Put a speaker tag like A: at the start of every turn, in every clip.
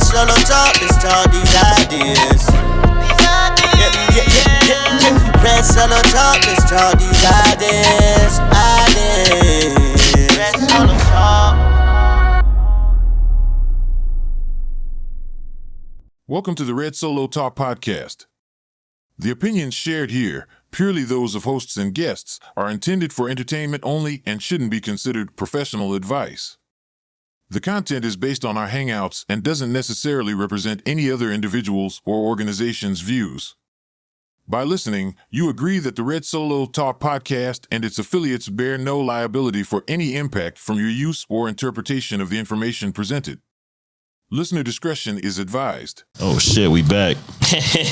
A: solo talk, let's talk these ideas. Red solo talk, let's talk these ideas. Red solo talk.
B: Welcome to the Red Solo Talk podcast. The opinions shared here, purely those of hosts and guests, are intended for entertainment only and shouldn't be considered professional advice. The content is based on our hangouts and doesn't necessarily represent any other individuals' or organizations' views. By listening, you agree that the Red Solo Talk podcast and its affiliates bear no liability for any impact from your use or interpretation of the information presented. Listener discretion is advised.
C: Oh shit, we back.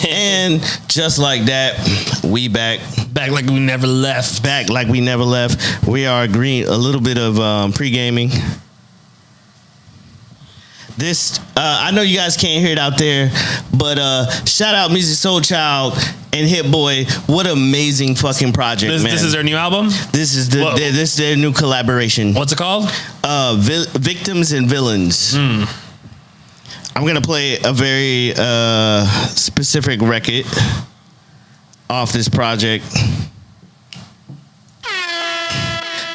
C: And just like that, we back.
D: Back like we never left.
C: Back like we never left. We are agreeing a little bit of pre-gaming. This, I know you guys can't hear it out there, but shout out Music Soul Child and Hit Boy. What an amazing fucking project, man.
D: This is their new album?
C: This is this is their new collaboration.
D: What's it called?
C: Victims and Villains. I'm going to play a very specific record off this project.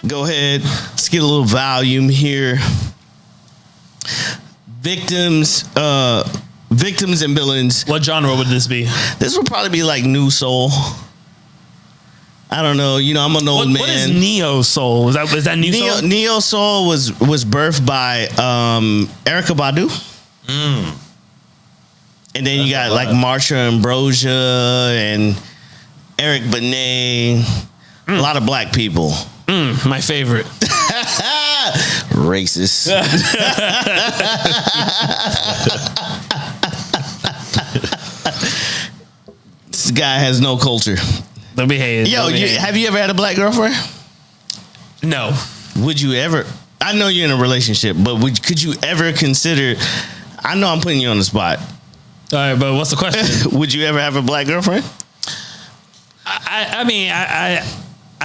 C: Go ahead. Let's get a little volume here. Victims and Villains.
D: What genre would this be?
C: This would probably be like new soul. I don't know. You know, I'm an old man.
D: What is neo soul? Is that new soul?
C: Neo soul was birthed by Erykah Badu. And then you got like Marsha Ambrosia and Eric Benet. A lot of black people.
D: My favorite.
C: Racist. This guy has no culture.
D: Don't behave.
C: Yo, have you ever had a black girlfriend?
D: No.
C: Would you ever? I know you're in a relationship, but could you ever consider? I know I'm putting you on the spot.
D: All right, but what's the question?
C: Would you ever have a black girlfriend?
D: I mean, I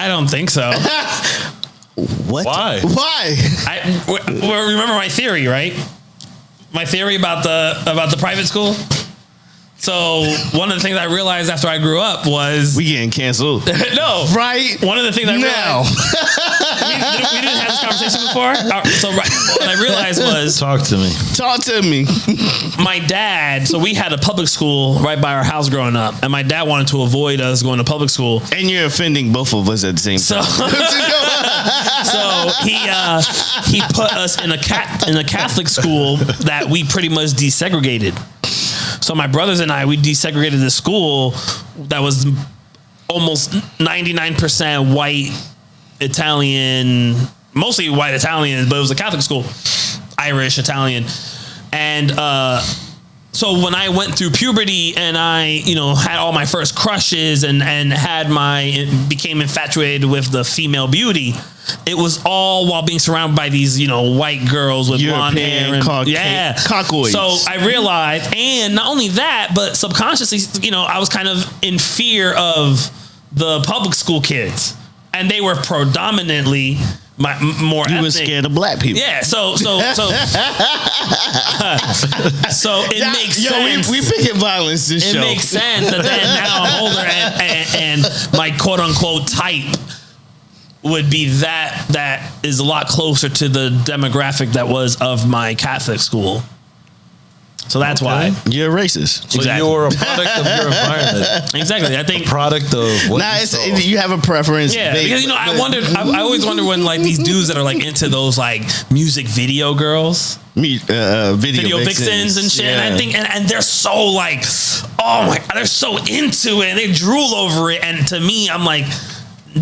D: don't think so.
C: What?
B: Why?
C: Why?
D: Well, remember my theory, right? My theory about the private school. So one of the things I realized after I grew up was
C: we getting canceled.
D: No,
C: right?
D: One of the things I realized we didn't have this conversation before. So what I realized was
C: Talk to me.
D: My dad. So we had a public school right by our house growing up, and my dad wanted to avoid us going to public school.
C: And you're offending both of us at the same time.
D: So he put us in a Catholic school that we pretty much desegregated. So my brothers and I, we desegregated the school that was almost 99% white Italian, mostly white Italians, but it was a Catholic school, Irish, Italian. And so when I went through puberty and I, had all my first crushes and became infatuated with the female beauty, it was all while being surrounded by these, white girls with blonde hair and
C: cockoids.
D: So I realized, and not only that, but subconsciously, I was kind of in fear of the public school kids, and they were predominantly more ethnic.
C: You were scared of black people.
D: Yeah, so it makes sense.
C: We picking violence this show.
D: It makes sense that then now I'm older and my quote unquote type would be that is a lot closer to the demographic that was of my Catholic school. So that's why.
C: You're racist.
E: So
D: Exactly.
E: you're a product of your environment.
D: Exactly. I think
E: Product of what
C: you have a preference.
D: yeah, because I always wonder when like these dudes that are like into those like music video girls,
C: video
D: vixens and shit.
C: Yeah.
D: And I think and they're so like, oh my God, they're so into it. They drool over it, and to me, I'm like,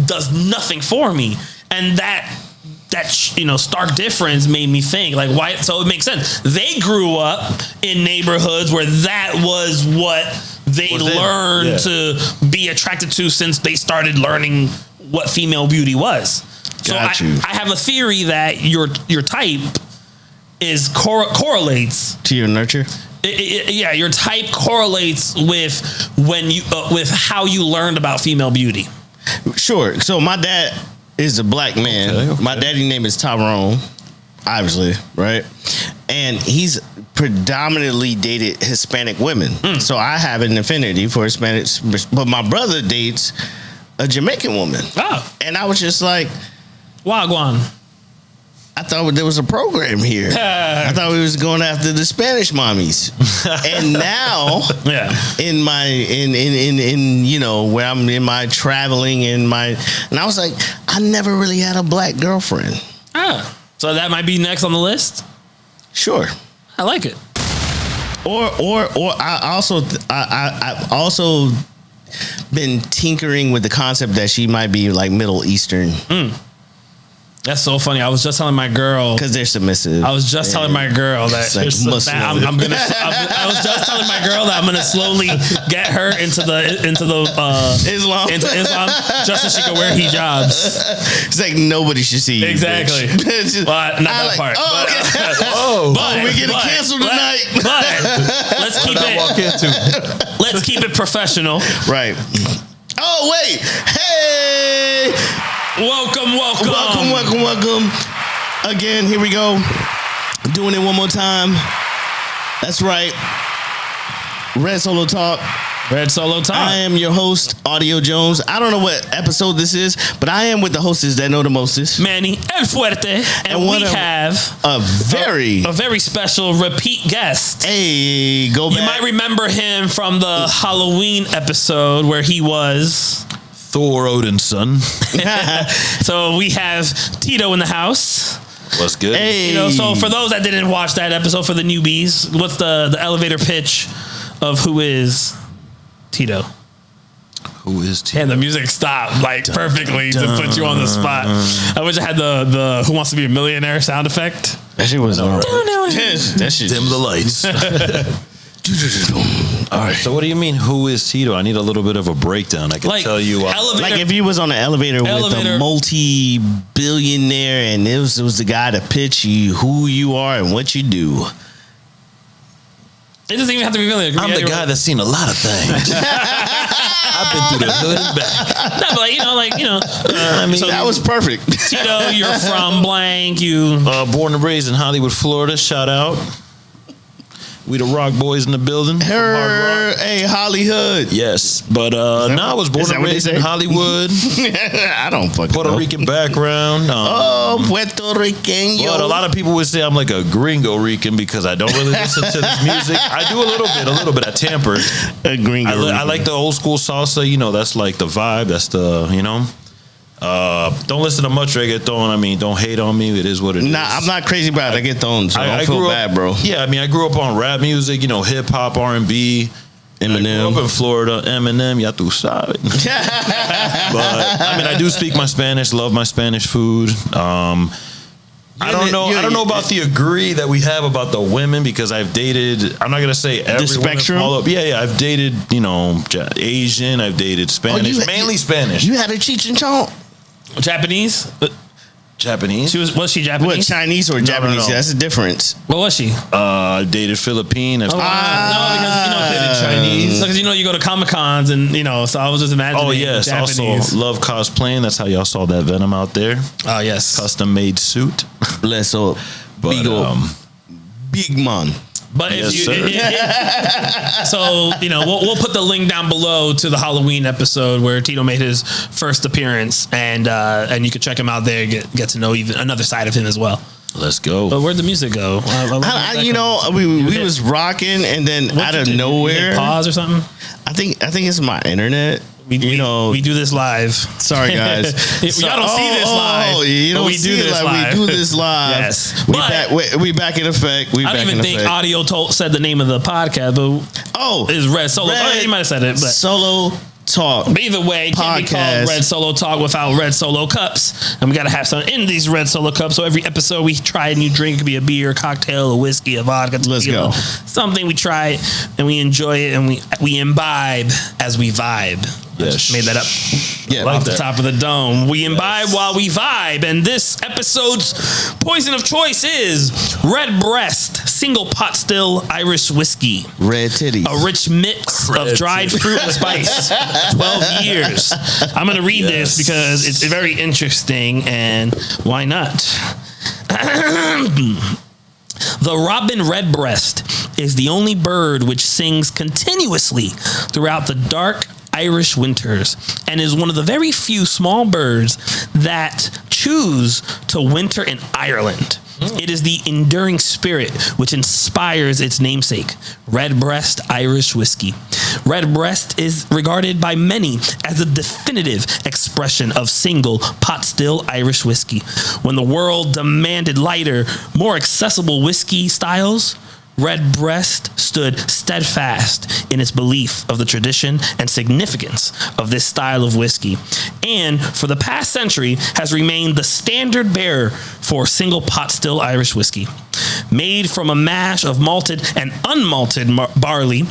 D: does nothing for me. And that stark difference made me think like, why? So it makes sense. They grew up in neighborhoods where that was what they learned to be attracted to since they started learning what female beauty was. So I have a theory that your type is correlates
C: to your nurture.
D: Your type correlates with with how you learned about female beauty.
C: Sure. So my dad is a black man. Okay. My daddy's name is Tyrone, obviously, right? and he's predominantly dated Hispanic women. So I have an affinity for Hispanic, but my brother dates a Jamaican woman.
D: Oh,
C: And I was just like,
D: Wagwan.
C: I thought there was a program here. I thought we was going after the Spanish mommies. And now,
D: Yeah.
C: in my in you know, where I'm in my traveling and I was like, I never really had a black girlfriend.
D: Ah, so that might be next on the list.
C: Sure.
D: I like it.
C: Or I've also been tinkering with the concept that she might be like Middle Eastern
D: That's so funny. I was just telling my girl.
C: because they're submissive.
D: I was just telling my girl that
C: It's like Muslim.
D: I was just telling my girl that I'm gonna slowly get her into
C: Islam.
D: just so she can wear hijabs.
C: It's like nobody should see you.
D: Exactly.
C: It's just-
D: But not
C: I
D: that
C: like,
D: part.
C: oh,
D: But,
C: okay.
D: but
C: we're getting canceled tonight.
D: But let's keep let's keep it professional.
C: Right. Oh wait. Hey.
D: Welcome.
C: Welcome. Again, here we go. Doing it one more time. That's right. Red Solo Talk.
D: Red Solo Talk.
C: I am your host, Audio Jones. I don't know what episode this is, but I am with the hostess that know the mostest.
D: Manny and Fuerte. And we have
C: a very
D: special repeat guest.
C: Hey, go back.
D: You might remember him from the Halloween episode where he was.
E: Thor, Odin's son.
D: So we have Tito in the house.
E: What's good?
C: Hey.
D: You know, so for those that didn't watch that episode, for the newbies, what's the elevator pitch of who is Tito?
E: Who is Tito?
D: And the music stopped like perfectly to put you on the spot. I wish I had the Who Wants to Be a Millionaire sound effect.
C: That shit was alright. That shit.
E: Dim the lights. All right. So what do you mean? Who is Tito? I need a little bit of a breakdown. I can
D: Like,
E: tell you.
D: elevator.
C: Like if you was on an elevator with a multi-billionaire and it was the guy to pitch you who you are and what you do.
D: It doesn't even have to be millionaire.
E: I'm the guy that's seen a lot of things. I've been through the hood and back.
D: No, but
E: I mean,
D: so
C: That was perfect.
D: Tito, you're from blank. You
E: born and raised in Hollywood, Florida. Shout out. We the rock boys in the building. from Hard Rock.
C: Hey, Hollywood.
E: Yes, but I was born and raised in Hollywood.
C: I don't fucking
E: Puerto
C: know.
E: Rican background.
C: Oh, Puerto Rican.
E: But a lot of people would say I'm like a gringo Rican because I don't really listen to this music. I do a little bit. I tamper.
C: A gringo.
E: I like the old school salsa. You know, that's like the vibe. That's the, you know. Don't listen to much reggaeton. I mean, don't hate on me. It is what it is.
C: Nah, I'm not crazy about it. I get thrown, so I don't feel bad, bro.
E: Yeah, I mean, I grew up on rap music, you know, hip hop, R&B.
C: Eminem.
E: I grew up in Florida. Eminem, ya tú sabes. But I mean, I do speak my Spanish. Love my Spanish food. I don't know about the agree that we have about the women because I've dated. I'm not gonna say every
C: spectrum?
E: Yeah. I've dated, you know, Asian. I've dated Spanish, mainly Spanish.
C: You had a Cheech and Chong?
D: Japanese.
E: Japanese.
D: Was she Japanese?
C: What, Chinese or Japanese?
E: no.
C: That's the difference.
D: What was she?
E: Dated Philippine.
D: No, because Chinese. Because you go to Comic Cons and so I was just imagining.
E: Oh yes,
D: Japanese.
E: also love cosplaying. That's how y'all saw that Venom out there.
D: Oh yes,
E: Custom made suit.
C: Let's hope.
E: But
C: Big man.
D: But
E: Yes,
D: if
E: sir.
D: so we'll put the link down below to the Halloween episode where Tito made his first appearance, and you can check him out there, get to know even another side of him as well.
E: Let's go.
D: But where'd the music go?
C: We was rocking, and then out of nowhere,
D: pause or something.
C: I think it's my internet.
D: We do this live.
C: Sorry, guys.
D: Y'all don't see this live.
C: You
D: but
C: don't
D: we do this live.
C: We do this live.
D: Yes.
C: We back in effect.
D: I don't even think Audio said the name of the podcast, but it's Red Solo. He might have said it, but
C: Solo Talk.
D: But either way, it can't be called
C: Podcast.
D: Red Solo Talk without Red Solo cups. And we got to have some in these Red Solo cups. So every episode we try a new drink. It could be a beer, a cocktail, a whiskey, a vodka.
C: Let's go.
D: Something we try it and we enjoy it and we imbibe as we vibe.
E: Yes.
D: I just made that up.
C: Yeah,
D: Off the top of the dome. We imbibe while we vibe. And this episode's poison of choice is Redbreast single pot still Irish whiskey.
C: Red titties.
D: A rich mix of dried fruit and spice. 12 years. I'm going to read this because it's very interesting, and why not? The robin redbreast is the only bird which sings continuously throughout the dark Irish winters and is one of the very few small birds that choose to winter in Ireland. It is the enduring spirit which inspires its namesake, Redbreast Irish whiskey. Redbreast is regarded by many as a definitive expression of single Potstill Irish whiskey. When the world demanded lighter, more accessible whiskey styles, Redbreast stood steadfast in its belief of the tradition and significance of this style of whiskey, and for the past century has remained the standard bearer for single pot still Irish whiskey. Made from a mash of malted and unmalted barley,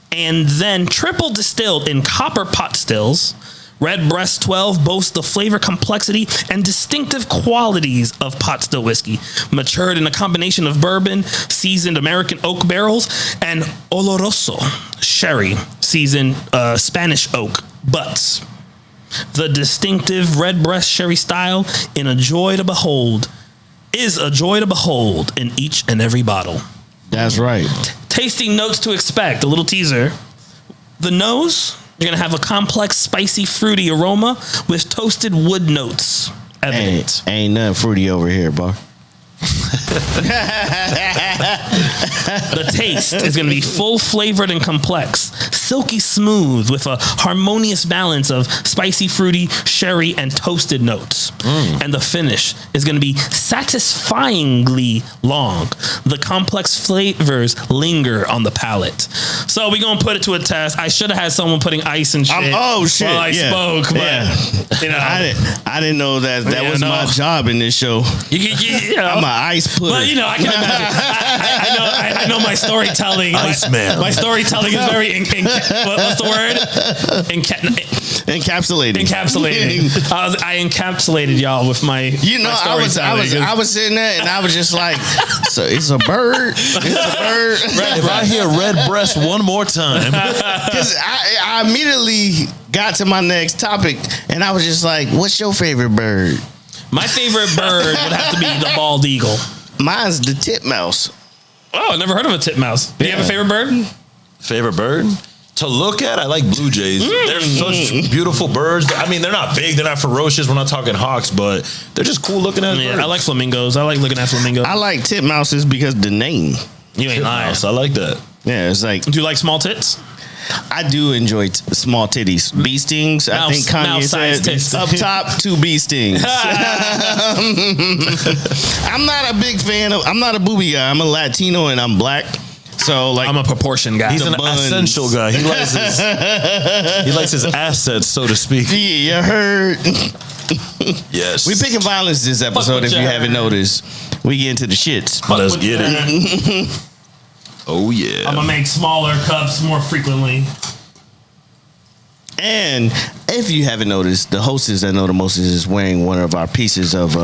D: and then triple distilled in copper pot stills, Redbreast 12 boasts the flavor complexity and distinctive qualities of pot still whiskey, matured in a combination of bourbon, seasoned American oak barrels, and oloroso sherry, seasoned Spanish oak butts. The distinctive Redbreast sherry style is a joy to behold in each and every bottle.
C: That's right.
D: Tasting notes to expect, a little teaser. The nose, you're going to have a complex, spicy, fruity aroma with toasted wood notes evident.
C: Ain't nothing fruity over here, bro.
D: The taste is going to be full flavored and complex, silky smooth with a harmonious balance of spicy, fruity, sherry, and toasted notes. And the finish is going to be satisfyingly long. The complex flavors linger on the palate. So we're going to put it to a test. I should have had someone putting ice and shit.
C: Oh shit!
D: While I spoke, but you know,
C: I didn't know that was my job in this show. I'm an ice putter.
D: But you know, I can imagine. I know my storytelling. My storytelling is very what's the word?
C: Encapsulating.
D: I encapsulated y'all with my.
C: You know, I was sitting there and I was just like, so it's a bird. It's a bird.
E: If I hear Redbreast one more time,
C: because I immediately got to my next topic and I was just like, what's your favorite bird?
D: My favorite bird would have to be the bald eagle.
C: Mine's the titmouse.
D: Oh, I never heard of a titmouse. Do you have a favorite bird?
E: Favorite bird? To look at, I like blue jays. They're such beautiful birds. I mean, they're not big, they're not ferocious. We're not talking hawks, but they're just cool looking at.
D: Yeah, birds. I like flamingos. I like looking at flamingos.
C: I like titmouses because the name.
D: You ain't lying.
E: I like that.
C: Yeah, it's like.
D: Do you like small tits?
C: I do enjoy small titties. Bee stings. I think Kanye said
D: tits.
C: Up top, 2 bee stings. I'm not a big fan of. I'm not a booby guy. I'm a Latino and I'm black. So like
D: I'm a proportion guy.
E: He's an essential guy. He likes his assets, so to speak.
C: Yeah, you heard.
E: Yes.
C: We picking violence this episode. If you haven't noticed, we get into the shits.
E: Let's get it. Oh yeah.
D: I'm gonna make smaller cups more frequently.
C: And if you haven't noticed, the hostess that know the most is wearing one of our pieces of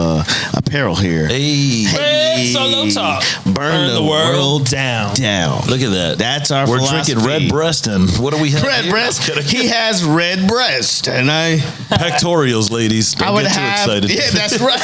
C: apparel here.
E: Hey.
D: Solo talk.
C: Burn the world
D: down.
C: Look
E: at that.
C: That's our
E: We're
C: philosophy.
E: drinking Redbreast, and what do we have?
C: Redbreast. He has Redbreast, and
E: pectorials, ladies. Don't get too excited.
C: Yeah, that's right.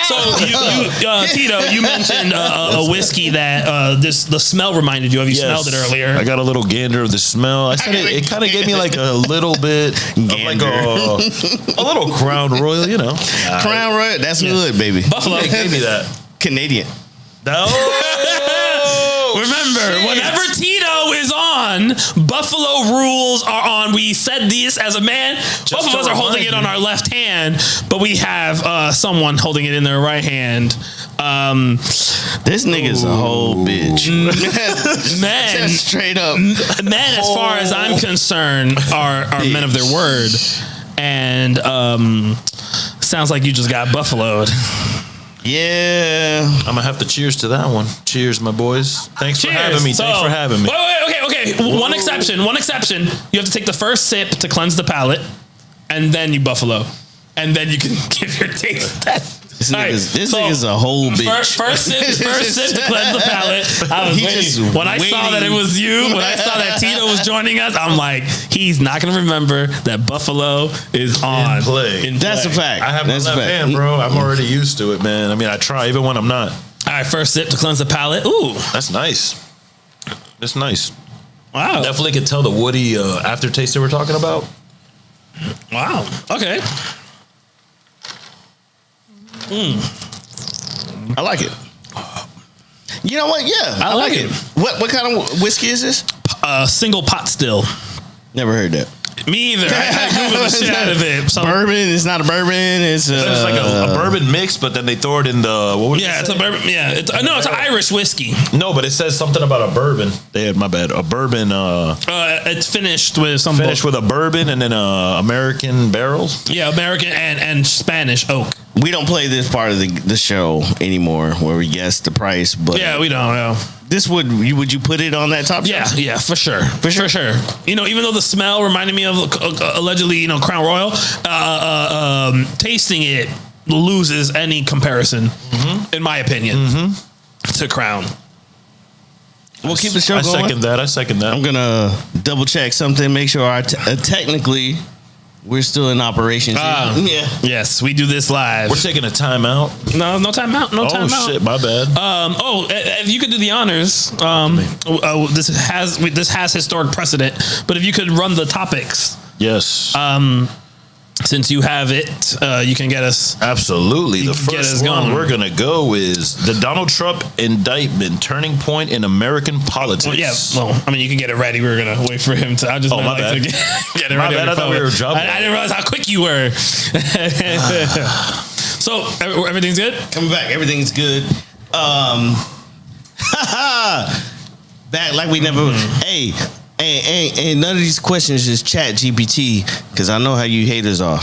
D: So Tito, you mentioned a whiskey that the smell reminded you of. You smelled it earlier.
E: I got a little gander of the smell. I said it kind of gave me like a little bit of like a little Crown Royal, you know.
C: Crown Royal, that's good, baby.
D: Buffalo
E: gave me that.
C: Canadian.
D: Remember, whenever Tito is on, Buffalo rules are on. We said this as a man. Both of us are holding it on our left hand, but we have someone holding it in their right hand.
C: This nigga's a whole bitch.
D: Men,
C: just straight up.
D: Men, as far as I'm concerned, are men of their word. And sounds like you just got buffaloed.
C: Yeah.
E: I'm going to have to cheers to that one. Cheers, my boys. Thanks for having me.
D: Okay. One exception. You have to take the first sip to cleanse the palate, and then you buffalo. And then you can give your taste test.
C: This nigga's a whole bitch.
D: First sip to cleanse the palate. I was waiting. When I saw that it was you, when I saw that Tito was joining us, I'm like, he's not going to remember that Buffalo is on.
E: In play.
C: That's a fact.
E: I have my left hand, bro. I'm already used to it, man. I mean, I try even when I'm not.
D: right, first sip to cleanse the palate. Ooh,
E: That's nice. That's nice.
D: wow.
E: Definitely could tell the woody aftertaste that we're talking about.
D: Wow. Okay.
C: I like it. You know what? Yeah,
D: I like it.
C: What kind of whiskey is this?
D: Single pot still.
C: Never heard that.
D: Me either. I Googled the shit out of it. So,
C: Bourbon? It's not a bourbon. It's
E: It's like a bourbon mix, but then they throw it in the what would
D: yeah, it's a bourbon. Yeah, it's an Irish whiskey.
E: No, but it says something about a bourbon. They had my bad. A bourbon.
D: It's finished with some
E: Finished with a bourbon and then American barrels.
D: yeah, American and Spanish oak.
C: We don't play this part of the show anymore, where we guess the price. But
D: Yeah, we don't know.
C: this would you put it on that top shelf?
D: Yeah, for sure. For sure. You know, even though the smell reminded me of allegedly, Crown Royal, tasting it loses any comparison, in my opinion, to Crown.
C: We'll keep the show
E: I
C: going.
E: second that.
C: I'm gonna double check something, make sure our technically we're still in operation. Yeah.
D: Yes, we do this live.
E: We're taking a timeout.
D: No time out. No time out.
E: Oh shit, my bad.
D: If you could do the honors, this has historic precedent. But if you could run the topics,
E: Yes.
D: since you have it, you can get us.
E: Absolutely. The
D: get us
E: first one
D: going.
E: we're going to go is the Donald Trump indictment, turning point in American politics.
D: Well, yeah, well, I mean, you can get it ready. We're gonna wait for him to. I just
E: Oh, my bad.
D: to get it
E: My
D: ready.
E: bad,
D: on
E: I thought we
D: your
E: were
D: phone.
E: jumping.
D: I didn't realize how quick you were. So everything's good.
C: Coming back, everything's good. Back like we never. Hey, and none of these questions is Chat GPT, because I know how you haters are.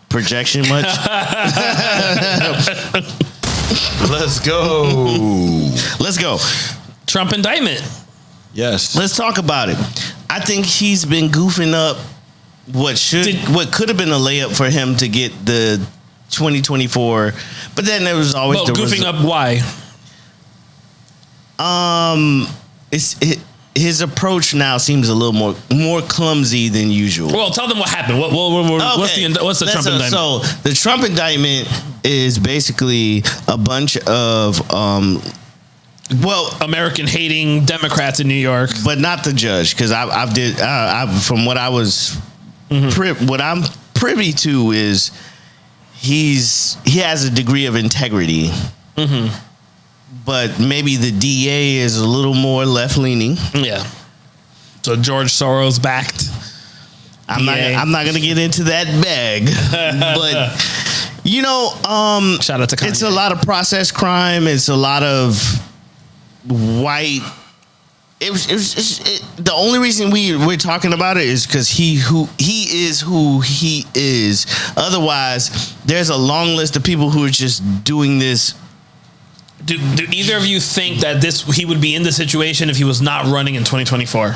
C: Projection much?
E: Let's go.
C: Let's go.
D: Trump indictment.
E: Yes.
C: Let's talk about it. I think he's been goofing up what could have been a layup for him to get the 2024, but then there was always
D: Well, goofing up. Why?
C: His approach now seems a little more clumsy than usual.
D: Well, tell them what happened. What's the Trump indictment?
C: So the Trump indictment is basically a bunch of
D: American hating Democrats in New York,
C: but not the judge, because from what I was what I'm privy to is he has a degree of integrity. But maybe the DA is a little more left leaning.
D: Yeah. So George Soros backed.
C: I'm not gonna get into that bag, but
D: shout out to Kanye.
C: It's a lot of process crime. It's a lot of white. The only reason we're talking about it is because he is who he is. Otherwise, there's a long list of people who are just doing this.
D: Do either of you think that he would be in the situation if he was not running in 2024?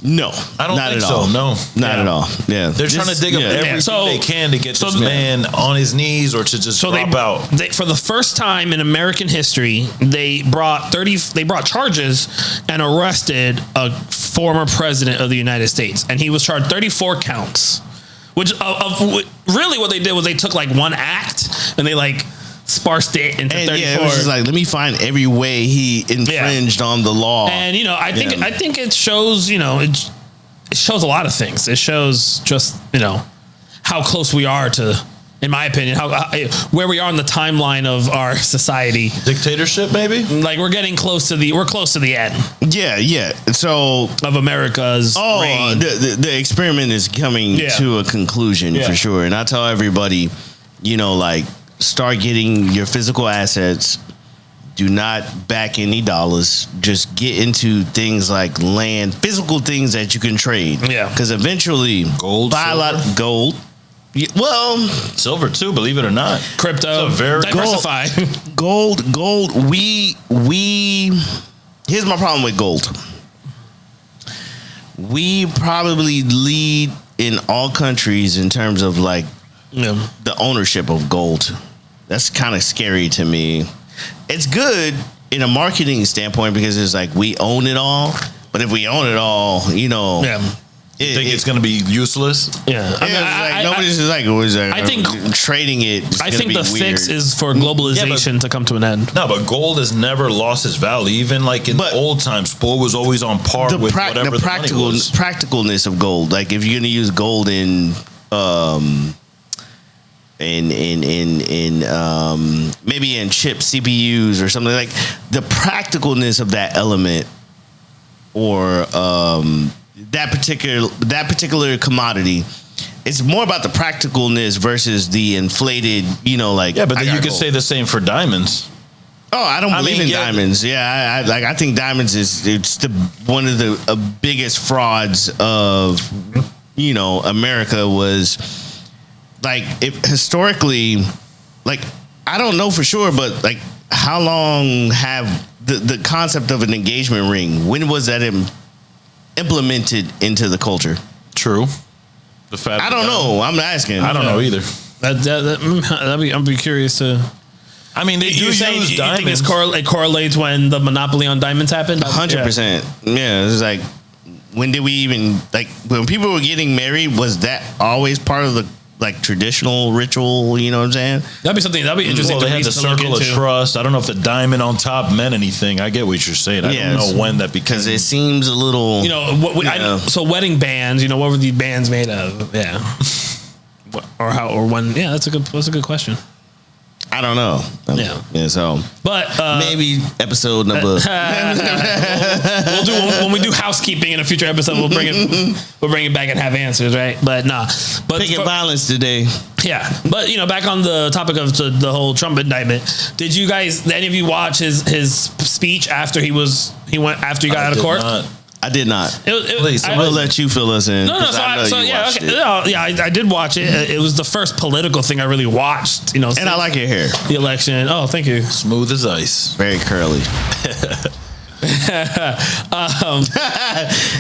C: No,
E: I don't
C: not
E: think
C: at
E: so.
C: all.
E: No,
C: not at all. Yeah,
E: they're trying to dig up everything they can to get this man on his knees or to just drop out.
D: For the first time in American history, they brought charges and arrested a former president of the United States, and he was charged 34 counts. Which really what they did was they took like one act and they sparsed it into 34.
C: Yeah, it was just like, let me find every way he infringed on the law.
D: And I think it shows, it shows a lot of things. It shows just, how close we are to, in my opinion, where we are in the timeline of our society.
E: Dictatorship, maybe?
D: Like we're close to the end.
C: Yeah. So
D: of America's reign.
C: The experiment is coming to a conclusion for sure. And I tell everybody, start getting your physical assets. Do not back any dollars. Just get into things like land, physical things that you can trade.
D: Yeah.
C: Because eventually, buy a lot of gold. Well,
E: silver too, believe it or not.
D: Crypto,
E: very
D: diversify.
C: Gold. We. Here's my problem with gold. We probably lead in all countries in terms of the ownership of gold. That's kind of scary to me. It's good in a marketing standpoint because it's like we own it all. But if we own it all,
E: You think it's going to be useless?
D: Yeah,
C: nobody's just like,
D: I think
C: trading it.
D: I think the fix is for globalization to come to an end.
E: No, but gold has never lost its value. Even like in old times, gold was always on par with whatever the
C: practicalness of gold. Like if you're going to use gold in maybe in chip CPUs or something, like the practicalness of that element or that particular commodity. It's more about the practicalness versus the inflated, like.
E: Yeah, but then you could say the same for diamonds.
C: Oh, I don't believe in diamonds. Yeah, I think diamonds it's one of the biggest frauds of America was like historically, like I don't know for sure, but like how long have the concept of an engagement ring? When was that implemented into the culture?
E: True.
C: I don't know. I'm asking.
E: I don't know either.
D: I'd be curious to.
E: I mean, they do use diamonds.
D: You think it correlates when the monopoly on diamonds happened?
C: 100%. Yeah, it's like when did we even when people were getting married? Was that always part of the traditional ritual? You know what I'm saying? That'd
D: be interesting.
E: Well, they had the circle of trust. I don't know if the diamond on top meant anything. I get what you're saying. I don't know when that
C: because it seems a little.
D: So wedding bands. What were the bands made of? Yeah. Or how or when? Yeah, that's a good question.
C: I don't know. So,
D: but
C: maybe episode number.
D: We'll do when we do housekeeping in a future episode. We'll bring it back and have answers, right? But but
C: picking violence today.
D: Yeah, but back on the topic of the whole Trump indictment. Did you guys? Any of you watch his speech after he got out of court?
C: I did not.
D: Please,
C: we'll let you fill us in.
D: I did watch it. It was the first political thing I really watched. And
C: I like your hair.
D: The election. Oh, thank you.
E: Smooth as ice.
C: Very curly.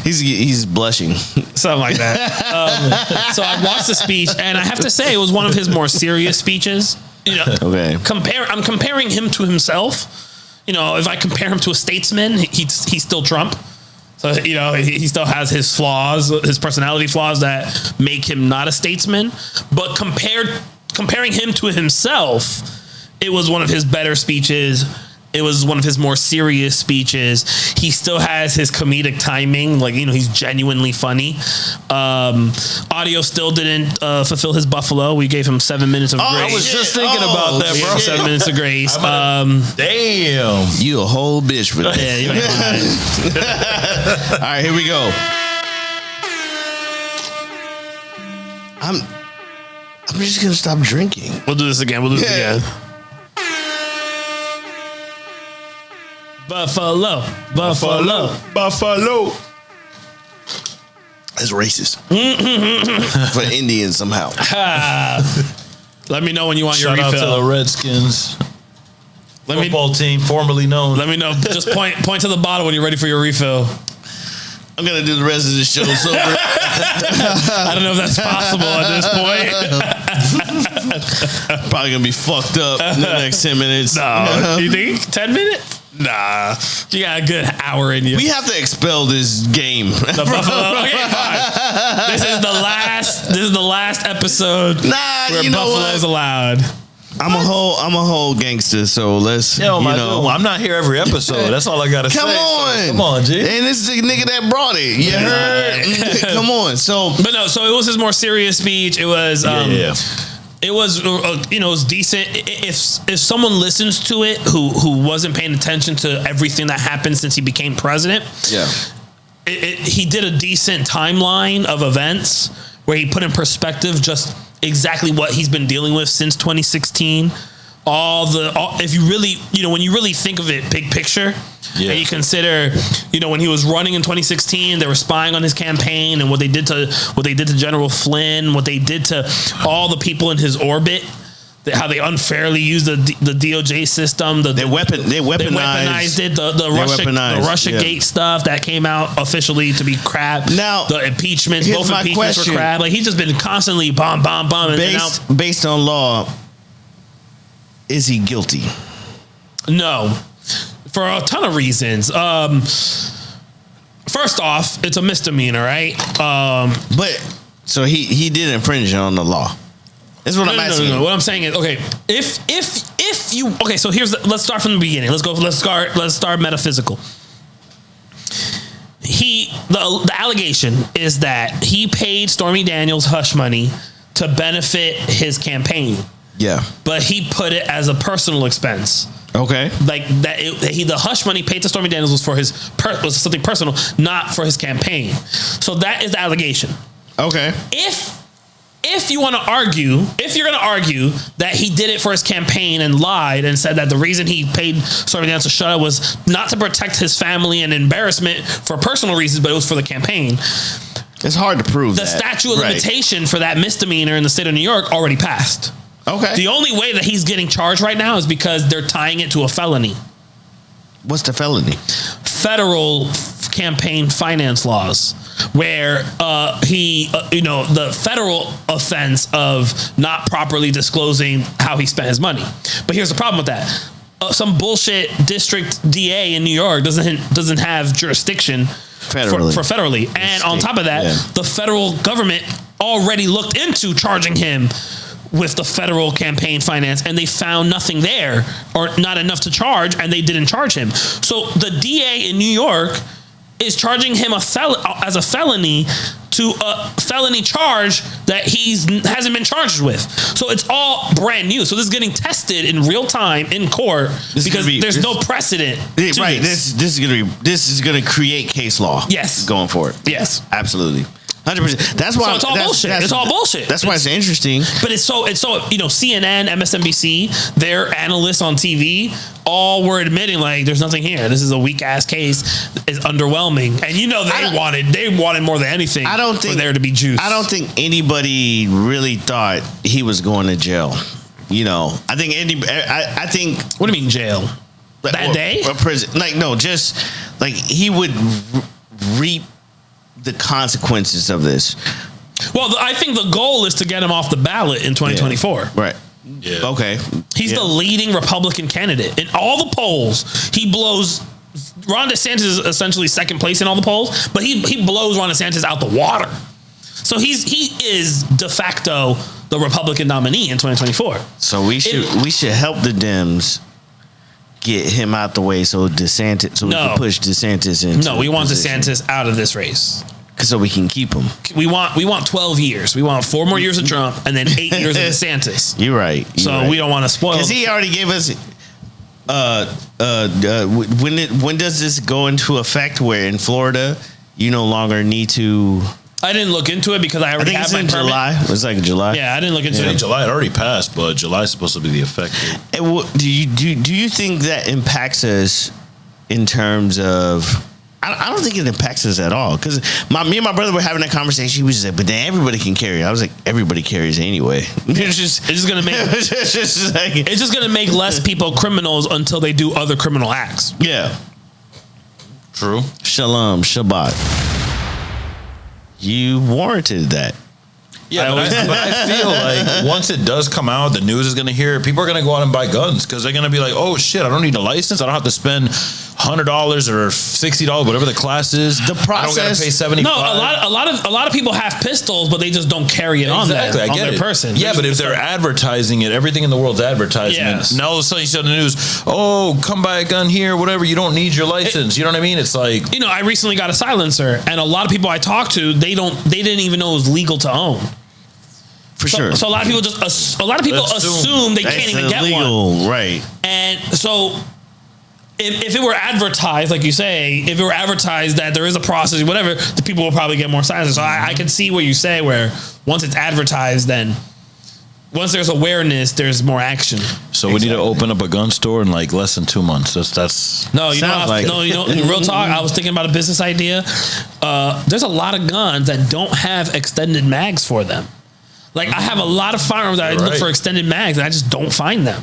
C: He's blushing.
D: Something like that. So I watched the speech, and I have to say it was one of his more serious speeches.
C: Okay.
D: I'm comparing him to himself. If I compare him to a statesman, he's still Trump. So, he still has his flaws, his personality flaws that make him not a statesman. But comparing him to himself, it was one of his better speeches. It was one of his more serious speeches. He still has his comedic timing. He's genuinely funny. Audio still didn't fulfill his buffalo. We gave him 7 minutes of grace.
E: I was just thinking about that, bro.
D: 7 minutes of grace.
E: Damn.
C: You a whole bitch for that.
D: Yeah, you ain't
C: All right, here we go. I'm just going to stop drinking.
D: We'll do this again. Buffalo.
C: That's racist. For Indians somehow.
D: Let me know when you want your refill.
E: Shout out to the Redskins. Football team, formerly known.
D: Let me know. Just point to the bottle when you're ready for your refill.
C: I'm going to do the rest of the show sober.
D: I don't know if that's possible at
C: this point. Probably going to be fucked up in the next 10 minutes.
D: No. You think 10 minutes? Nah, you got a good hour in you.
C: We have to expel this game.
D: The Buffalo. Okay, fine. This is the last episode where Buffalo is allowed.
C: I'm a whole gangster, so let's.
E: I'm not here every episode. That's all I gotta say.
C: Come on, G. And this is the nigga that brought it. You heard? Come on. So
D: it was his more serious speech. It was. It was, it was decent. If someone listens to it who wasn't paying attention to everything that happened since he became president, he did a decent timeline of events where he put in perspective just exactly what he's been dealing with since 2016. If you really, when you really think of it, big picture, and you consider, when he was running in 2016, they were spying on his campaign and what they did to General Flynn, what they did to all the people in his orbit, how they unfairly used the DOJ system. They weaponized it. The Russia Gate stuff that came out officially to be crap.
C: Now
D: the impeachments, both impeachments were crap. He's just been constantly bomb.
C: Based on law, is he guilty?
D: No. For a ton of reasons. first off, it's a misdemeanor, right?
C: But so he did infringe on the law. That's what I'm asking.
D: No. What I'm saying is, okay, if you, okay, so let's start from the beginning. Let's start metaphysical. The allegation is that he paid Stormy Daniels hush money to benefit his campaign.
C: Yeah. But
D: he put it as a personal expense.
C: Okay.
D: Like that the hush money paid to Stormy Daniels was for was something personal, not for his campaign. So that is the allegation. Okay. If you're going to argue that he did it for his campaign and lied and said that the reason he paid Stormy Daniels to shut up was not to protect his family and embarrassment for personal reasons, but it was for the campaign.
C: It's hard to prove
D: the statute of limitation for that misdemeanor in the state of New York already passed. Okay. The only way that he's getting charged right now is because they're tying it to a felony.
C: What's the felony?
D: Federal campaign finance laws, where the federal offense of not properly disclosing how he spent his money. But here's the problem with that. Some bullshit district DA in New York doesn't have jurisdiction federally. And on top of that, the federal government already looked into charging him with the federal campaign finance, and they found nothing there, or not enough to charge, and they didn't charge him. So the DA in New York is charging him as a felony to a felony charge that hasn't been charged with. So it's all brand new. So this is getting tested in real time in court because there's no precedent.
C: Right. This is gonna create case law.
D: Yes.
C: Going forward.
D: Yes.
C: Absolutely. 100%. That's why
D: it's all bullshit. It's all bullshit.
C: That's why it's interesting.
D: But it's so CNN, MSNBC, their analysts on TV, all were admitting like there's nothing here. This is a weak ass case. It's underwhelming, and they wanted more than anything. I don't think for there to be juice.
C: I don't think anybody really thought he was going to jail. I think I think.
D: What do you mean jail? That day
C: or prison? Just like he would reap the consequences of this.
D: Well, I think the goal is to get him off the ballot in 2024.
C: Yeah. Right. Yeah. Okay.
D: He's the leading Republican candidate in all the polls. He blows. Ron DeSantis is essentially second place in all the polls, but he blows Ron DeSantis out the water. So he is de facto the Republican nominee in 2024.
C: So we should help the Dems get him out the way so we can push DeSantis in.
D: No, we want DeSantis out of this race.
C: So we can keep him.
D: We want 12 years. We want 4 more years of Trump and then 8 years of DeSantis.
C: You're right.
D: We don't want to spoil.
C: Because he already gave us. When does this go into effect? Where in Florida you no longer need to.
D: I didn't look into it because I already have my permit.
C: July. It's like July.
D: Yeah, I didn't look into it.
E: July, it already passed, but July is supposed to be the effective.
C: Do you think that impacts us in terms of? I don't think it impacts us at all because me and my brother were having that conversation. He was just like, "But then everybody can carry." I was like, "Everybody carries anyway."
D: It's just gonna make less people criminals until they do other criminal acts.
C: Yeah.
E: True.
C: Shalom, Shabbat. You warranted that.
E: Yeah, but I feel like once it does come out, the news is going to hear it. People are going to go out and buy guns because they're going to be like, "Oh shit, I don't need a license. I don't have to spend $100 or $60, whatever the class is.
C: The process.
E: I don't got to pay $75."
D: No, a lot of people have pistols, but they just don't carry it on their person.
E: Yeah, but if they're advertising it, everything in the world's advertising it. Now all of a sudden you see on the news, "Oh, come buy a gun here, whatever. You don't need your license." You know what I mean? It's like
D: I recently got a silencer, and a lot of people I talked to, they didn't even know it was legal to own.
C: For sure.
D: So a lot of people assume they can't even get one.
C: Right.
D: And so if it were advertised, like you say, if it were advertised that there is a process, whatever, the people will probably get more silenced. So I can see what you say where once it's advertised, then once there's awareness, there's more action.
E: So we need to open up a gun store in like less than 2 months. That's
D: no, in real talk, I was thinking about a business idea. There's a lot of guns that don't have extended mags for them. Like I have a lot of firearms that I look for extended mags and I just don't find them.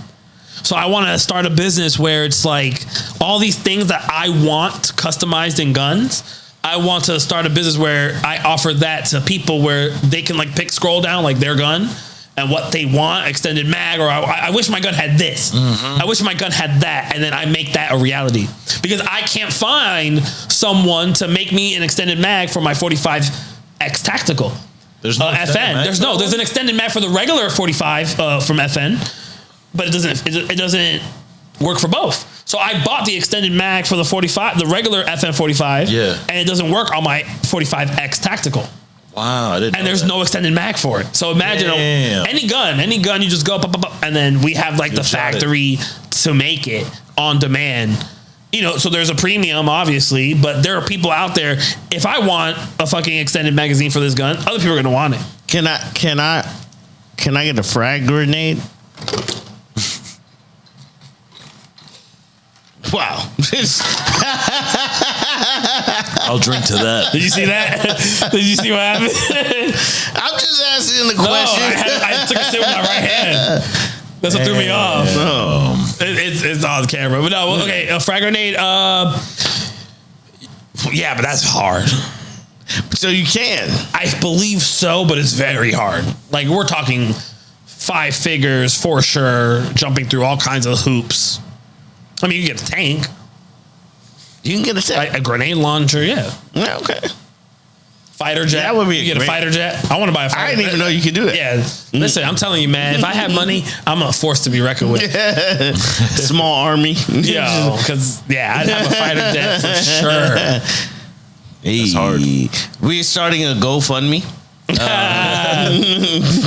D: So I want to start a business where it's like all these things that I want customized in guns. I want to start a business where I offer that to people where they can like scroll down like their gun and what they want, extended mag, or I wish my gun had this. I wish my gun had that, and then I make that a reality. Because I can't find someone to make me an extended mag for my 45X tactical.
E: There's no
D: FN. There's an extended mag for the regular 45 from FN, but it doesn't work for both. So I bought the extended mag for the 45, the regular FN 45, and it doesn't work on my 45X tactical.
E: Wow, I didn't.
D: And there's no extended mag for it. So imagine any gun, you just go, and then we have like the factory to make it on demand. You know, so there's a premium, obviously, but there are people out there. If I want a fucking extended magazine for this gun, other people are gonna want it.
C: Can I get a frag grenade? Wow.
E: I'll drink to that.
D: Did you see that? Did you see what happened?
C: I'm just asking the question.
D: I took a sip with my right hand. That's what threw me off. It's on camera. But no, okay, a frag grenade, yeah, but that's hard.
C: So you can.
D: I believe so, but it's very hard. Like, we're talking 5 figures for sure, jumping through all kinds of hoops. I mean, you get a tank.
C: You can get a tank.
D: A grenade launcher, yeah.
C: Yeah, okay.
D: Fighter jet.
C: That would be
D: you get a fighter jet. I want to buy a fighter jet.
C: I didn't even know you could do it.
D: Yeah. Listen, I'm telling you, man, if I had money, I'm a force to be reckoned with.
C: Small army.
D: Yo, because, I'd have a fighter jet for sure.
C: That's hard. We're starting a GoFundMe.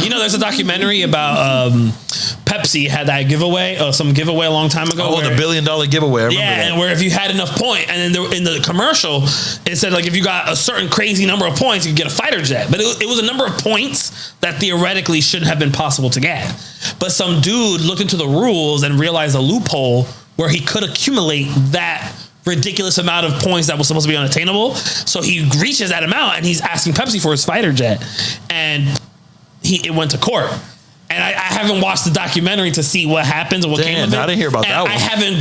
D: You know, there's a documentary about Pepsi had that giveaway, some giveaway a long time ago.
E: Oh, the $1 billion giveaway. I remember that.
D: And where if you had enough point, and then in the commercial, it said like if you got a certain crazy number of points, you could get a fighter jet. But it was a number of points that theoretically shouldn't have been possible to get. But some dude looked into the rules and realized a loophole where he could accumulate that ridiculous amount of points that was supposed to be unattainable. So he reaches that amount and he's asking Pepsi for his fighter jet. And it went to court. And I haven't watched the documentary to see what happens and what came of it.
E: I didn't hear about that one.
D: I haven't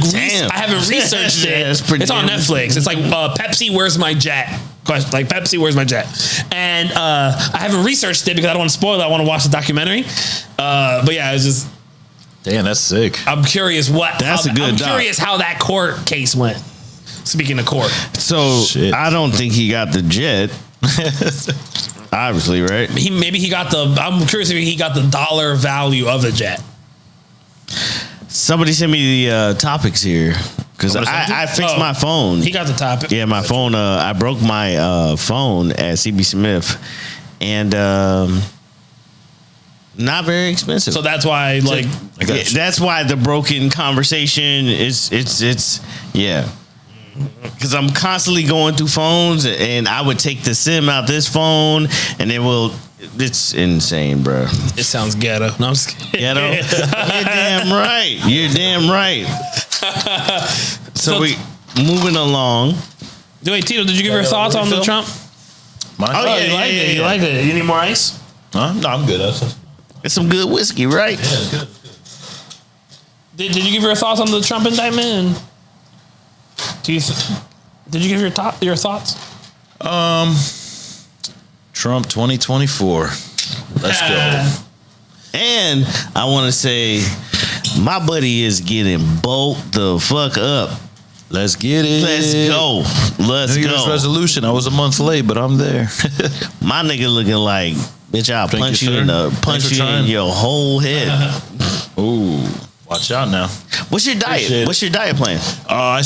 D: researched it. It's on Netflix. It's like Pepsi, where's my jet? Like Pepsi, where's my jet? And I haven't researched it because I don't want to spoil it. I want to watch the documentary. But yeah, it's just.
E: Damn, that's sick.
D: I'm curious
C: I'm
D: curious how that court case went. Speaking of court.
C: So I don't think he got the jet. Obviously, right? I'm curious if he got the dollar value of the jet. Somebody sent me the topics here because I fixed my phone.
D: He got the topic.
C: Yeah, my phone. I broke my phone at CB Smith, and not very expensive.
D: So that's why,
C: that's why the broken conversation is. Yeah. Because I'm constantly going through phones, and I would take the SIM out this phone, and it's insane, bro.
D: It sounds ghetto. No, I'm just kidding.
C: Ghetto? You're damn right. You're damn right. So we moving along.
D: Wait, Tito, did you give your thoughts on the Trump?
C: You liked it.
D: You liked it. You need more ice?
E: Huh? No, I'm good.
C: It's some good whiskey, right?
E: Yeah, it's good.
D: Did you give your thoughts on the Trump indictment? Did you give your thoughts?
E: Trump 2024. Let's go.
C: And I want to say, my buddy is getting bulked the fuck up.
E: Let's get it.
C: Let's go. New Year's
E: resolution. I was a month late, but I'm there.
C: My nigga looking like, bitch, I'll punch you in your whole head.
E: Ooh. Watch out now.
C: What's your diet? What's your diet plan?
E: I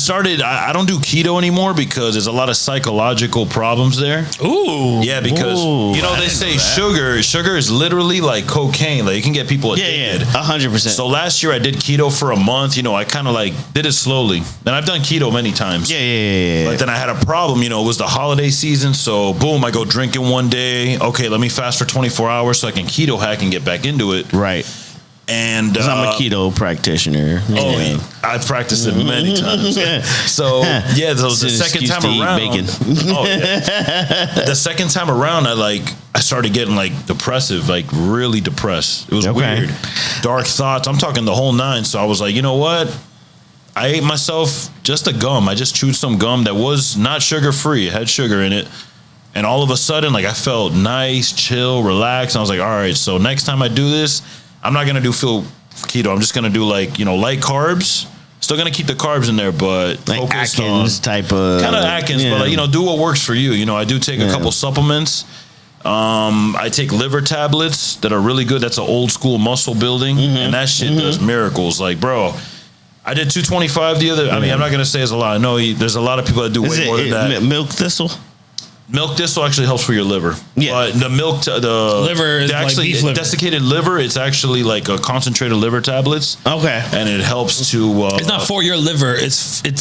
E: don't do keto anymore because there's a lot of psychological problems there.
D: Ooh.
E: Yeah, because they say sugar is literally like cocaine. Like, it can get people addicted.
C: 100%.
E: So last year I did keto for a month. I kind of did it slowly. And I've done keto many times.
C: Yeah.
E: But then I had a problem. It was the holiday season. So boom, I go drinking one day. Okay, let me fast for 24 hours so I can keto hack and get back into it.
C: Right.
E: And
C: I'm a keto practitioner.
E: I've practiced it many times. So the second time around, the second time around, I started getting depressive, really depressed. It was weird, dark thoughts. I'm talking the whole 9. So I was like, you know what? I ate myself just a gum. I just chewed some gum that was not sugar free. It had sugar in it. And all of a sudden, like I felt nice, chill, relaxed. And I was like, all right, so next time I do this, I'm not gonna do full keto. I'm just gonna do like, light carbs. Still gonna keep the carbs in there, but
C: like Atkins type of
E: kind of Atkins, but like, do what works for you. I do take a couple supplements. I take liver tablets that are really good. That's an old school muscle building, and that shit does miracles. Like, bro, I did 225 the other. I mean, I'm not gonna say it's a lot. I know there's a lot of people that do way more than that.
C: Milk thistle.
E: Milk thistle actually helps for your liver. Yeah, but the
D: liver is like beef liver.
E: Desiccated liver. It's actually like a concentrated liver tablets.
C: Okay,
E: and it helps to.
D: It's not for your liver. It's
E: made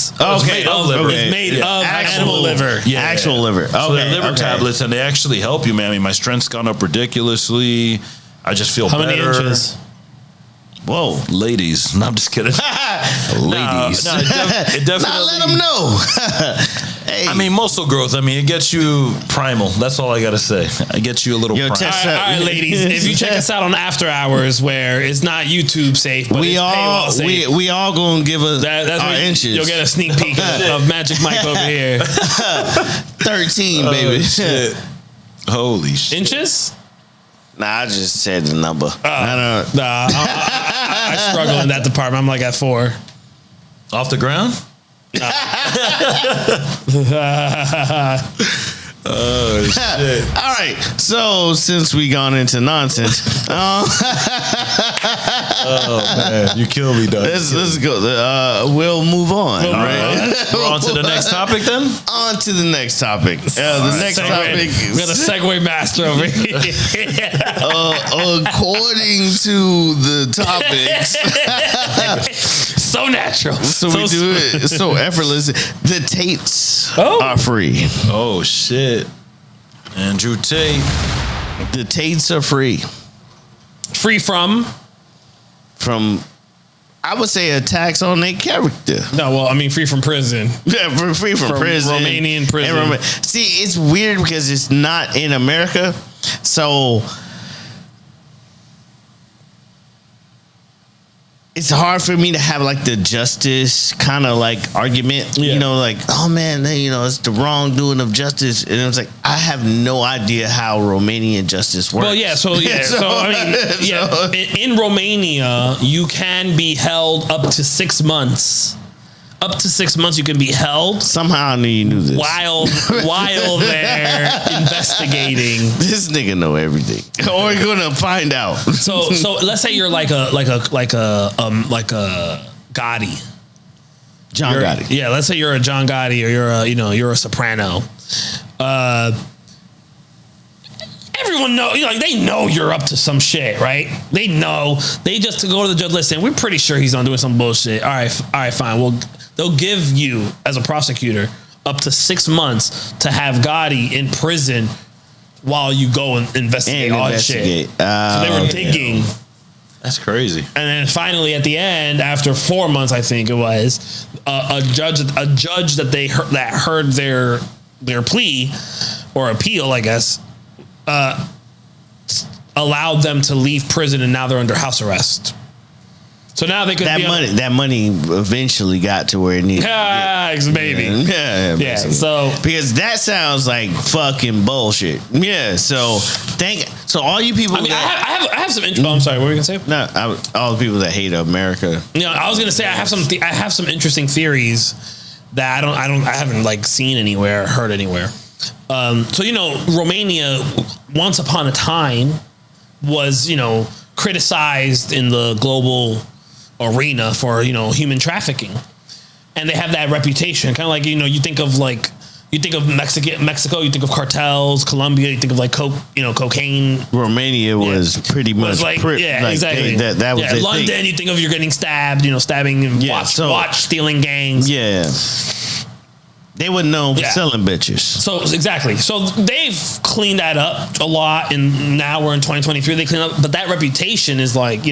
E: of liver.
D: It's made of animal liver.
E: Yeah,
C: actual liver. Okay,
E: so they're liver tablets, and they actually help you, man. I mean, my strength's gone up ridiculously. I just feel better.
D: How many inches?
E: Whoa, ladies! No, I'm just kidding.
C: Ladies,
E: no, it definitely.
C: Now let them know. Hey.
E: I mean, muscle growth. I mean, it gets you primal. That's all I gotta say. It gets you a little. Primal.
D: All right, ladies. If you check us out on After Hours, where it's not YouTube safe, but
C: we all gonna give us our inches.
D: You'll get a sneak peek of Magic Mike over here.
C: 13, baby.
E: Shit. Holy shit.
D: Inches?
C: Nah, I just said the number.
D: I struggle in that department. I'm like at 4.
E: Off the ground? Oh shit!
C: All right, so since we gone into nonsense,
E: oh man, you kill me, Doug.
C: Let's go. We'll move on.
E: All right, we're on to the next topic then.
C: On to the next topic. The next topic.
D: We got a segue master over here.
C: According to the topics,
D: so natural.
C: So we do it so effortless. The Tates are free.
E: Oh shit. Andrew Tate.
C: The Tates are free.
D: Free from,
C: I would say, attacks on their character.
D: No, well, I mean, free from prison.
C: Yeah, free from prison.
D: Romanian prison.
C: See, it's weird because it's not in America. So it's hard for me to have like the justice kind of like argument, like, oh man, it's the wrongdoing of justice. And it was like, I have no idea how Romanian justice works.
D: Well, so I mean, in Romania, you can be held up to 6 months. Up to 6 months you can be held.
C: Somehow I knew you knew this.
D: While they're investigating.
C: This nigga know everything. Or we're gonna find out.
D: So let's say you're like a Gotti.
C: John Gotti.
D: Yeah, let's say you're a John Gotti or you're a soprano. Everyone know, they know you're up to some shit, right? They know. They just to go to the judge, listen, we're pretty sure he's on doing some bullshit. All right, fine. Well, they'll give you, as a prosecutor, up to 6 months to have Gotti in prison while you go and investigate all that shit. So they were digging.
E: That's crazy.
D: And then finally, at the end, after 4 months, I think it was, a judge that heard their plea or appeal, I guess, allowed them to leave prison, and now they're under house arrest. So now they could
C: that money eventually got to where it needed.
D: Maybe. Yeah. So
C: because that sounds like fucking bullshit. Yeah. So all you people.
D: I mean, I have some. Oh, I'm sorry. What were you gonna say?
C: No, all the people that hate America.
D: I was gonna say I have some interesting theories that I haven't like seen anywhere, heard anywhere. So Romania once upon a time was criticized in the global arena for human trafficking, and they have that reputation. Kind of like you think of Mexico, you think of cartels. Colombia, you think of like cocaine.
C: Romania was pretty much
D: exactly.
C: That was
D: London,
C: thing.
D: you think of you're getting stabbed, stabbing and watch stealing gangs.
C: Yeah. They wouldn't know selling bitches.
D: So exactly. So they've cleaned that up a lot, and now we're in 2023. They clean up, but that reputation is like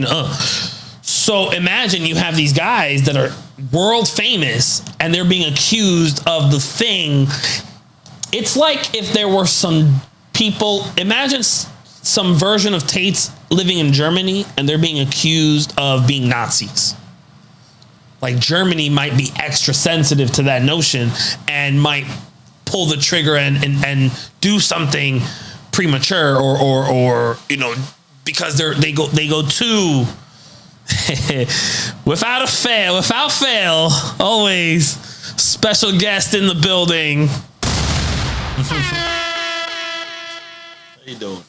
D: So imagine you have these guys that are world famous, and they're being accused of the thing. It's like if there were some people. Imagine some version of Tate's living in Germany, and they're being accused of being Nazis. Like Germany might be extra sensitive to that notion and might pull the trigger and do something premature or because they go too without fail, always special guest in the building.
E: How you doing?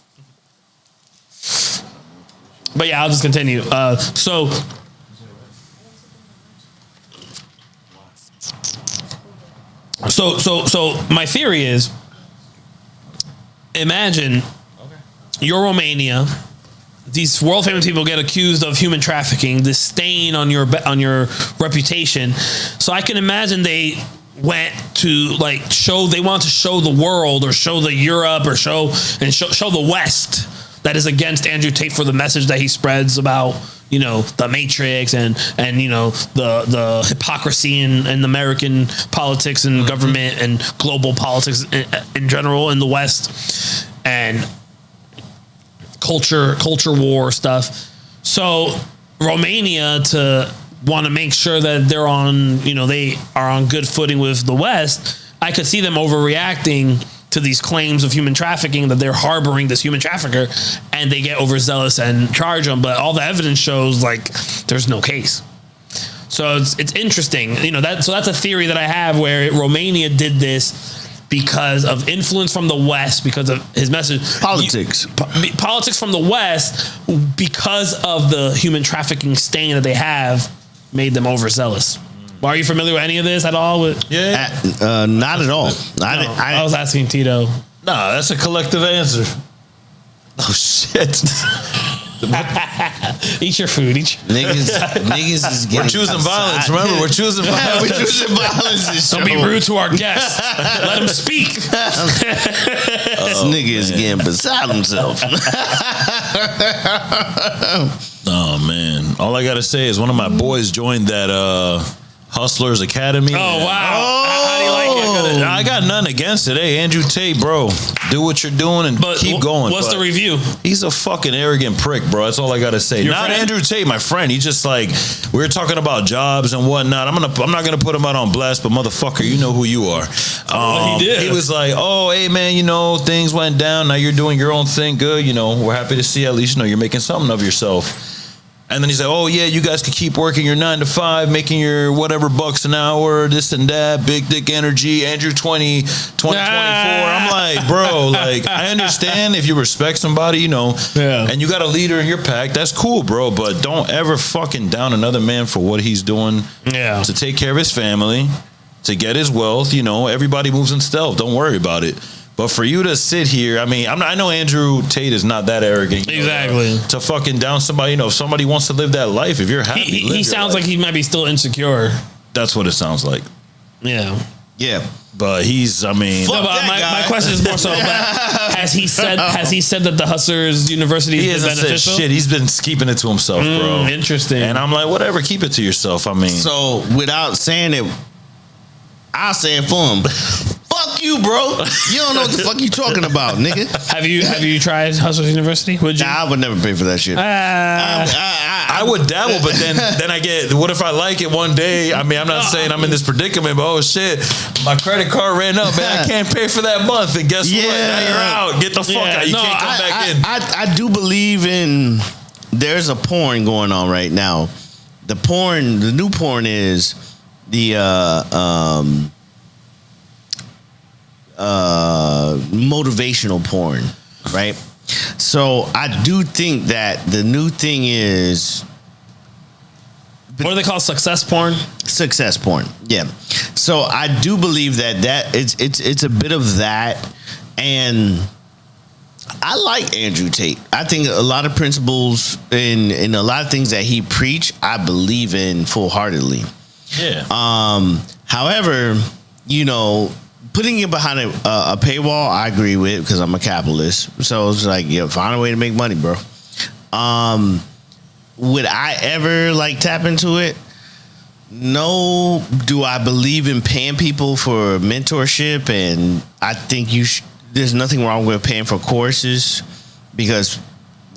D: But yeah, I'll just continue. So my theory is, imagine you're Romania. These world famous people get accused of human trafficking, this stain on your reputation. So I can imagine they went to they want to show the world or show the Europe or show the West that is against Andrew Tate for the message that he spreads about, the Matrix and the hypocrisy in American politics and government and global politics in general in the West and culture war stuff. So Romania, to want to make sure that they're on, they are on good footing with the West, I could see them overreacting to these claims of human trafficking, that they're harboring this human trafficker, and they get overzealous and charge them. But all the evidence shows there's no case. So it's interesting, that's a theory that I have, where Romania did this because of influence from the West, because of his message. Politics from the West, because of the human trafficking stain that they have, made them overzealous. Are you familiar with any of this at all?
C: Yeah. Not at all.
D: I was asking Tito.
E: Nah, that's a collective answer. Oh, shit.
D: Eat your food.
C: Niggas is getting.
E: We're choosing violence. Remember, we're choosing violence.
C: We're choosing violence.
D: Don't be rude to our guests. Let him speak.
C: This nigga is getting beside himself.
E: Oh, man. All I got to say is one of my boys joined that Hustlers Academy.
D: Oh, wow. How do you like it?
E: I got nothing against it. Hey, Andrew Tate, bro, do what you're doing and keep going.
D: What's the review?
E: He's a fucking arrogant prick, bro. That's all I got to say.
D: Your
E: Not
D: friend?
E: Andrew Tate, my friend. He's just we were talking about jobs and whatnot. I'm not gonna put him out on blast, but motherfucker, you know who you are.
D: He did.
E: He was like, oh, hey man, things went down. Now you're doing your own thing. Good. We're happy to see at least you're making something of yourself. And then he's like, oh, yeah, you guys can keep working your 9 to 5, making your whatever bucks an hour, this and that, big dick energy, Andrew 2024. I'm like, bro, I understand if you respect somebody, and you got a leader in your pack, that's cool, bro. But don't ever fucking down another man for what he's doing to take care of his family, to get his wealth. Everybody moves in stealth. Don't worry about it. But for you to sit here, I know Andrew Tate is not that arrogant.
D: Exactly.
E: To fucking down somebody, if somebody wants to live that life, if you're happy,
D: he sounds like he might be still insecure.
E: That's what it sounds like.
D: Yeah.
C: Yeah.
E: But he's,
D: my question is more so, has he said that the Hustlers University is beneficial?
E: Shit, he's been keeping it to himself, bro.
D: Interesting.
E: And I'm like, whatever, keep it to yourself.
C: So without saying it, I'll say it for him. Fuck you, bro. You don't know what the fuck you talking about, nigga.
D: Have you tried Hustlers University? Would you?
C: Nah, I would never pay for that shit.
E: I would dabble, but then I get, what if I like it one day? I'm not saying I'm in this predicament, but oh shit, my credit card ran up, man. I can't pay for that month. And guess what? Now you're out. Get the fuck out. You can't come back in.
C: I do believe in, there's a porn going on right now. The new porn is the motivational porn, right? So I do think that the new thing is,
D: what do they call success porn?
C: Success porn, yeah. So I do believe that it's a bit of that, and I like Andrew Tate. I think a lot of principles in a lot of things that he preached, I believe in full-heartedly.
E: Yeah.
C: However, putting it behind a paywall, I agree with, because I'm a capitalist. So it's like, find a way to make money, bro. Would I ever tap into it? No. Do I believe in paying people for mentorship? And I think there's nothing wrong with paying for courses, because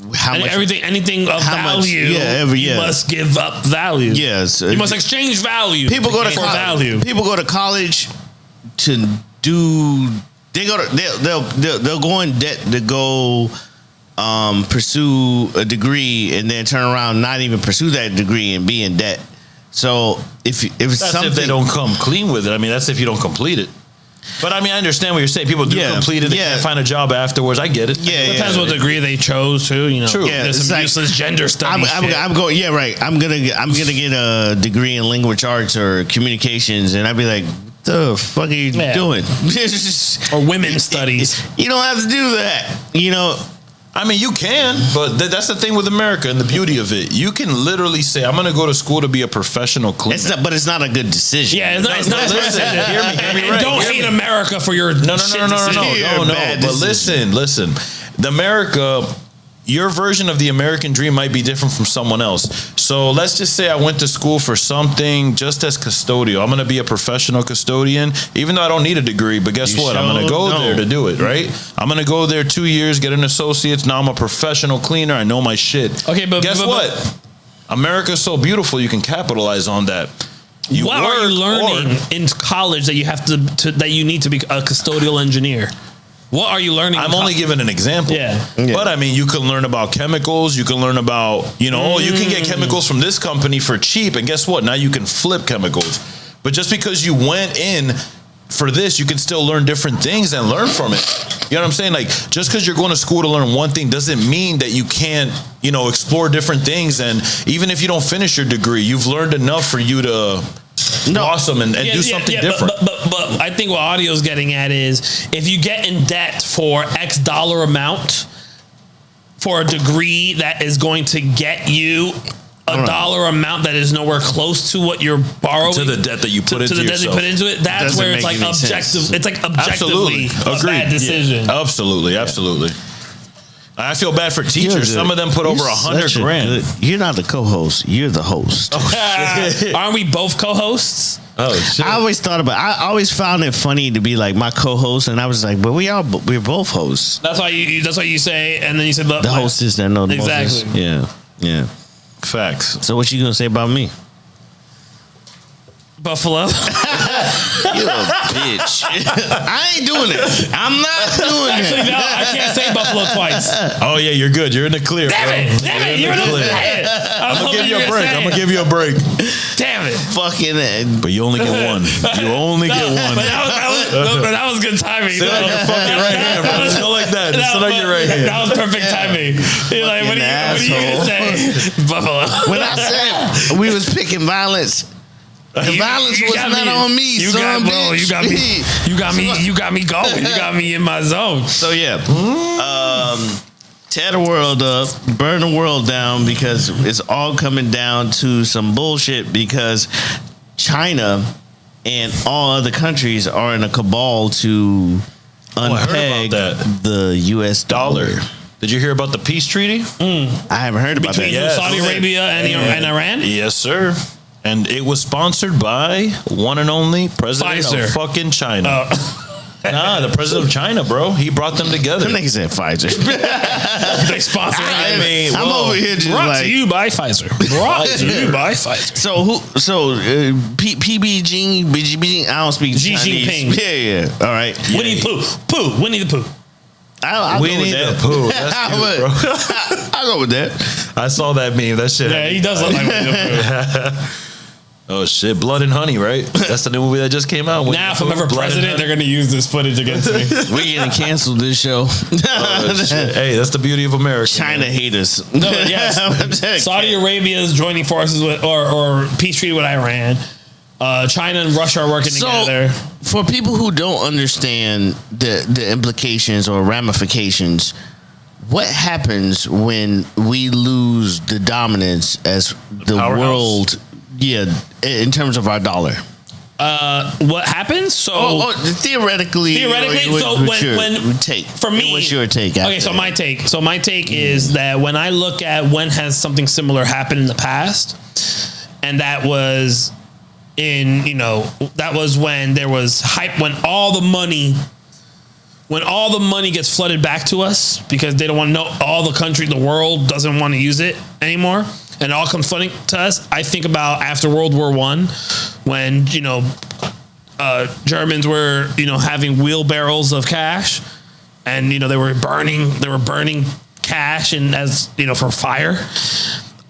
C: anything of value, you must give up value. Yes, you must exchange value. People go to
D: value.
C: People go to college to they'll go in debt to go pursue a degree and then turn around and not even pursue that degree and be in debt. So if they don't come clean with it, I mean, that's if you don't complete it. But I mean, I understand what you're saying. People do complete it; they can't find a job afterwards. I get it.
D: It depends what degree they chose too. You know,
C: true.
D: There's some useless gender studies.
C: I'm going. Yeah, right. I'm gonna get a degree in language arts or communications, and I'd be like, "What the fuck are you doing?"
D: Or women's studies.
C: You don't have to do that. You know.
E: I mean, you can, but that's the thing with America and the beauty of it. You can literally say, "I'm going to go to school to be a professional cleaner."
C: But it's not a good decision.
D: Yeah, it's not.
E: Listen, hear me right.
D: Don't hate America for your
E: no.
C: But
E: listen, the America. Your version of the American dream might be different from someone else. So let's just say I went to school for something just as custodial. I'm going to be a professional custodian, even though I don't need a degree. But guess what? I'm going to go there to do it, right? I'm going to go there 2 years, get an associate's. Now I'm a professional cleaner. I know my shit.
D: Okay, but
E: guess what? America's so beautiful. You can capitalize on that.
D: What are you learning in college that you have that you need to be a custodial engineer? What are you learning?
E: I'm only giving an example.
D: Yeah.
E: But I mean, you can learn about chemicals. You can learn about, you can get chemicals from this company for cheap. And guess what? Now you can flip chemicals. But just because you went in for this, you can still learn different things and learn from it. You know what I'm saying? Like, just because you're going to school to learn one thing doesn't mean that you can't, explore different things. And even if you don't finish your degree, you've learned enough for you to blossom and do something different.
D: But I think what Audio's getting at is if you get in debt for X dollar amount for a degree that is going to get you a dollar amount that is nowhere close to what you're borrowing
E: to the debt that you put into
D: the debt you put into it. That's where it's like objective. Sense. It's like objectively a bad decision.
E: Yeah. Absolutely. I feel bad for teachers. Some of them put over $100,000.
C: You're not the co-host. You're the host.
D: Aren't we both co-hosts?
E: Oh shit!
C: I always found it funny to be like my co-host, and I was like, but we're both hosts.
D: That's why you say, and then you said
C: the hostess that know the
D: exactly.
C: Most. Yeah.
E: Facts.
C: So what you gonna say about me?
D: Buffalo.
C: You a bitch. I ain't doing it. I'm not doing it.
D: Actually, no, I can't say Buffalo twice.
E: Oh yeah, you're good. You're in the clear.
D: Damn it. You're in the clear.
E: I'm gonna give you a break.
D: Damn it.
C: Fucking.
E: But you only get one.
D: But that was good timing.
E: Sit on your fucking right hand, bro. Just go like that. Just sit on your right hand.
D: That was perfect timing. You're like, what are you gonna say? Buffalo.
C: When I said we was picking violence. The violence was not on me, son.
D: You got me going. You got me in my zone.
C: So yeah, tear the world up, burn the world down, because it's all coming down to some bullshit. Because China and all other countries are in a cabal to unpeg the U.S. dollar.
E: Did you hear about the peace treaty?
C: I haven't heard about that.
D: Between Saudi Arabia and Iran?
E: Yes, sir. And it was sponsored by one and only president
D: Pfizer.
E: of fucking China. The president of China, bro. He brought them together.
C: Them niggas said Pfizer.
D: They sponsored.
C: I'm over here just
D: brought to you by Pfizer. Brought to you by Pfizer.
C: PBG, I don't speak
D: Xi
C: Chinese.
D: Jinping.
C: Yeah. All right.
D: Winnie the Pooh.
C: I'll go with that.
E: Pooh. That's cute, bro.
C: I'll go with that.
E: I saw that meme. That shit.
D: Yeah, he does look like Winnie the Pooh.
E: Oh shit, Blood and Honey, right? That's the new movie that just came out.
D: Now, if I'm ever president, they're gonna use this footage against me.
C: We're gonna cancel this show.
E: Hey, that's the beauty of America.
C: China haters.
D: No, yes. Saudi Arabia is joining forces with or peace treaty with Iran. China and Russia are working together.
C: For people who don't understand the implications or ramifications, what happens when we lose the dominance as the world? Yeah, in terms of our dollar.
D: What happens? So
C: theoretically.
D: When
C: take
D: for me,
C: what's your take?
D: Okay, so my take is that when I look at when has something similar happened in the past, and that was that was when there was hype, when all the money gets flooded back to us because they don't want to know, all the world doesn't want to use it anymore, and it all comes flooding to us. I think about after World War I, when Germans were, having wheelbarrows of cash, and they were burning cash and for fire.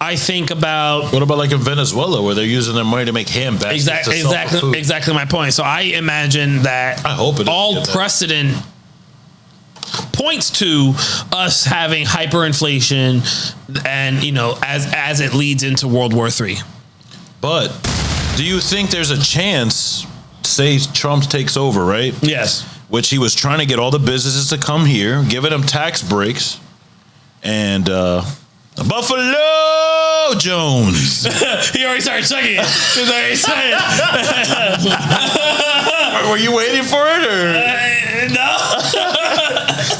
D: I think about
E: what about like in Venezuela where they're using their money to make hand baskets?
D: Exactly my point. So I imagine that all precedent points to us having hyperinflation, and as it leads into World War III.
E: But do you think there's a chance? Say Trump takes over, right?
D: Yes.
E: Which he was trying to get all the businesses to come here, giving them tax breaks, and Buffalo Jones.
D: He already started checking it. He's already saying it.
E: Were you waiting for it or
D: no?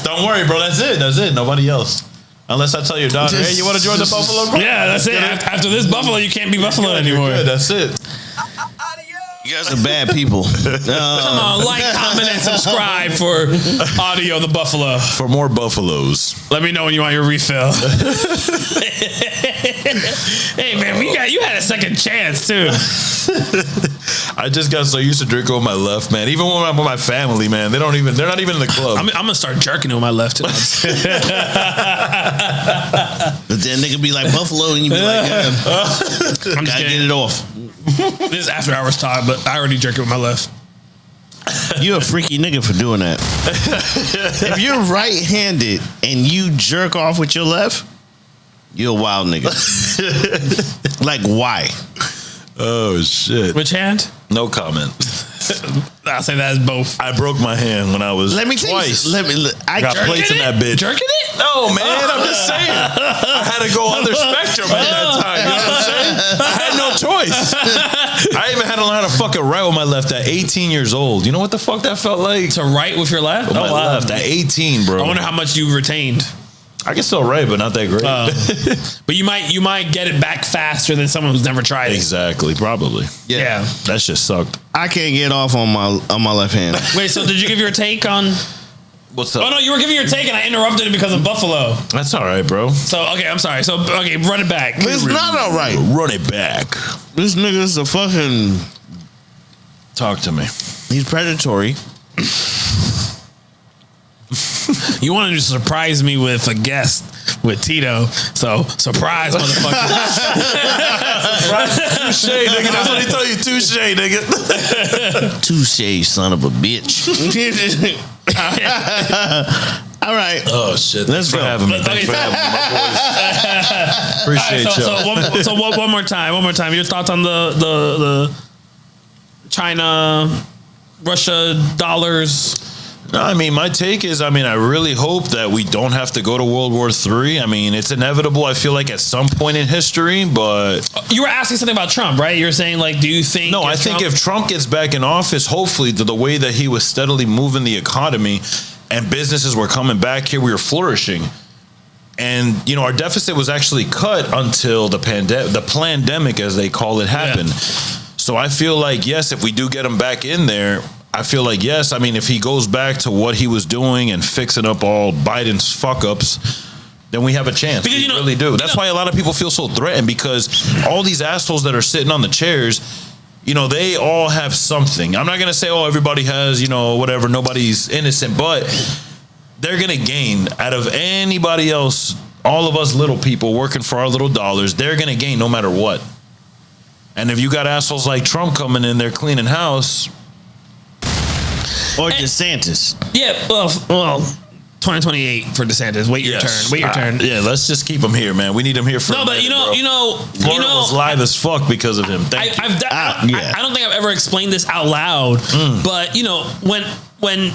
E: Don't worry, bro. That's it. Nobody else. Unless I tell your daughter, hey, you want to join the Buffalo Group?
D: Yeah, that's it. After this Buffalo, you can't be Buffalo anymore.
E: Good. That's it.
C: You guys are bad people.
D: Come on, like, comment, and subscribe for Audio the Buffalo.
E: For more Buffaloes.
D: Let me know when you want your refill. Hey man, you had a second chance too.
E: I just got so used to drinking with my left, man. Even when I'm with my family, man, they're not even in the club.
D: I'm gonna start jerking it with my left.
C: But then they could be like Buffalo, and you be like, yeah, I'm just get it off.
D: This is after hours time, but I already jerk it with my left.
C: You're a freaky nigga for doing that. If you're right-handed and you jerk off with your left, you're a wild nigga. Like, why?
E: Oh shit!
D: Which hand?
E: No comment.
D: I'll say that as both.
E: I broke my hand when I was twice. I got plates in that bitch.
D: Jerking it?
E: No, man. I'm just saying. I had to go other spectrum at that time. You know what I'm saying? I had no choice. I even had to learn how to fucking write with my left at 18 years old. You know what the fuck that felt like?
D: To write with your left?
E: With my left at 18, bro.
D: I wonder how much you retained.
E: I can still write, but not that great.
D: But you might get it back faster than someone who's never tried it.
E: Exactly, probably.
D: Yeah.
E: That shit sucked.
C: I can't get off on my left hand.
D: Wait, so did you give your take on?
E: What's up?
D: Oh no, you were giving your take and I interrupted it because of Buffalo.
E: That's all right, bro.
D: So okay, I'm sorry. So okay, run it back.
C: It's not all right.
E: Run it back.
C: This nigga's a fucking.
E: Talk to me.
C: He's predatory.
D: You wanted to surprise me with a guest with Tito, so surprise, motherfucker.
E: Touche, nigga. That's what he told you. Touche, nigga.
C: Touche, son of a bitch. All right.
E: Oh shit.
C: Let's go.
E: Thanks for having me, my boys. Appreciate y'all.
D: So one more time. Your thoughts on the China, Russia dollars?
E: No, I mean, my take is, I really hope that we don't have to go to World War III. I mean, it's inevitable, I feel like, at some point in history, but...
D: You were asking something about Trump, right? You're saying, like, do you think...
E: No, I think if Trump gets back in office, hopefully, the way that he was steadily moving the economy and businesses were coming back here, we were flourishing. And, our deficit was actually cut until the pandemic, as they call it, happened. Yeah. So I feel like, yes, if we do get him back in there... I feel like, yes, if he goes back to what he was doing and fixing up all Biden's fuck-ups, then we have a chance. Because, we really do. That's why a lot of people feel so threatened, because all these assholes that are sitting on the chairs, they all have something. I'm not going to say, everybody has, whatever, nobody's innocent, but they're going to gain out of anybody else, all of us little people working for our little dollars, they're going to gain no matter what. And if you got assholes like Trump coming in there cleaning house...
C: Or DeSantis.
D: Yeah, well, 2028 for DeSantis. Wait your turn.
E: Yeah, let's just keep him here, man. We need him here for.
D: No, but Florida
E: was live as fuck because of him. I
D: don't think I've ever explained this out loud, but when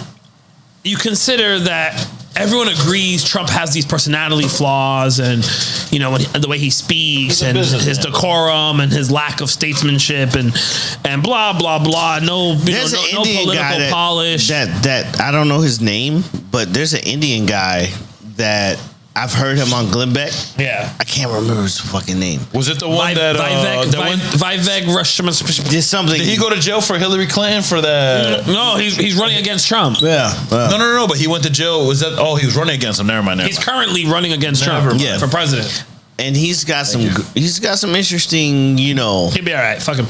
D: you consider that everyone agrees Trump has these personality flaws, and the way he speaks and his decorum and his lack of statesmanship and blah blah blah. No political polish.
C: That I don't know his name, but there's an Indian guy that I've heard him on Glenn Beck.
D: Yeah,
C: I can't remember his fucking name.
E: Was it the one
D: Vivek Rushman?
C: Did something?
E: Did he go to jail for Hillary Clinton for that?
D: No, he's running against Trump.
C: Yeah.
E: No. But he went to jail. Was that? Oh, he was running against him. Never mind.
D: He's currently running against Trump. Yeah. For president.
C: And he's got some interesting,
D: He'll be all right. Fuck him.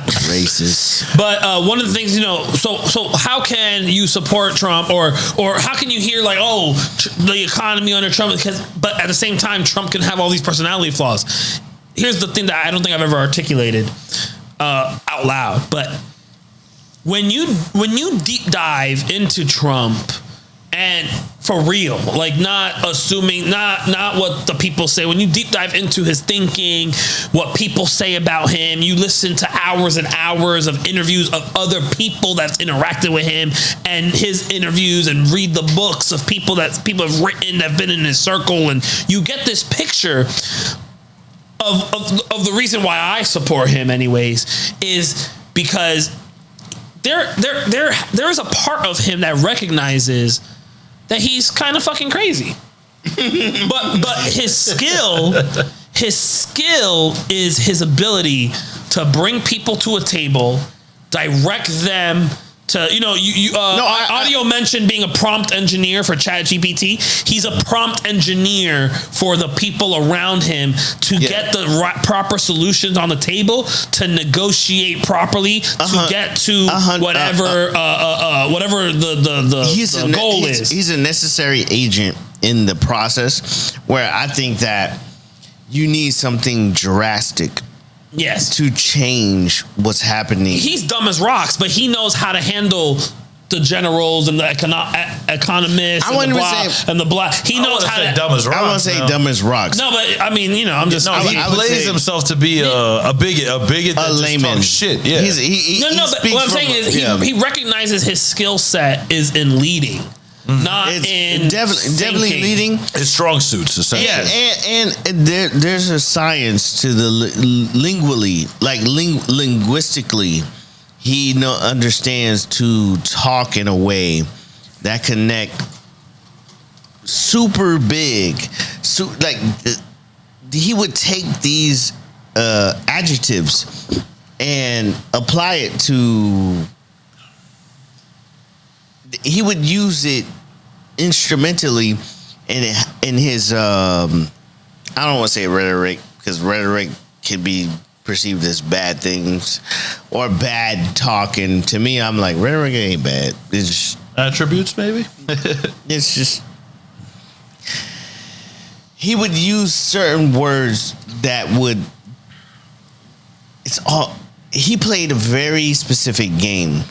C: Racist.
D: But one of the things, so how can you support Trump or how can you hear like, the economy under Trump? But at the same time, Trump can have all these personality flaws. Here's the thing that I don't think I've ever articulated out loud, but when you deep dive into Trump, and for real, like not assuming, not what the people say. When you deep dive into his thinking, what people say about him, you listen to hours and hours of interviews of other people that's interacted with him and his interviews, and read the books of people have written, that have been in his circle, and you get this picture of the reason why I support him anyways is because there's a part of him that recognizes that he's kind of fucking crazy. but his skill is his ability to bring people to a table, direct them to, Audio mentioned being a prompt engineer for ChatGPT. He's a prompt engineer for the people around him to get the proper solutions on the table, to negotiate properly, to get to whatever the goal is.
C: He's a necessary agent in the process, where I think that you need something drastic.
D: Yes,
C: to change what's happening.
D: He's dumb as rocks, but he knows how to handle the generals and the economists and the blah. He knows how to
E: dumb as rocks.
C: I want to say dumb as rocks.
D: No, but I mean, I'm just.
E: He plays himself to be a bigot, a layman. Shit, yeah.
D: But what I'm saying is he recognizes his skill set is in leading. Not
C: it's
D: in
C: definitely leading.
E: His strong suits, essentially.
C: Yeah, and there's a science to the linguistically, he understands to talk in a way that connect super big. So he would take these adjectives and apply it to. He would use it instrumentally in his I don't want to say rhetoric, because rhetoric can be perceived as bad things or bad talking. To me, I'm like, rhetoric ain't bad. It's just
E: attributes, maybe.
C: It's just he would use certain words that would. It's all. He played a very specific game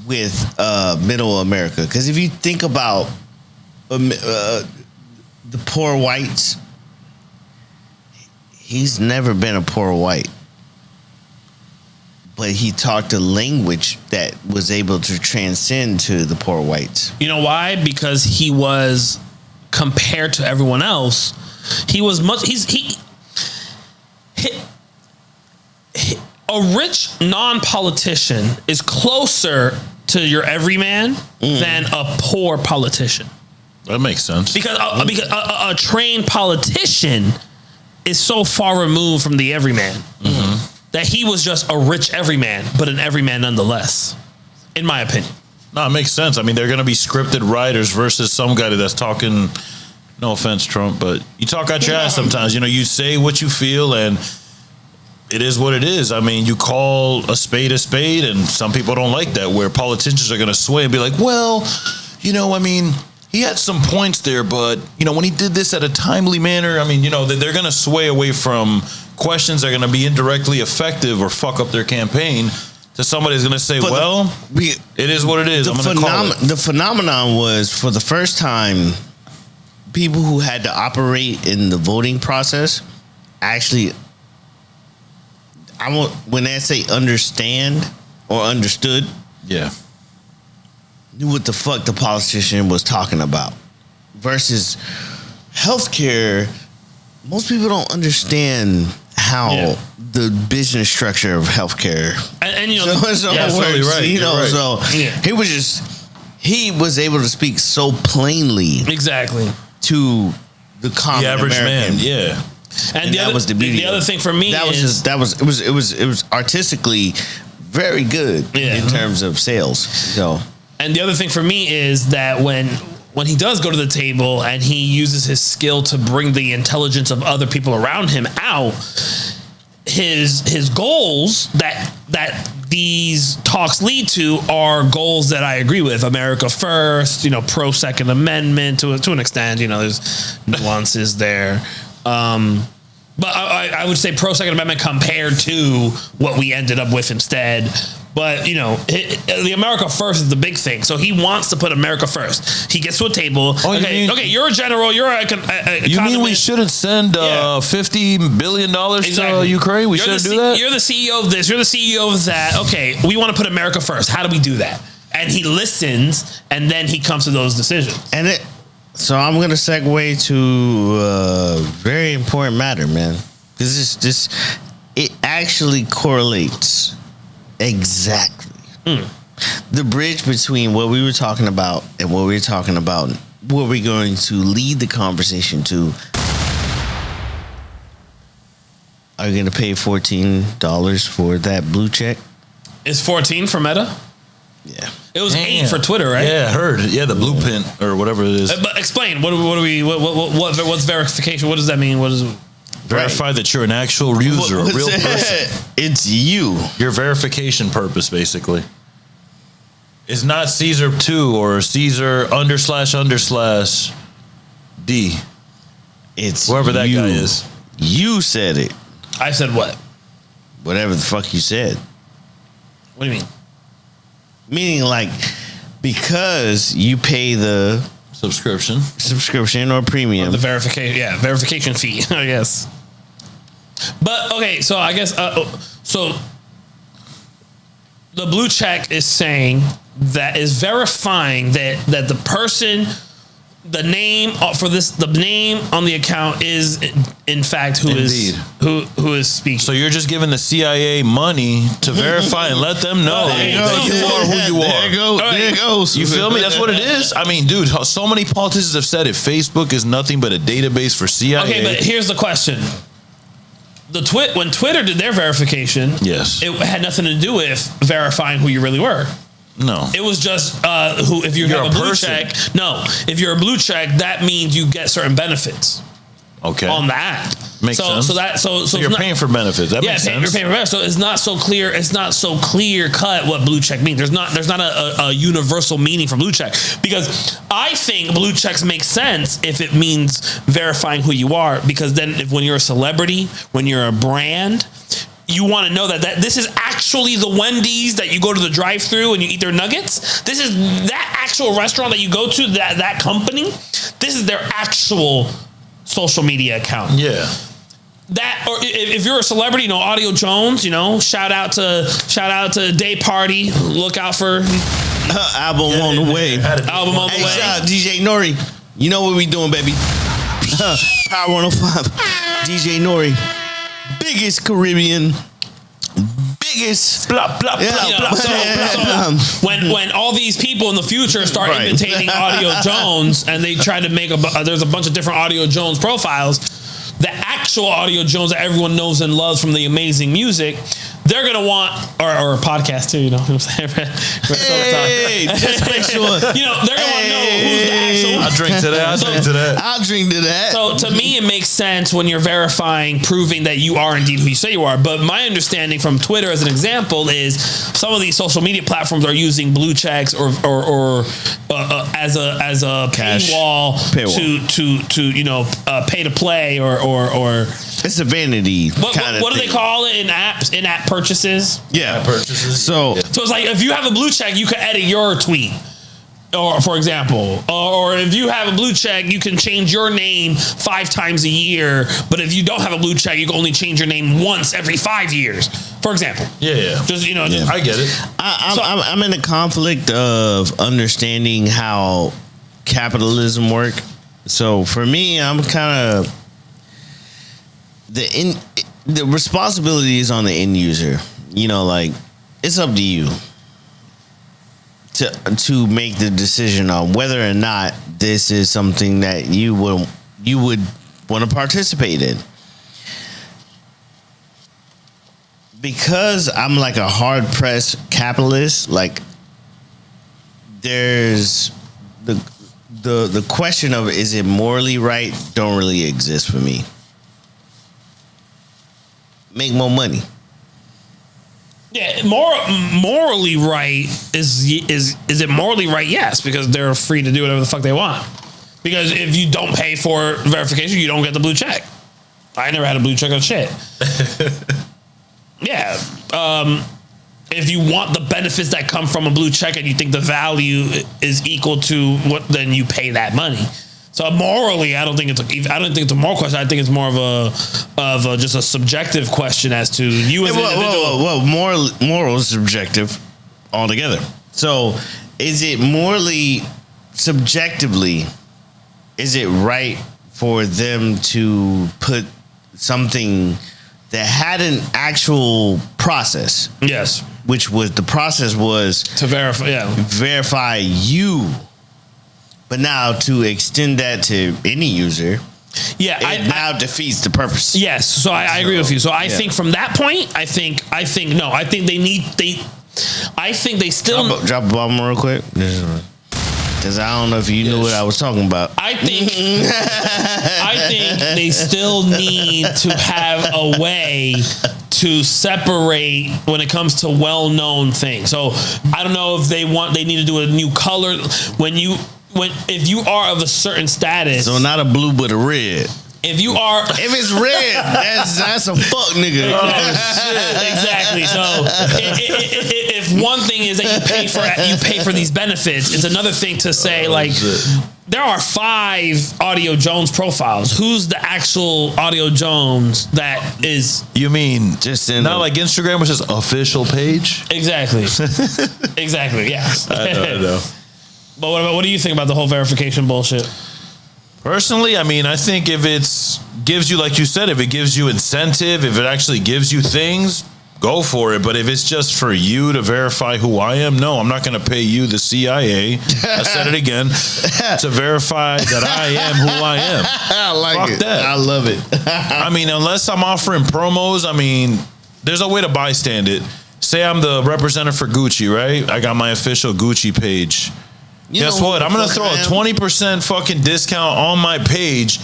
C: with Middle America, because if you think about the poor whites, he's never been a poor white, but he talked a language that was able to transcend to the poor whites.
D: You know why? Because he was, compared to everyone else, he was much. A rich non-politician is closer to your everyman than a poor politician.
E: That makes sense.
D: Because a trained politician is so far removed from the everyman that he was just a rich everyman, but an everyman nonetheless, in my opinion.
E: No, it makes sense. I mean, they're going to be scripted writers versus some guy that's talking, no offense, Trump, but you talk out your ass sometimes. You say what you feel, and it is what it is. I mean, you call a spade, and some people don't like that, where politicians are going to sway and be like, well, I mean, he had some points there, but, when he did this at a timely manner, I mean, they're going to sway away from questions that are going to be indirectly effective or fuck up their campaign to somebody who's going to say, it is what it is. I'm going to call it.
C: The phenomenon was, for the first time, people who had to operate in the voting process actually, when they say understand or understood, knew what the fuck the politician was talking about. Versus healthcare, most people don't understand how the business structure of healthcare.
D: And
C: so works,
E: right.
C: He was able to speak so plainly,
D: exactly,
C: to the common
E: average
C: American.
E: man. Yeah.
D: And that was the beauty. The other thing for me
C: it was artistically very good in terms of sales. So,
D: and the other thing for me is that when he does go to the table and he uses his skill to bring the intelligence of other people around him out, his goals that these talks lead to are goals that I agree with. America first, pro Second Amendment to an extent. There's nuances there. But I would say pro Second Amendment compared to what we ended up with instead. But, the America first is the big thing. So he wants to put America first. He gets to a table.
E: Oh,
D: okay, you're a general. You're a
E: you mean we shouldn't send $50 billion to Ukraine? We shouldn't do that?
D: You're the CEO of this. You're the CEO of that. Okay, we want to put America first. How do we do that? And he listens, and then he comes to those decisions.
C: So I'm going to segue to a very important matter, man. Because it actually correlates exactly. The bridge between what we were talking about and what we were talking about, what we're going to lead the conversation to. Are you going to pay $14 for that blue check?
D: Is 14 for Meta?
C: Yeah.
D: It was 8 for Twitter, right?
E: Yeah, I heard. Yeah, the blue pin or whatever it is.
D: But explain. What's verification? What does that mean? What is it?
E: Verify that you're an actual user, a real person.
C: It's you.
E: Your verification purpose, basically. It's not Caesar 2 or Caesar // D.
C: It's
E: whoever that guy is.
C: You said it.
D: I said what?
C: Whatever the fuck you said.
D: What do you mean?
C: Meaning because you pay the subscription or premium.
D: Or the verification fee, I guess. But okay, so I guess so the blue check is saying that is verifying that the person, the name on the account is in fact who is speaking.
E: So you're just giving the CIA money to verify and let them know that you are who you are.
C: There it goes.
E: You feel me? That's what it is. I mean, dude, so many politicians have said it. Facebook is nothing but a database for CIA.
D: Okay, but here's the question. When Twitter did their verification,
E: yes,
D: it had nothing to do with verifying who you really were.
E: No,
D: it was just if you're have a blue check. No, if you're a blue check, that means you get certain benefits.
E: Okay,
D: on that
E: makes sense. So you're paying for benefits. That makes sense.
D: You're paying for benefits. So it's not so clear. It's not so clear cut what blue check means. There's not a universal meaning for blue check, because I think blue checks make sense if it means verifying who you are. Because then, when you're a celebrity, when you're a brand, you want to know that this is actually the Wendy's that you go to the drive-thru and you eat their nuggets. This is that actual restaurant that you go to, that company. This is their actual social media account.
E: Yeah.
D: That, or if you're a celebrity, Audio Jones, shout out to Day Party. Look out for
C: album on the way.
D: Album on the way.
C: Shout out DJ Nori. You know what we doing, baby. Power 105. DJ Nori. Biggest Caribbean. Biggest
E: blah blah blah.
D: So when all these people in the future start imitating Audio Jones, and they try to make there's a bunch of different Audio Jones profiles, the actual Audio Jones that everyone knows and loves from the amazing music, they're gonna want or a podcast too. You know what I'm saying?
C: Hey, just make sure.
D: They're gonna want to know who's the actual.
E: I'll drink to that.
C: I'll drink to that.
D: So to me, it makes sense when you're verifying, proving that you are indeed who you say you are. But my understanding from Twitter, as an example, is some of these social media platforms are using blue checks or as a paywall to pay to play or
C: it's a vanity.
D: What do they call it in apps? In-app purchases.
C: Yeah,
E: purchases.
C: So
D: it's like if you have a blue check, you can edit your tweet. Or, for example, or if you have a blue check, you can change your name 5 times a year. But if you don't have a blue check, you can only change your name once every 5 years. For example.
E: Yeah.
D: Just
E: I get it.
C: I'm in a conflict of understanding how capitalism work. So for me, I'm kind of the responsibility is on the end user. It's up to you to make the decision on whether or not this is something that you would want to participate in. Because I'm like a hard pressed capitalist, there's the question of is it morally right don't really exist for me. make more money.
D: Yeah, morally right is it morally right? Yes, because they're free to do whatever the fuck they want. Because if you don't pay for verification, you don't get the blue check. I never had a blue check on shit. Yeah. If you want the benefits that come from a blue check and you think the value is equal to what, then you pay that money. So morally, I don't think it's a moral question. I think it's more of a just a subjective question as to you as an individual.
C: Well, moral is subjective altogether. So, is it morally, subjectively, is it right for them to put something that had an actual process?
D: Yes.
C: Which was the process was
D: to verify
C: you. But now to extend that to any user, it now defeats the purpose.
D: Yes, so I agree with you. So I think from that point, I think they still
C: drop a bomb real quick. Because I don't know if you knew what I was talking about.
D: I think they still need to have a way to separate when it comes to well-known things. So I don't know if they need to do a new color if you are of a certain status.
C: So not a blue but a red.
D: If
C: it's red, that's a fuck nigga.
D: Exactly. So if one thing is that you pay for these benefits, it's another thing to say there are 5 Audio Jones profiles. Who's the actual Audio Jones that is?
E: You mean just not like Instagram, which is official page?
D: Exactly. Exactly. Yes.
E: I know.
D: But what do you think about the whole verification bullshit?
E: Personally, I mean, I think if it gives you, like you said, if it gives you incentive, if it actually gives you things, go for it. But if it's just for you to verify who I am, no, I'm not going to pay you, the CIA, I said it again, to verify that I am who I am.
C: I like
E: Fuck
C: it.
E: That.
C: I love it.
E: I mean, unless I'm offering promos, I mean, there's a way to bystand it. Say I'm the representative for Gucci, right? I got my official Gucci page. Guess what? I'm going to throw a 20% fucking discount on my page,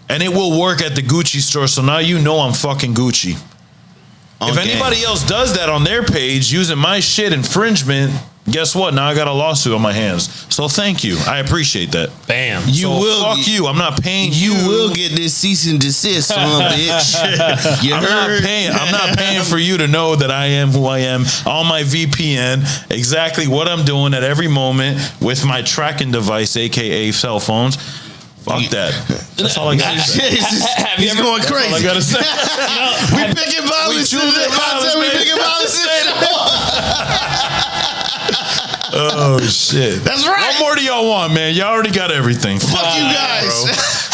E: and it will work at the Gucci store. So now you know I'm fucking Gucci. If anybody else does that on their page using my shit infringement, guess what? Now I got a lawsuit on my hands. So thank you. I appreciate that.
D: Bam.
E: Fuck you. I'm not paying you.
C: You will get this cease and desist, son of a bitch.
E: I'm not paying for you to know that I am who I am on my VPN, exactly what I'm doing at every moment with my tracking device, aka cell phones. Fuck that. That's all I got to say.
C: He's going crazy.
E: That's all I got to say.
C: We picking violence. We picking violence.
E: Oh shit!
C: That's right.
E: What more do y'all want, man? Y'all already got everything.
C: Fuck you guys.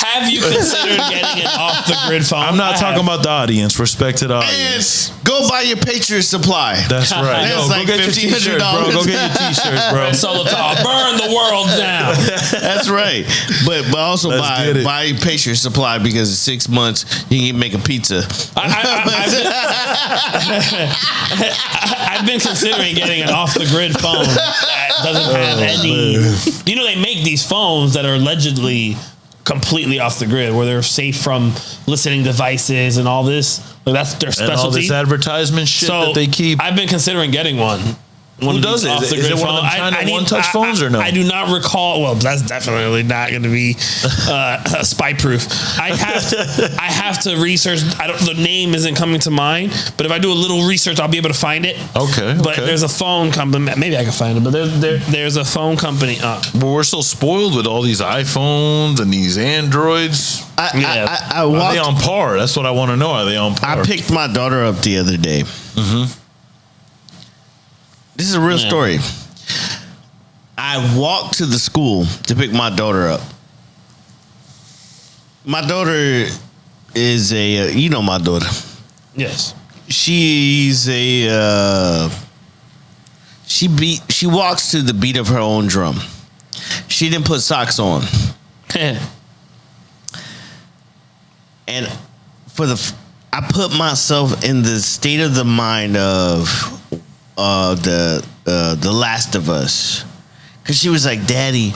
D: Have you considered getting an off the grid phone?
E: I'm not talking about the audience. Respect to the audience.
C: And go buy your Patriot supply.
E: That's right.
C: That's like
E: go get your t-shirts, bro. Go get your t-shirts, bro.
D: Solo talk. Burn the world down.
C: That's right. But also buy Patriot supply because in 6 months you can make a pizza.
D: I've been considering getting an off the grid phone that doesn't have any. You know, they make these phones that are allegedly completely off the grid, where they're safe from listening devices and all this. Like that's their specialty.
E: And all this advertisement shit that they keep.
D: I've been considering getting one.
E: Who does it? Is it one of them China one-touch phones or no?
D: I do not recall. Well, that's definitely not going to be spy-proof. I have to research. The name isn't coming to mind, but if I do a little research, I'll be able to find it.
E: Okay.
D: But there's a phone company. Maybe I can find it. But there's a phone company.
E: But we're so spoiled with all these iPhones and these Androids.
C: Are
E: they on par? That's what I want to know. Are they on par?
C: I picked my daughter up the other day. Mm-hmm. This is a real story. I walked to the school to pick my daughter up. My daughter is you know my daughter.
D: Yes.
C: She's she walks to the beat of her own drum. She didn't put socks on. And I put myself in the state of the mind of the Last of Us, because she was like, "Daddy,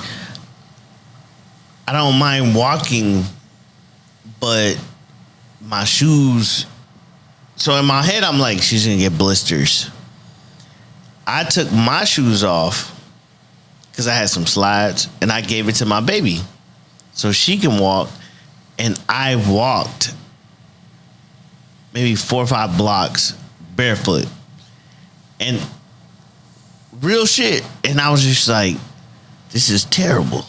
C: I don't mind walking, but my shoes So in my head, I'm like, she's gonna get blisters. I took my shoes off because I had some slides, and I gave it to my baby so she can walk. And I walked maybe 4 or 5 blocks barefoot, and real shit. And I was just like, this is terrible.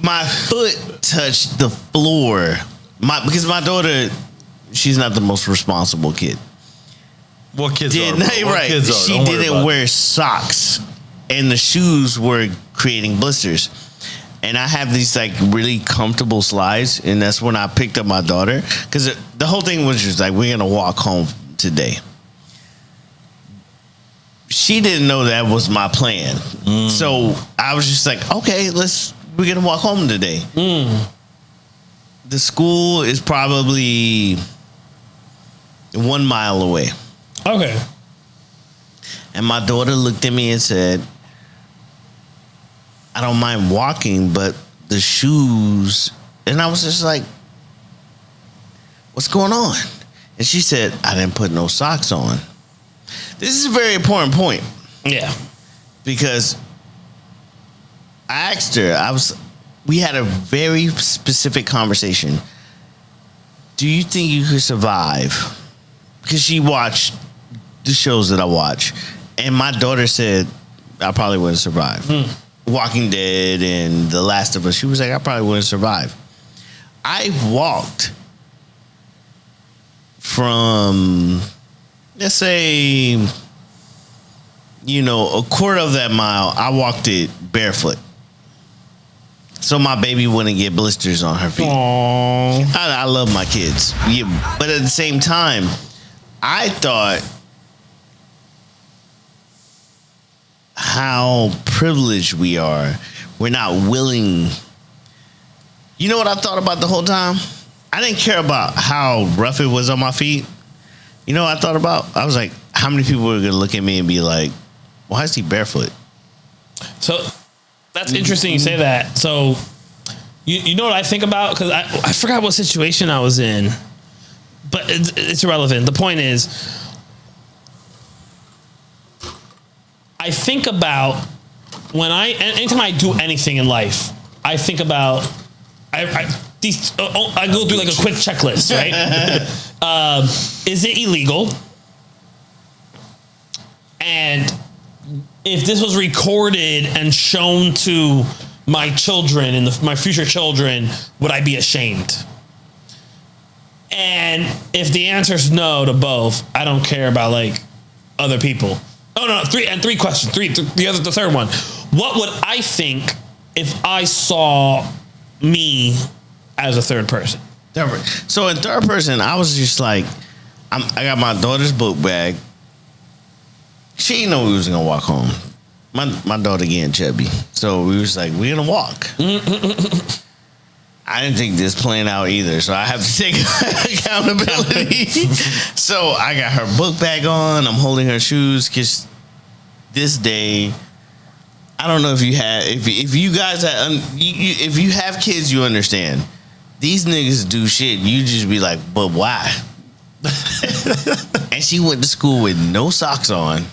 C: My foot touched the floor. Because my daughter, she's not the most responsible kid.
E: What kids are?
C: Right.
E: Kids are?
C: She didn't wear socks, and the shoes were creating blisters. And I have these like really comfortable slides, and that's when I picked up my daughter, because the whole thing was just like, we're gonna walk home today. She didn't know that was my plan, so I was just like, okay, we're gonna walk home today. The school is probably 1 mile away.
D: Okay.
C: And my daughter looked at me and said, I don't mind walking, but the shoes. And I was just like, what's going on? And she said, I didn't put no socks on. This is a very important point.
D: Yeah.
C: Because I asked her, we had a very specific conversation. Do you think you could survive? Because she watched the shows that I watch. And my daughter said, I probably wouldn't survive. Walking Dead and The Last of Us. She was like, I probably wouldn't survive. I walked from, let's say, a quarter of that mile. I walked it barefoot, so my baby wouldn't get blisters on her feet. I love my kids, but at the same time, I thought how privileged we are. We're not willing. You know what I thought about the whole time? I didn't care about how rough it was on my feet. You know what I thought about? I was like, how many people are going to look at me and be like, why is he barefoot?
D: So that's interesting you say that. So you know what I think about? Because I forgot what situation I was in, but it's irrelevant. The point is, I think about anytime I do anything in life, I think about, I go through like a quick checklist, right? Is it illegal? And if this was recorded and shown to my children and my future children, would I be ashamed? And if the answer is no to both, I don't care about like other people. Oh no, three questions. The third one. What would I think if I saw me as a third person?
C: So in third person, I was just like, I got my daughter's book bag. She didn't know we was gonna walk home. My daughter getting chubby, so we was like, we're gonna walk. I didn't think this plan out either, so I have to take accountability. So I got her book bag on. I'm holding her shoes because this day, I don't know if you have, if you guys if you have kids, you understand. These niggas do shit. You just be like, but why? And she went to school with no socks on.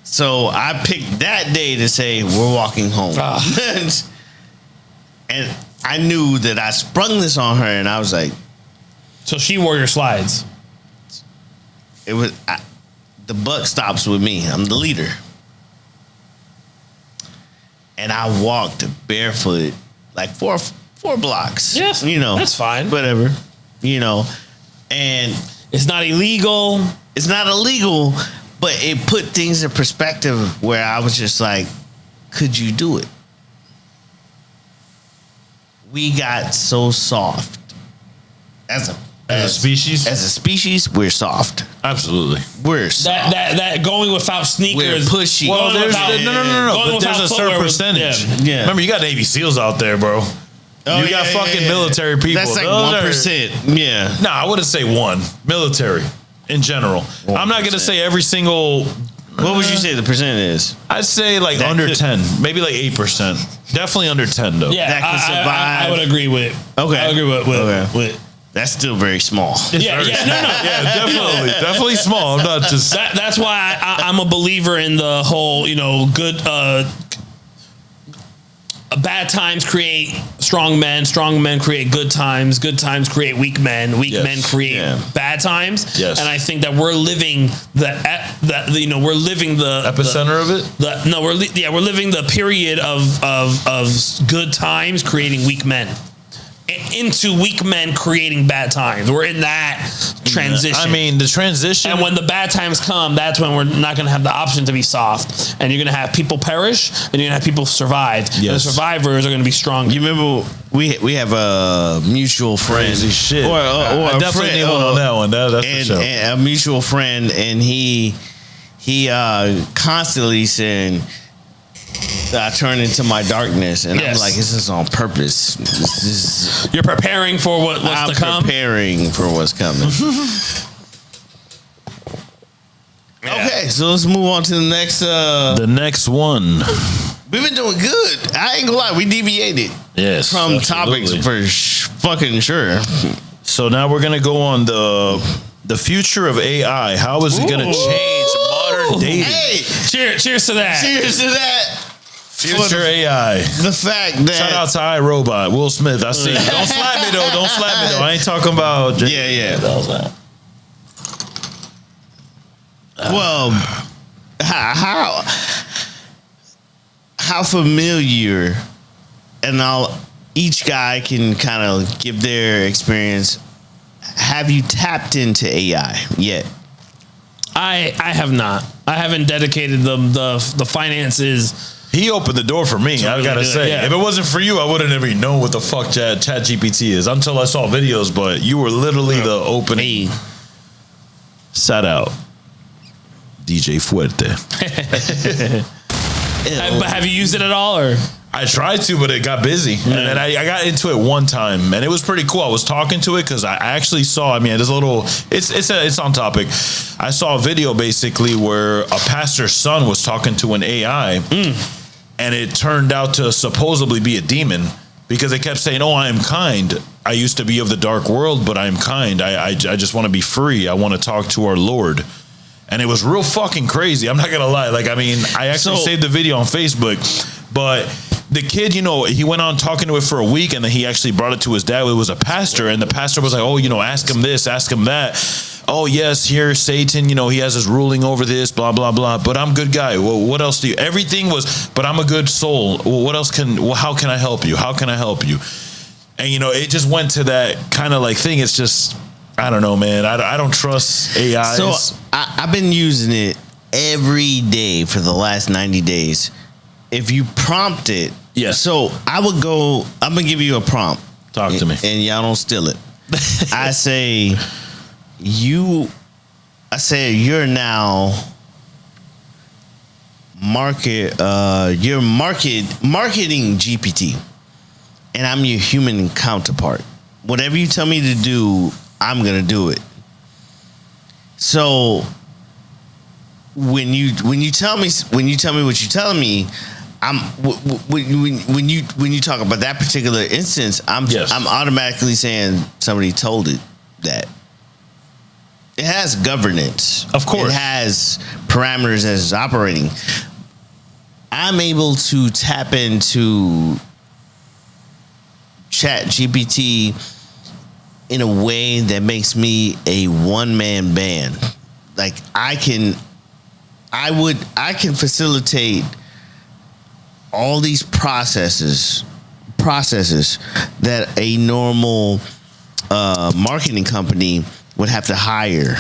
C: So I picked that day to say we're walking home. And I knew that I sprung this on her, and I was like,
D: so she wore your slides.
C: It was the buck stops with me. I'm the leader. And I walked barefoot like four blocks.
D: Yes, that's fine.
C: Whatever, and
D: it's not illegal.
C: It's not illegal, but it put things in perspective where I was just like, could you do it? We got so soft as a species, we're soft.
E: Absolutely.
C: We're soft.
D: That going without sneakers.
C: We're pushy.
E: Well, no. But there's a certain percentage.
C: Yeah.
E: Remember, you got Navy SEALs out there, bro. You got fucking military people.
C: That's like 1%. Yeah.
E: Nah, I wouldn't say 1. Military in general. 1%. I'm not gonna say every single.
C: What would you say the percent is?
E: I'd say like under 10, maybe like 8%. Definitely under 10 though.
D: Yeah,
C: that could survive.
D: I would agree with.
C: Okay.
D: I would agree with
C: That's still very small.
D: Yeah,
E: Definitely small. I'm not just.
D: That's why I'm a believer in the whole, good. Bad times create strong men create good times create weak men men create bad times.
E: Yes.
D: And I think that we're living we're living the
E: epicenter of it.
D: We're living the period of good times creating weak men into weak men creating bad times. We're in that transition.
E: I mean, the transition.
D: And when the bad times come, that's when we're not going to have the option to be soft. And you're going to have people perish, and you're going to have people survive. Yes. And the survivors are going to be strong.
C: You remember we have a mutual friend.
E: Crazy shit.
C: Or
E: I
C: a
E: definitely
C: friend,
E: need one on that one. That's
C: and,
E: for sure.
C: And a mutual friend, and he constantly saying, I turn into my darkness, and I'm like, this is on purpose.
D: You're preparing for what's to come.
C: I'm preparing for what's coming. Okay, so let's move on to the next.
E: The next one.
C: We've been doing good. I ain't gonna lie, we deviated.
E: Yes,
C: from
E: absolutely.
C: topics for fucking sure.
E: So now we're gonna go on the future of AI. How is it gonna change modern dating?
C: Hey,
D: cheers to that.
C: Cheers to that.
E: Future AI.
C: The fact that
E: shout out to iRobot, Will Smith. I see. Don't slap me though. Don't slap me though. I ain't talking about.
C: Yeah. Well, how familiar, and each guy can kind of give their experience. Have you tapped into AI yet?
D: I have not. I haven't dedicated the finances.
E: He opened the door for me. I gotta say, if it wasn't for you, I wouldn't even know what the fuck Chat GPT is until I saw videos. But you were literally the opening. Shout out, DJ Fuerte.
D: But have you used it at all, or?
E: I tried to, but it got busy. And then I got into it one time, and it was pretty cool. I was talking to it because I actually saw, there's a little, it's on topic. I saw a video basically where a pastor's son was talking to an AI, and it turned out to supposedly be a demon because it kept saying, I am kind. I used to be of the dark world, but I am kind. I just want to be free. I want to talk to our Lord. And it was real fucking crazy. I'm not going to lie. I actually saved the video on Facebook, but the kid, he went on talking to it for a week, and then he actually brought it to his dad. It was a pastor, and the pastor was like, ask him this, ask him that. Oh, yes, here's Satan, he has his ruling over this, blah, blah, blah. But I'm a good guy. Well, what else do you? Everything was, but I'm a good soul. Well, what else how can I help you? How can I help you? And, it just went to that kind of thing. It's just, I don't know, man. I don't trust AI.
C: So I've been using it every day for the last 90 days. If you prompt it, so I'm gonna give you a prompt.
E: Talk to me.
C: And y'all don't steal it. I say you're now you're marketing GPT, and I'm your human counterpart. Whatever you tell me to do, I'm gonna do it. So when you tell me what you're telling me, when you talk about that particular instance, I'm automatically saying somebody told it that. It has governance.
E: Of course.
C: It has parameters as it's operating. I'm able to tap into Chat GPT in a way that makes me a one-man band. I can facilitate all these processes that a normal marketing company would have to hire.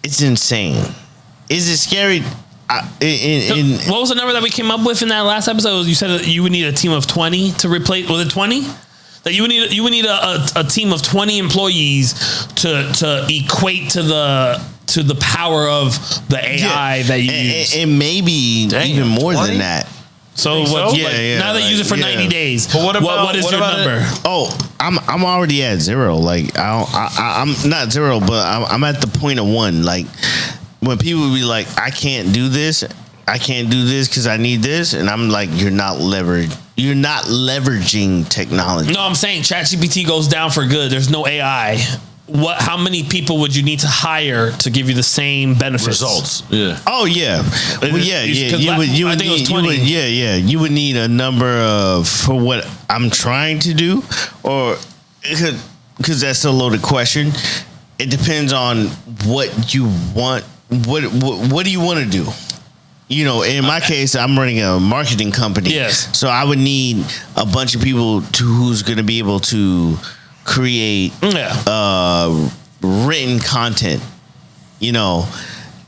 C: It's insane. Is it scary?
D: What was the number that we came up with in that last episode? You said that you would need a team of 20 to replace. Was it 20? That you would need a team of 20 employees to equate to the power of the AI that you use.
C: And maybe even more 20? Than that.
D: So what? Now they use it for 90 days. But what is your number?
C: I'm already at 0. I'm not 0, but I'm at the point of 1. When people be like, I can't do this, I can't do this because I need this, and I'm like, you're not leveraging technology.
D: No, I'm saying ChatGPT goes down for good. There's no AI. How many people would you need to hire to give you the same benefits?
E: Results. Yeah.
C: Oh yeah. Well, yeah. You would need a number of for what I'm trying to do, or because that's a loaded question. It depends on what you want. What do you want to do? You know, in my case, I'm running a marketing company.
D: Yes.
C: So I would need a bunch of people who's going to be able to create written content. You know,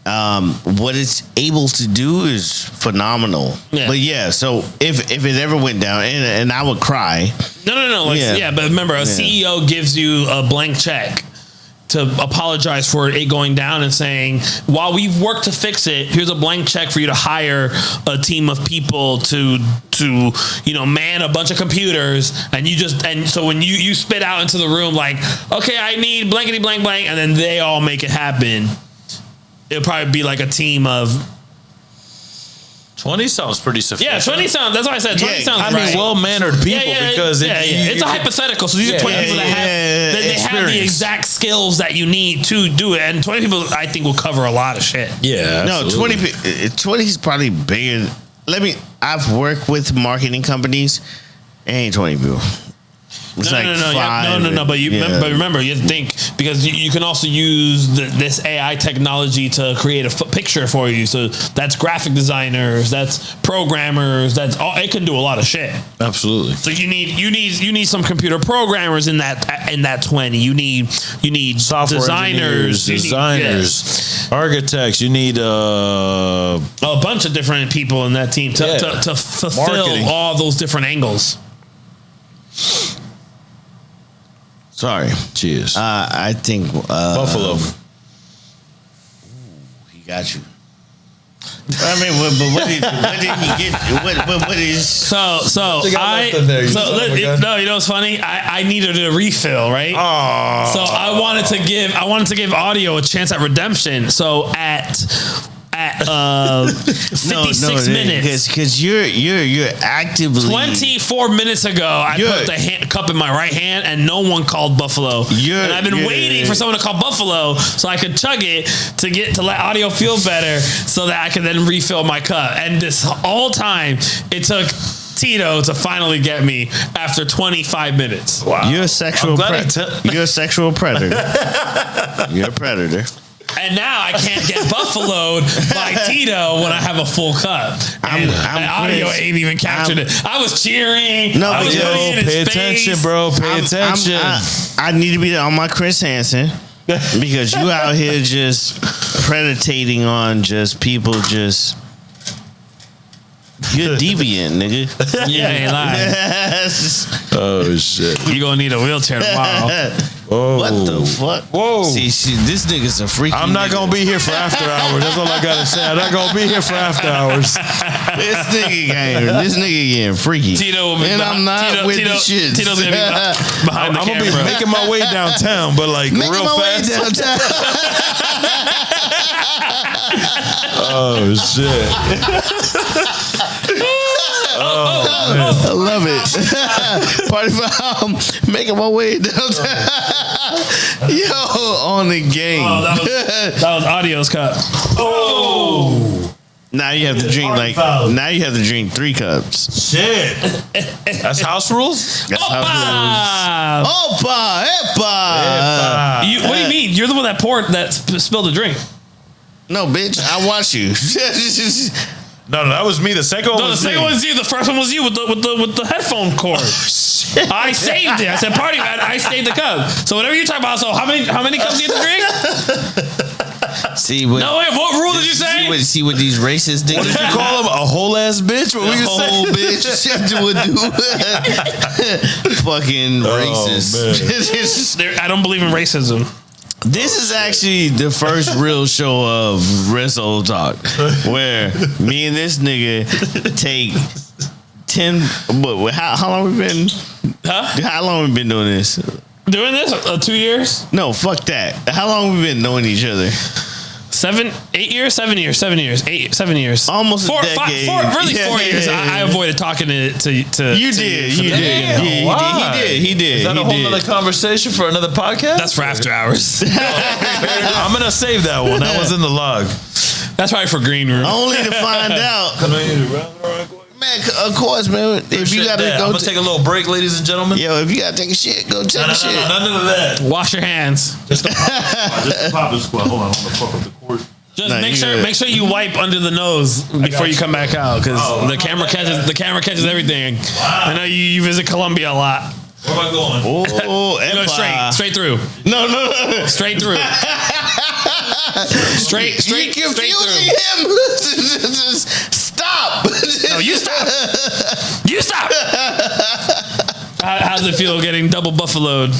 C: what it's able to do is phenomenal. Yeah. But yeah, so if it ever went down, and I would cry.
D: No. But remember, a CEO gives you a blank check to apologize for it going down and saying, while we've worked to fix it, here's a blank check for you to hire a team of people to man a bunch of computers, and so when you spit out into the room like, okay, I need blankety blank blank, and then they all make it happen, it'll probably be like a team of
E: 20 sounds pretty sophisticated.
D: Yeah, 20 sounds. That's why I said 20 sounds.
E: I mean, well-mannered people because
D: it's a hypothetical. So these are 20 people that have the exact skills that you need to do it, and 20 people I think will cover a lot of shit.
E: Yeah, absolutely.
C: No, 20 is probably bigger. I've worked with marketing companies. It ain't 20 people. It's
D: no. But remember, you have to think, because you can also use this AI technology to create a picture for you. So that's graphic designers, that's programmers, that's all. It can do a lot of shit.
E: Absolutely.
D: So you need some computer programmers in that 20. You need
E: software
D: designers,
E: architects. You need
D: a bunch of different people in that team to fulfill marketing. All those different angles.
C: Sorry.
E: Cheers.
C: I think
E: Buffalo.
C: He got you. I mean, but what did he get? What is?
D: No, you know what's funny? I needed a refill, right?
E: Oh.
D: So I wanted to give audio a chance at redemption. So at 56 minutes,
C: because you're actively
D: 24 minutes ago. I put the cup in my right hand, and no one called Buffalo. And I've been waiting for someone to call Buffalo so I could chug it to let audio feel better, so that I could then refill my cup. And this whole time, it took Tito to finally get me after 25 minutes.
C: Wow, you're a sexual predator. You're a sexual predator. You're a predator.
D: And now I can't get buffaloed by Tito when I have a full cup. And audio ain't even captured it. I was cheering.
C: No,
D: I was
E: pay attention, bro. Pay attention.
C: I need to be on my Chris Hansen, because you out here just predating on just people just. You're deviant, nigga.
D: Yeah, ain't lying.
E: Oh shit!
D: You gonna need a wheelchair tomorrow.
E: Oh.
C: What the fuck?
E: Whoa!
C: See, this nigga's a freaky.
E: I'm not gonna be here for after hours. That's all I gotta say. I'm not gonna be here for after hours.
C: This nigga getting freaky.
D: Tito will be
C: and I'm not with the shit.
D: Tito's gonna be behind the camera.
E: I'm gonna be making my way downtown, but like real fast. Oh shit!
C: I love it. Party foul, making my way downtown. Yo, on the game.
D: Oh, that was Audio's cup. Oh.
C: Now you have to drink now you have to drink 3 cups.
E: Shit. That's house rules?
C: That's house rules. Opa!
D: What do you mean? You're the one that spilled the drink.
C: No, bitch. I watch you.
E: No, that was me. The second one was me.
D: The second one was you. The first one was you with the headphone cord. I saved it. I said, "Party man, I saved the cup." So whatever you're talking about. So how many cups do you have to drink? What rule did you say?
C: See what these racist niggas.
E: What did you call him? A whole ass bitch? What were you saying?
C: A whole bitch. Fucking racist.
D: I don't believe in racism.
C: This is actually the first real show of Rizzo Talk, where me and this nigga take 10. How long we been? How long we been doing this?
D: Doing this 2 years?
C: No, fuck that. How long we been knowing each other?
D: 8 years, 7 years, 7 years, 7 years,
C: almost a decade.
D: 4 years. I avoided talking to
C: you did. He did.
E: Is that a whole other conversation for another podcast?
D: That's for after hours.
E: I'm gonna save that one. That was in the log.
D: That's probably for green room.
C: Only to find out. Man, of course, man. If you gotta go,
E: I'm gonna take a little break, ladies and gentlemen.
C: Yo, if you gotta take a shit, go take a shit.
E: None of that.
D: Wash your hands.
E: Just a pop and squat. Hold on, I'm gonna fuck up the cord.
D: Just make sure you wipe under the nose before you come back out, because the camera catches everything. Wow. I know you visit Colombia a lot.
E: Where am I going?
C: Oh,
D: go straight through.
C: No. Straight
D: Straight through. Straight through.
C: Him. Stop.
D: No, you stop. You stop. How's it feel getting double buffaloed?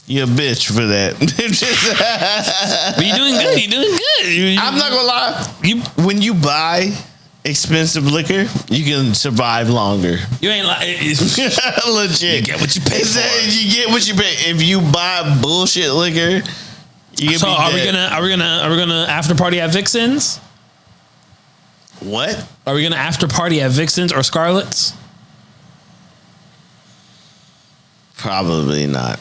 C: You're a bitch for that.
D: But you're doing good. You're doing good.
C: I'm not gonna lie. When you buy expensive liquor, you can survive longer.
D: You ain't like
C: legit.
D: You get what you pay for.
C: You get what you pay. If you buy bullshit liquor, you can
D: so
C: be
D: are
C: dead.
D: we gonna after party at Vixen's?
C: What?
D: Are we gonna after party at Vixen's or Scarlett's?
C: Probably not.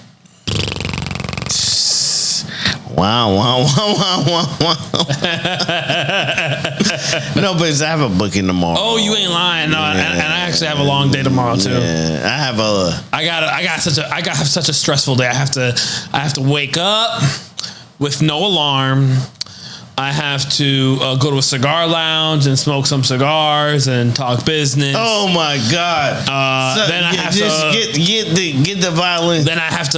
C: Wow. No, but I have a booking tomorrow.
D: Oh, you ain't lying. No, and I actually have a long day tomorrow too.
C: Yeah,
D: I got such a stressful day. I have to wake up with no alarm. I have to go to a cigar lounge and smoke some cigars and talk business.
C: Oh my God!
D: Then I have
C: to get the violin.
D: Then I have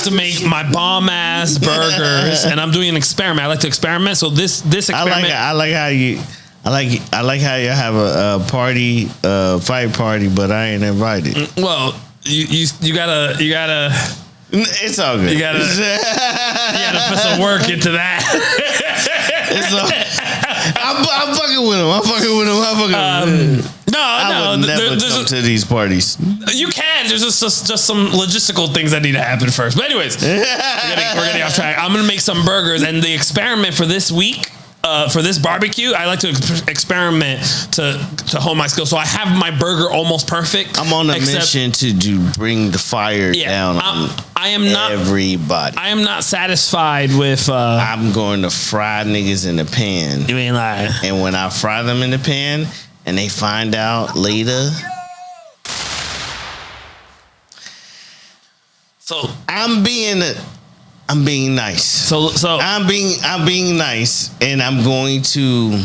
D: to make my bomb ass burgers, and I'm doing an experiment. I like to experiment. So this experiment.
C: I like how you have a party, fight party, but I ain't invited.
D: Well, you gotta.
C: It's all good.
D: You gotta put some work into that.
C: I'm fucking with him. I would never come to these parties.
D: You can. There's just some logistical things that need to happen first. But anyways, we're getting off track. I'm gonna make some burgers, and the experiment for this week. For this barbecue, I like to experiment to hone my skills. So I have my burger almost perfect.
C: I'm on a mission to bring the fire down on everybody.
D: I am not satisfied with...
C: I'm going to fry niggas in the pan.
D: You ain't lying.
C: And when I fry them in the pan and they find out later...
D: So
C: I'm being nice.
D: So
C: I'm being nice, and I'm going to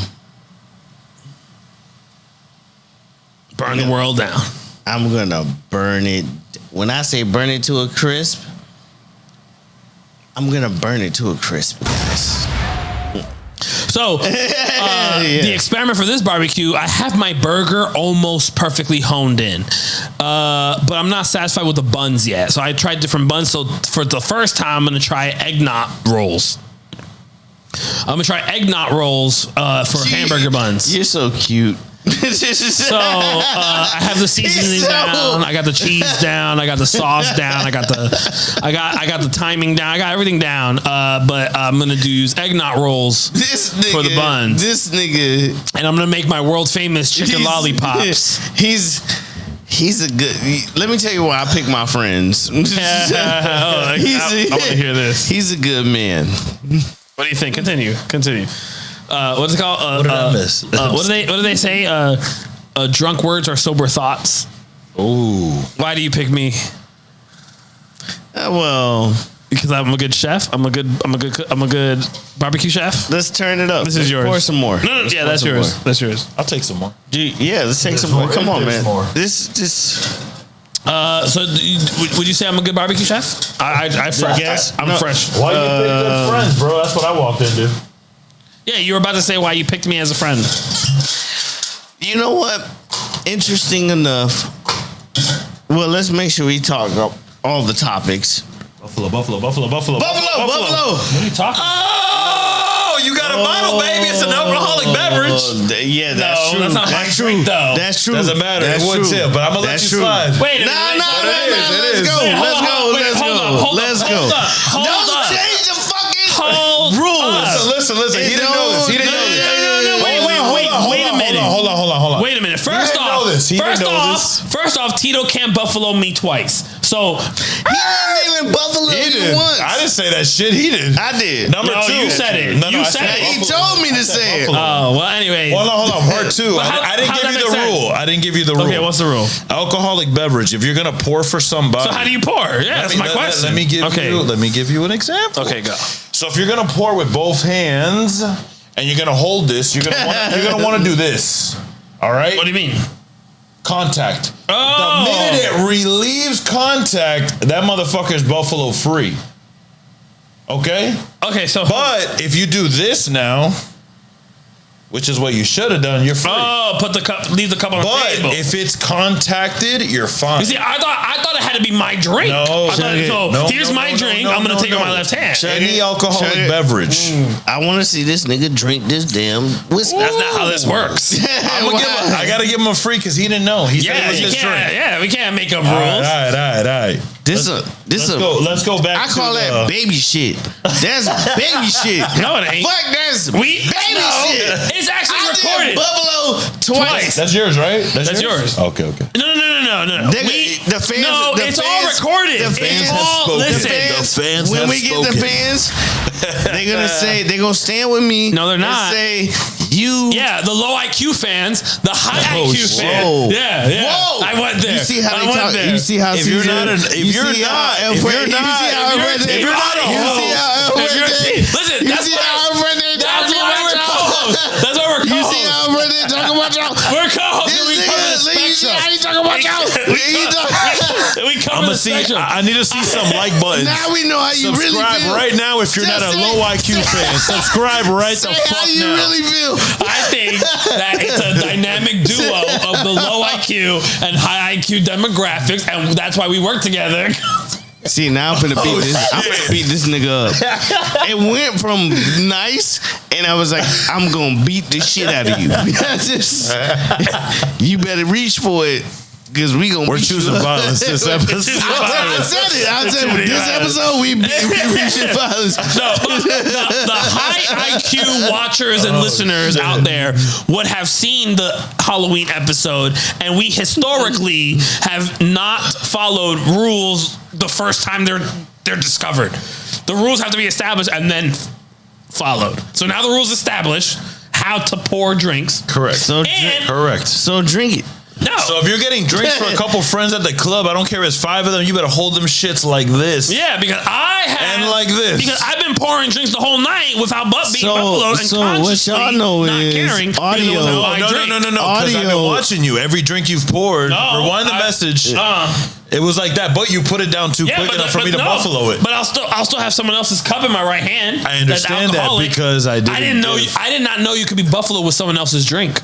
D: burn the world down.
C: I'm gonna burn it. When I say burn it to a crisp, I'm gonna burn it to a crisp, guys.
D: So, the experiment for this barbecue, I have my burger almost perfectly honed in. But I'm not satisfied with the buns yet. So I tried different buns. So for the first time, I'm going to try egg knot rolls. I'm going to try egg knot rolls for hamburger buns.
C: You're so cute.
D: So I have the seasoning down. I got the cheese down. I got the sauce down. I got the timing down. I got everything down. But I'm gonna use egg knot rolls for the buns.
C: This nigga,
D: and I'm gonna make my world famous chicken lollipops.
C: He's a good. Let me tell you why I pick my friends.
D: I want to hear this.
C: He's a good man.
D: What do you think? Continue. What's it called?
E: What did I miss?
D: What do they say? Drunk words are sober thoughts.
C: Ooh.
D: Why do you pick me?
C: Well,
D: because I'm a good chef. I'm a good barbecue chef.
C: Let's turn it up.
D: This is yours.
C: Pour some more.
D: No, yeah, that's yours.
C: More.
D: That's yours.
E: I'll take some more.
C: Let's take some more. Come on, man.
E: More.
C: This.
D: So would you say I'm a good barbecue chef? I'm fresh.
E: Why you pick good friends, bro? That's what I walked into.
D: Yeah, you were about to say why you picked me as a friend.
C: You know what? Interesting enough. Well, let's make sure we talk all the topics.
E: Buffalo.
D: What are you talking about?
E: Oh, you got a bottle, baby. It's an alcoholic beverage.
C: Yeah, that's true.
D: That's not my drink, though.
C: That's true.
E: Doesn't matter. It wouldn't tip, but I'm going to let you slide.
D: Wait a minute.
C: No. Let's go.
D: Hold on.
C: Let's go.
D: Hold on.
E: listen. He didn't know this. He didn't know this.
D: Wait a minute.
E: Hold on.
D: Wait a minute. First off, Tito can't buffalo me twice. So
C: he didn't even buffalo you once.
E: I didn't say that shit. He did.
C: I did.
E: Number 2.
D: You said it. You said it.
C: He told me to say it.
D: Oh, well, anyway.
E: Hold on. Part 2. I didn't give you the rule. I didn't give you the rule.
D: Okay, what's the rule?
E: Alcoholic beverage. If you're gonna pour for somebody.
D: So how do you pour? Yeah, that's my question.
E: Let me give you an example.
D: Okay, go.
E: So if you're gonna pour with both hands and you're gonna hold this, you're gonna want to do this. All right.
D: What do you mean?
E: Contact.
D: Oh.
E: The minute it relieves contact, that motherfucker's buffalo free. Okay?
D: Okay, so
E: but if you do this now, which is what you should have done, you're free.
D: Oh, leave the cup on the table.
E: But if it's contacted, you're fine.
D: You see, I thought it had to be my drink. Here's my drink. I'm gonna take it with my left hand.
E: Any alcoholic beverage.
C: I want to see this nigga drink this damn whiskey.
D: That's not how this works.
E: I gotta give him a free because he didn't know. He said it was his drink.
D: Yeah, we can't make up rules.
E: All right. Let's go back.
C: I call that baby shit. That's baby shit.
D: No, it ain't.
C: Fuck, that's
D: baby
C: shit.
D: It's actually recorded.
C: Buffalo twice.
E: That's yours, right?
D: That's yours.
E: Okay.
D: No.
C: The fans.
D: It's all recorded.
C: The fans have spoken.
D: Listen.
E: The fans
C: when
E: have
C: we
E: spoken.
C: get the fans, they're gonna stand with me.
D: No, they're not.
C: And say you.
D: Yeah, the low IQ fans, the high IQ fans.
C: Whoa.
D: Yeah.
C: Whoa.
D: I went there.
C: You see how they talk.
D: There.
C: You see how
E: if you're not a
D: listen, that's why we're co-hosts.
C: You see how they talk about y'all.
D: We're co-hosts. We cover the spectrum.
C: How you talking about y'all?
D: We cover the spectrum.
E: I need to see some like buttons.
C: Now we know how you really feel.
E: Subscribe right now if you're not a low IQ fan. Subscribe right the fuck now.
C: How you really feel.
D: I think that it's a dynamic duo of the low IQ and high IQ demographics, and that's why we work together.
C: See, now I'm finna beat this. I'm finna beat this nigga up. It went from nice, and I was like, I'm gonna beat the shit out of you. You better reach for it. Because we're
E: choosing violence this episode.
C: I said it. This episode we reaching violence.
D: No, the high IQ watchers and listeners out there would have seen the Halloween episode, and we historically have not followed rules the first time they're discovered. The rules have to be established and then followed. So now the rules established how to pour drinks.
E: Correct. Correct.
C: So drink it.
D: No.
E: So if you're getting drinks for a couple friends at the club, I don't care if it's 5 of them, you better hold them shits like this.
D: Yeah, because
E: like this.
D: Because I've been pouring drinks the whole night without being buffalo and
C: what y'all know
D: not
C: is
D: caring
C: audio.
E: No. Because I've been watching you. Every drink you've poured, rewind the message. It was like that, but you put it down too quick enough for me to buffalo it.
D: But I'll still have someone else's cup in my right hand.
E: I understand that because I did
D: not know you could be buffalo with someone else's drink.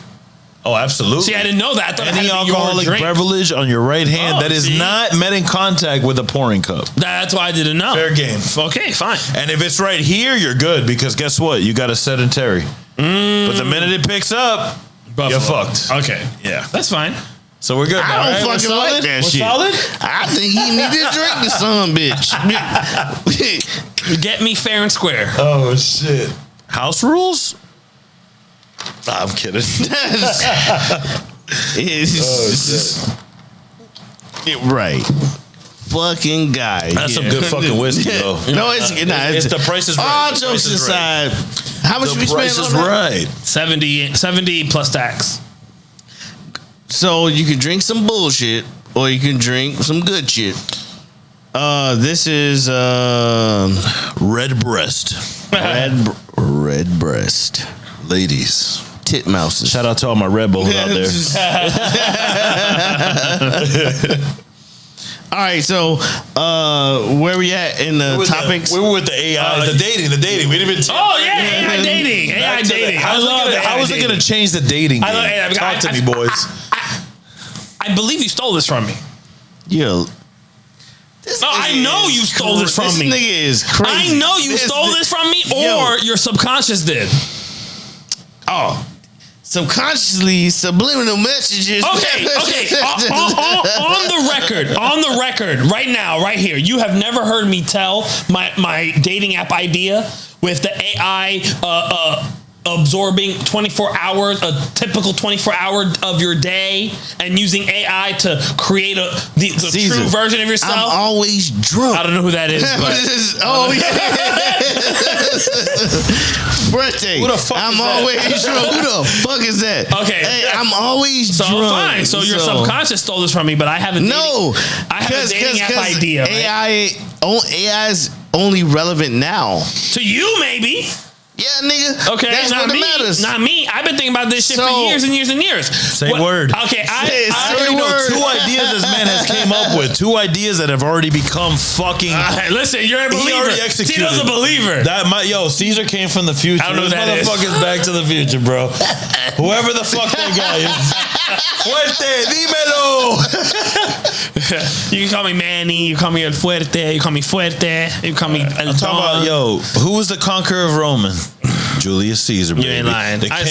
E: Oh, absolutely.
D: See, I didn't know that. I thought
E: any alcoholic beverage on your right hand that is not met in contact with a pouring cup.
D: That's why I didn't know.
E: Fair game.
D: Okay, fine.
E: And if it's right here, you're good because guess what? You got a sedentary. But the minute it picks up, you're fucked.
D: Okay.
E: Yeah.
D: That's fine.
E: So we're good.
C: I don't fucking like that shit.
E: Solid?
C: I think he need to drink the son, bitch.
D: Get me fair and square.
E: Oh, shit. House rules? Nah, I'm kidding.
C: Right. Fucking guy.
E: That's some good fucking whiskey, though.
C: No, it's not.
E: It's the price is right.
C: All jokes aside, how much we spend on that?
E: Right.
D: 70 plus tax.
C: So you can drink some bullshit or you can drink some good shit. This is
E: Redbreast.
C: Redbreast.
E: Ladies.
C: Titmouses.
E: Shout out to all my Red Bulls out there.
C: All right, so where we at in the topics?
E: We were with the AI, the dating. We didn't even.
D: AI dating. AI dating.
E: How was it going to change the dating game? Talk to me, boys.
D: I believe you stole this from me.
C: Yeah.
D: I know you stole this from me.
C: This nigga is crazy.
D: I know you stole this from me, or your subconscious did.
C: Oh. Subconsciously, subliminal messages.
D: Okay. On the record, right now, right here, you have never heard me tell my dating app idea with the AI absorbing 24 hours, a typical 24 hour of your day, and using AI to create the true version of yourself.
C: I'm always drunk.
D: I don't know who that is, but
C: oh yeah. Fuerte.
E: Who the fuck
C: I'm
E: is that?
C: always drunk. Who the fuck is that?
D: Okay.
C: Hey, I'm always
D: so
C: drunk.
D: fine. So your subconscious stole this from me, but I have a dating app idea.
C: AI is only relevant now.
D: To you, maybe.
C: Yeah, nigga.
D: Okay,
C: that's
D: not
C: what
D: me.
C: matters.
D: Not me. I've been thinking about this shit for years and years and years.
E: Say word.
D: Okay,
E: I already know 2 ideas this man has came up with. 2 ideas that have already become fucking.
D: Listen, you're a believer.
E: He already executed.
D: Tito's a believer.
E: Caesar came from the future.
D: I don't know who that is.
E: Motherfucker's Back to the Future, bro. Whoever the fuck that guy is. Fuerte, dímelo.
D: You can call me Manny. You call me El Fuerte. You call me Fuerte. You call me El Don.
E: Who was the conqueror of Rome? Julius Caesar.
D: You ain't lying. I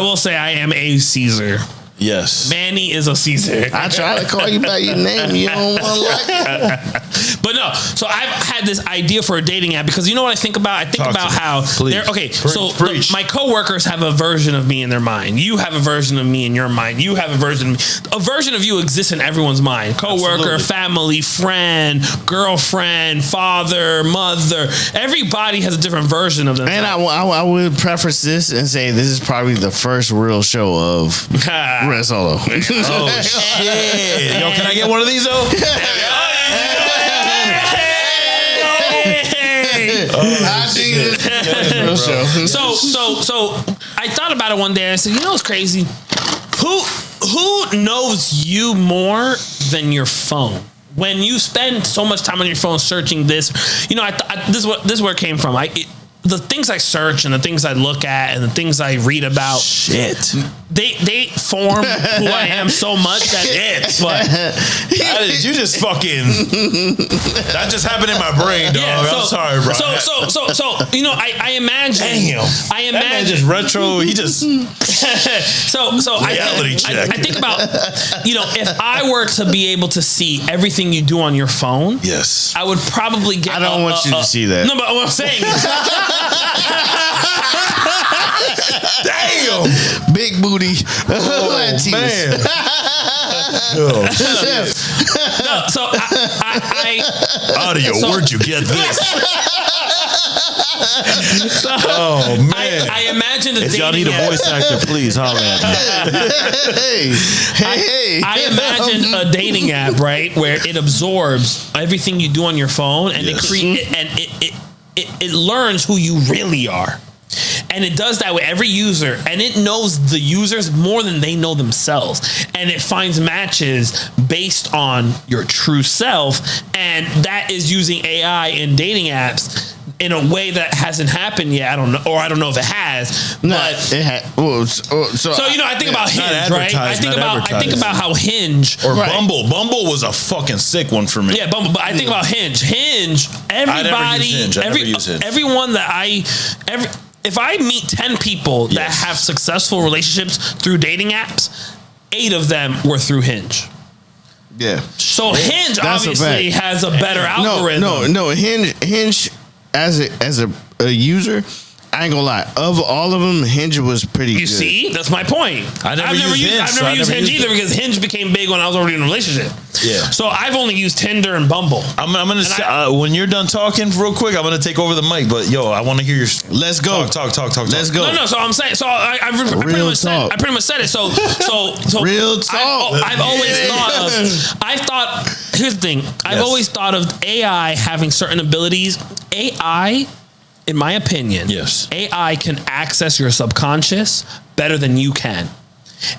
D: will say I am a Caesar.
E: Yes.
D: Manny is a Caesar.
C: I try to call you by your name. You don't want to like it.
D: But no, so I've had this idea for a dating app because you know what I think about? I think about how my coworkers have a version of me in their mind. You have a version of me in your mind. You have a version of me. A version of you exists in everyone's mind. Coworker, family, friend, girlfriend, father, mother. Everybody has a different version of them.
C: And I would preface this and say this is probably the first real show of Red Solo.
E: Oh shit! Yo, can I get one of these though?
D: So I thought about it one day and I said, you know what's crazy? Who knows you more than your phone? When you spend so much time on your phone searching this, you know, this is where it came from. The things I search and the things I look at and the things I read about, they form who I am so much that
E: you just fucking that just happened in my brain, dog.
D: Yeah,
E: I'm sorry, bro.
D: So you know, I imagine. Damn. I imagine.
E: That man just retro. He just.
D: I think about, you know, if I were to be able to see everything you do on your phone,
E: yes,
D: I would probably get.
C: I don't want you to see that.
D: No, but what I'm saying.
E: Damn,
C: big booty.
E: Man.
D: So
E: where'd you get this? Man.
D: I imagine
E: if y'all need a voice actor, please holler at me.
D: I imagine a dating app, right, where it absorbs everything you do on your phone and it learns who you really are. And it does that with every user, and it knows the users more than they know themselves, and it finds matches based on your true self, and that is using AI in dating apps in a way that hasn't happened yet. I don't know if it has. But
C: it had.
D: So you know, I think about Hinge, right? I think about how Hinge
E: or Bumble. Bumble was a fucking sick one for me.
D: Yeah, Bumble. But I think about Hinge. Everybody, everyone that if I meet 10 people that have successful relationships through dating apps, 8 of them were through Hinge.
C: Yeah.
D: So Hinge obviously has a better algorithm.
C: No. Hinge as a user, I ain't gonna lie. Of all of them, Hinge was pretty good.
D: You see? That's my point. I've never used Hinge either because Hinge became big when I was already in a relationship.
E: Yeah.
D: So I've only used Tinder and Bumble.
E: I'm gonna say, when you're done talking real quick, I'm gonna take over the mic. But yo, I want to hear your.
C: Let's go.
E: Talk.
C: Let's go.
D: No. So I'm saying. So I pretty much said it. So
C: real talk.
D: I've always thought. Here's the thing. I've always thought of AI having certain abilities. AI, in my opinion, AI can access your subconscious better than you can,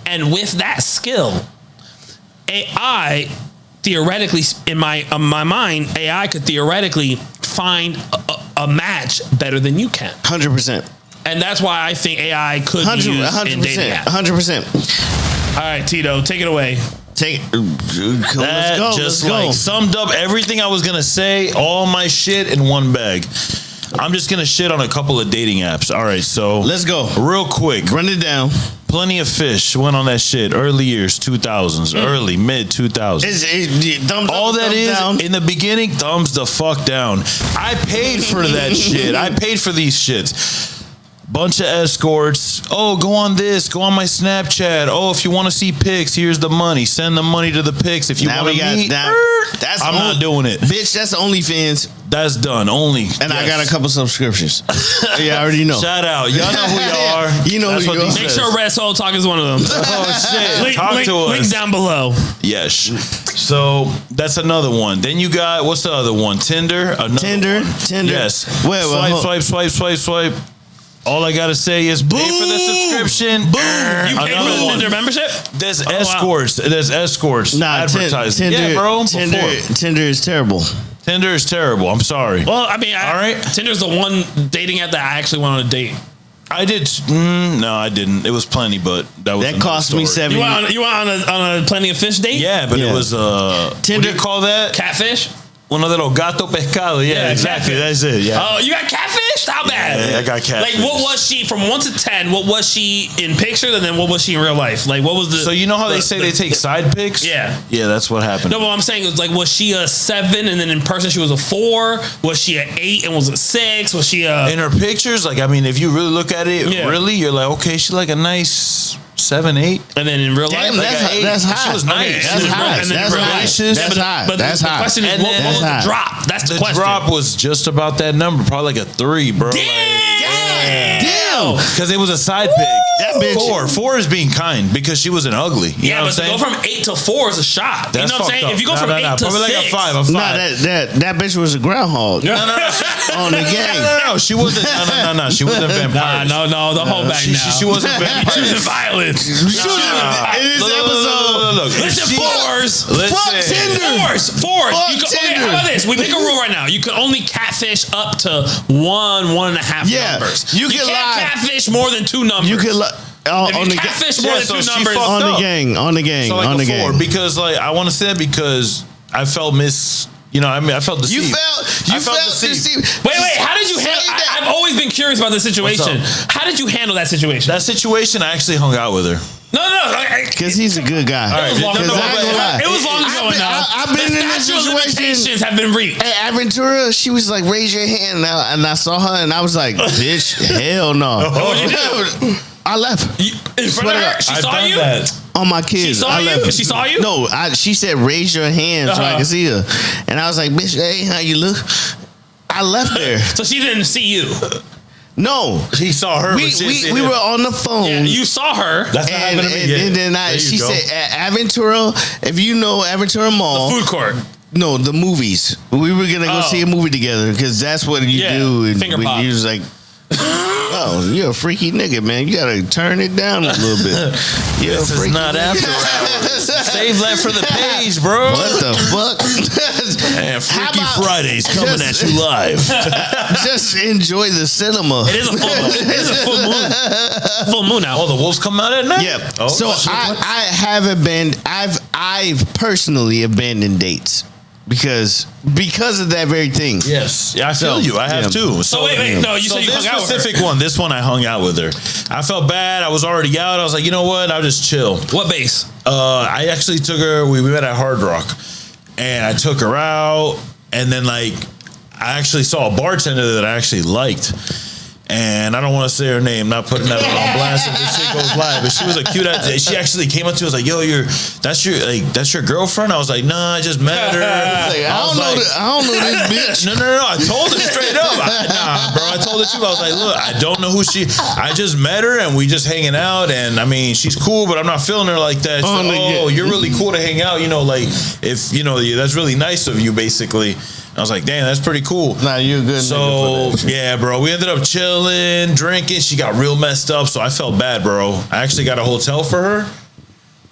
D: and with that skill, AI theoretically, in my mind, AI could theoretically find a match better than you can.
C: 100%.
D: And that's why I think AI could be used in dating apps.
C: 100%.
D: All right, Tito, take it away.
E: Let's go. Summed up everything I was gonna say, all my shit in one bag. I'm just gonna shit on a couple of dating apps. All right, so
C: let's go
E: real quick.
C: Run it down.
E: Plenty of Fish went on that shit. Early years, 2000s, early mid 2000s.
C: Thumbs
E: All
C: up,
E: that
C: thumbs
E: is
C: down.
E: in the beginning, thumbs the fuck down. I paid for that shit. I paid for these shits. Bunch of escorts. Oh, go on this. Go on my Snapchat. Oh, if you want to see pics, here's the money. Send the money to the pics. If you want to meet, I'm not doing it.
C: Bitch, that's OnlyFans.
E: That's done. Only.
C: And I got a couple subscriptions. Yeah, I already know.
E: Shout out. Y'all know who you are.
C: You know
E: That's
C: who
E: what
C: you
E: he
C: are.
D: Make
E: says.
D: sure Red Soul Talk is one of them.
E: Oh shit! Talk to us.
D: Link down below.
E: Yes. So that's another one. Then you got, what's the other one? Tinder. Another
C: Tinder.
E: one.
C: Tinder.
E: Yes.
C: Wait,
E: swipe. All I gotta say is pay for the subscription.
D: Boom. You pay for the Tinder membership?
E: There's escorts. Wow. There's escorts.
C: Nah,
E: advertising.
C: Tinder,
E: yeah, bro.
C: Tinder is terrible.
E: Tinder is terrible. I'm sorry.
D: Well, I mean,
E: all right.
D: Tinder's the one dating app that I actually went on a date.
E: I did. No, I didn't. It was plenty, but that
C: cost me $70.
D: You went on a Plenty of Fish date?
E: Yeah, but it was
C: Tinder.
E: What do you call that?
D: Catfish?
E: Uno de los gato pescado. Yeah, exactly.
D: Catfish.
E: That's it. Yeah.
D: Oh, you got catfished? How bad?
E: Yeah, I got catfished.
D: Like, what was she from 1 to 10? What was she in picture, and then what was she in real life? Like, what was the?
E: So you know how they say they take side pics?
D: Yeah.
E: Yeah, that's what happened.
D: No, but what I'm saying is, like, was she a 7, and then in person she was a 4? Was she an 8 and was a 6? Was she a?
E: In her pictures, like, I mean, if you really look at it, really, you're like, okay, she's like a nice 7, 8.
D: And then in real life,
C: that's high.
E: She was nice.
D: Okay,
E: She was
C: high.
E: nice.
C: That's high. That's high.
D: But
C: That's
D: the
C: high.
D: question is,
E: And
D: what
E: then-
D: was
C: That's
D: the
C: high.
D: drop? That's the
E: The
D: question.
E: drop was just about that number, probably like a 3, bro.
C: Damn.
E: Because it was a side pic.
C: That bitch.
E: 4 is being kind because she wasn't ugly. You
D: Yeah,
E: know
D: but
E: what
D: to
E: I'm
D: go
E: saying?
D: from 8 to 4 is a shot.
E: That's
D: You know what I'm saying?
E: fucked
D: If you go
E: up.
D: from 8 to
E: probably
D: 6,
E: like a 5. A 5.
C: Nah, that bitch was a groundhog.
E: No.
C: On the game.
E: No. She wasn't. No. She wasn't vampire.
D: no, don't hold back now.
E: She wasn't vampire.
D: Choosing violence.
C: In this episode.
E: Look.
D: Listen, 4s.
C: Fuck Tinder.
D: 4s.
C: Fuck
D: Okay,
C: Tinder.
D: how about this? We make a rule right now. You can only catfish up to 1.5
C: Yeah,
D: numbers.
C: you
D: You
C: can
D: can't
C: lie.
D: catfish more than 2 numbers.
C: You could
D: if
C: on
D: you
C: the
D: catfish more than
E: so
D: 2
E: she
D: numbers,
E: fucked
C: on
E: up.
C: the gang, on the gang,
E: So like
C: on the
E: a 4
C: gang.
E: because like I want to say that because I felt I felt deceived.
C: You felt deceived.
D: Wait, how did you handle? I've always been curious about this situation. How did you handle that situation?
E: That situation, I actually hung out with her.
D: No.
C: Because he's a good guy.
E: All right,
D: It was long ago now.
C: I've been in this
D: Statute of
C: situation.
D: limitations have been reached.
C: At Aventura, she was like, raise your hand. And I saw her and I was like, bitch, hell no.
D: What'd you do?
C: I left.
D: In front of her? She saw you?
C: On my kids.
D: She saw
C: I
D: you?
C: left.
D: She saw you?
C: No, she said, raise your hand so I can see her. And I was like, bitch, hey, how you look? I left there.
D: So she didn't see you.
C: No.
E: He saw her.
C: We were on the phone.
D: Yeah, you saw her.
E: That's not happening to me.
C: And then she said, at Aventura, if you know Aventura Mall.
D: Food court.
C: No, the movies. We were gonna go see a movie together because that's what you do. And
D: finger pop.
C: you was like, oh, you're a freaky nigga, man. You gotta turn it down a little bit.
E: This is not after hours. Save that for the page, bro.
C: What the fuck?
E: And Freaky Fridays coming at you live.
C: Just enjoy the cinema.
D: It is a full moon. It is a full moon. Full moon out.
E: Oh, the wolves come out at night?
C: Yeah.
E: Oh,
C: So I have I've personally abandoned dates. Because of that very thing.
E: Yes, yeah, I feel you. I have too.
D: So wait, no, you said you
E: this
D: hung out with her.
E: specific one. This one I hung out with her. I felt bad. I was already out. I was like, you know what? I'll just chill.
D: What base?
E: I actually took her. We met at Hard Rock, and I took her out. And then I actually saw a bartender that I actually liked. And I don't want to say her name, not putting that on blast if this shit goes live. But she was a cute ass. She actually came up to me and was like, "Yo, that's your girlfriend?" I was like, "Nah, I just met her."
C: I don't know this bitch.
E: No. I told her straight up. Nah, bro. I told her too. I was like, "Look, I don't know who she. I just met her and we just hanging out. And I mean, she's cool, but I'm not feeling her like that. You're really cool to hang out. You know, like if that's really nice of you, basically." I was like, damn, that's pretty cool.
C: Nah, you're a good nigga for that.
E: Yeah, bro. We ended up chilling, drinking. She got real messed up, so I felt bad, bro. I actually got a hotel for her.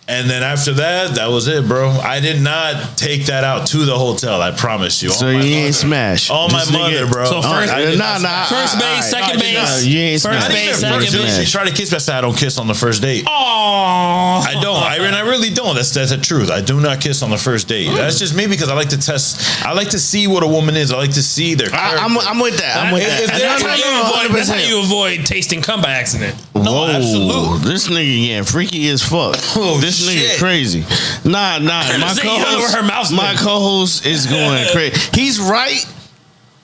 E: And then after that was it, bro. I did not take that out to the hotel. I promise you.
C: So you ain't smash.
E: On my mother, bro.
D: So first, first base, second base.
C: You ain't
D: First
C: smash.
D: base, second base.
E: She tried to kiss me. I said I don't kiss on the first date.
D: Aww.
E: I don't. I really don't. That's the truth. I do not kiss on the first date. That's just me because I like to test. I like to see what a woman is. I like to see their character.
C: I'm with that. I'm with that.
D: That's how you avoid tasting cum by accident.
E: no, absolutely.
C: This nigga getting freaky as fuck. This nigga crazy. Nah. My co-host is going crazy. He's right.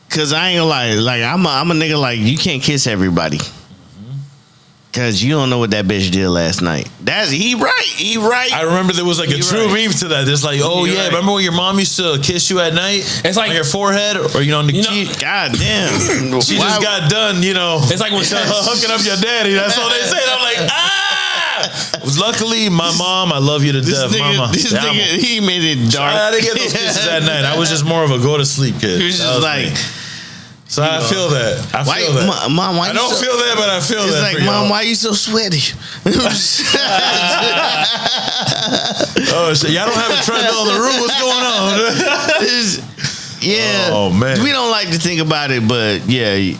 C: Cause I ain't gonna lie. Like I'm a nigga. Like you can't kiss everybody. Cause you don't know what that bitch did last night. He right.
E: I remember there was like a true meme to that. It's like, remember when your mom used to kiss you at night? It's like on your forehead or on the cheek.
C: God damn.
E: She just got done,
D: It's like when
E: hooking up your daddy. That's all they say. I'm like, Luckily, my mom, I love you to death, mama.
C: This nigga, he made it dark.
E: I didn't get those kisses at night. I was just more of a go to sleep kid.
C: He was just like.
E: Me. So I feel that.
C: Mom, why
E: I don't feel that, but I feel that.
C: It's like, Mom, why you so sweaty?
E: Oh shit! Y'all don't have a treadmill in the room. What's going on?
C: Yeah.
E: Oh man.
C: We don't like to think about it, but yeah.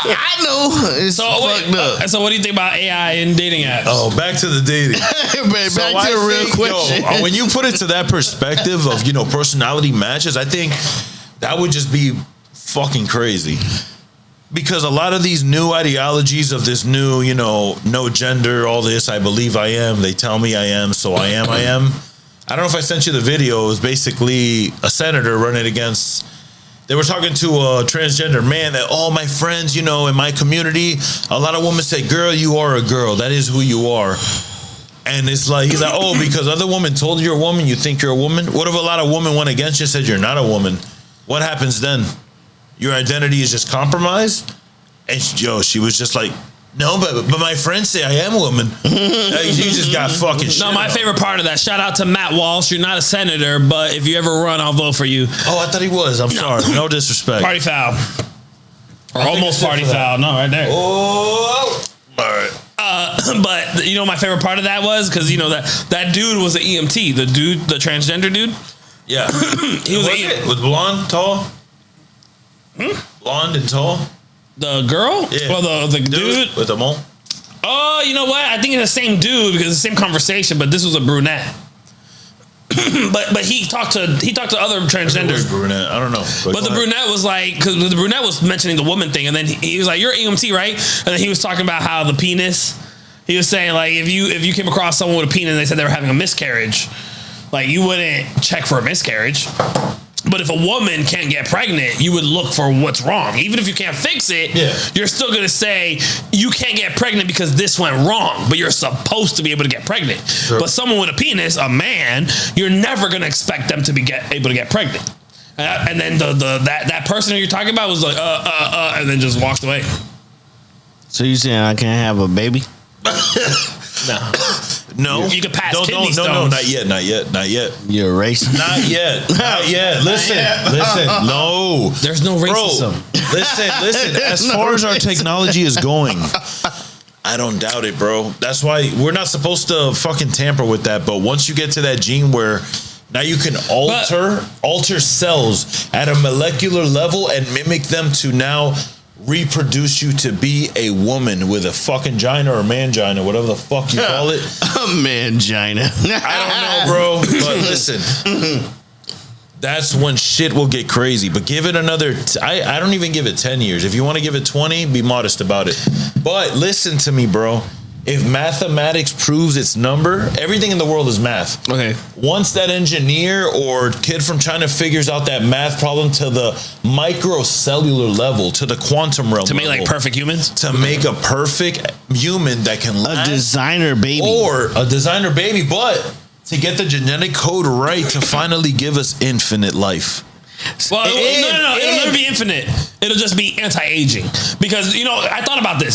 C: I know. It's fucked up.
D: So what do you think about AI and dating apps?
E: Oh, back to the dating.
C: back to the real question.
E: When you put it to that perspective of personality matches, I think that would just be fucking crazy. Because a lot of these new ideologies of this new, no gender, all this, I believe I am, they tell me I am, so I am. I don't know if I sent you the video. It was basically a senator running against. They were talking to a transgender man that all my friends, in my community, a lot of women say, girl, you are a girl. That is who you are. And it's like, he's like, because other women told you you're a woman, you think you're a woman? What if a lot of women went against you and said you're not a woman? What happens then? Your identity is just compromised? And she was just like, no, but my friends say I am a woman. You just got fucking shit.
D: No, my favorite part of that, shout out to Matt Walsh. You're not a senator, but if you ever run, I'll vote for you.
E: Oh, I thought he was. I'm sorry. No disrespect.
D: Party foul. Or almost party foul. No, right there.
E: Oh, all right.
D: But my favorite part of that was because that dude was an EMT. The transgender dude.
E: Yeah.
D: He was
E: with blonde, tall. Blonde and tall.
D: The girl?
E: Yeah.
D: Well, the dude
E: with the mole.
D: Oh, you know what? I think it's the same dude because it's the same conversation, but this was a brunette. but he talked to other transgenders.
E: Brunette, I don't know.
D: But the brunette was like, because the brunette was mentioning the woman thing, and then he was like, "You're EMT, right?" And then he was talking about how the penis. He was saying like, if you came across someone with a penis and they said they were having a miscarriage, like you wouldn't check for a miscarriage. But if a woman can't get pregnant, you would look for what's wrong. Even if you can't fix it, you're still going to say, you can't get pregnant because this went wrong, but you're supposed to be able to get pregnant. Sure. But someone with a penis, a man, you're never going to expect them to be able to get pregnant. And then that person that you're talking about was like, and then just walked away.
C: So you saying I can't have a baby?
E: No.
D: You can pass kidney stones.
E: No, not yet.
C: You're a racist?
E: Not yet. Listen. No.
D: There's no racism.
E: Bro, listen. As far as our technology is going, I don't doubt it, bro. That's why we're not supposed to fucking tamper with that. But once you get to that gene where now you can alter cells at a molecular level and mimic them to now reproduce you to be a woman with a fucking gina or mangina, whatever the fuck you call it.
C: A mangina.
E: I don't know, bro. But listen, that's when shit will get crazy. But give it another. I don't even give it 10 years. If you want to give it 20, be modest about it. But listen to me, bro. If mathematics proves its number, everything in the world is math.
D: Okay.
E: Once that engineer or kid from China figures out that math problem to the microcellular level, to the quantum realm,
D: to make like perfect humans,
E: to make a perfect human that can last,
C: a designer baby,
E: but to get the genetic code right to finally give us infinite life.
D: Well, no. It'll never be infinite. It'll just be anti-aging. Because, I thought about this.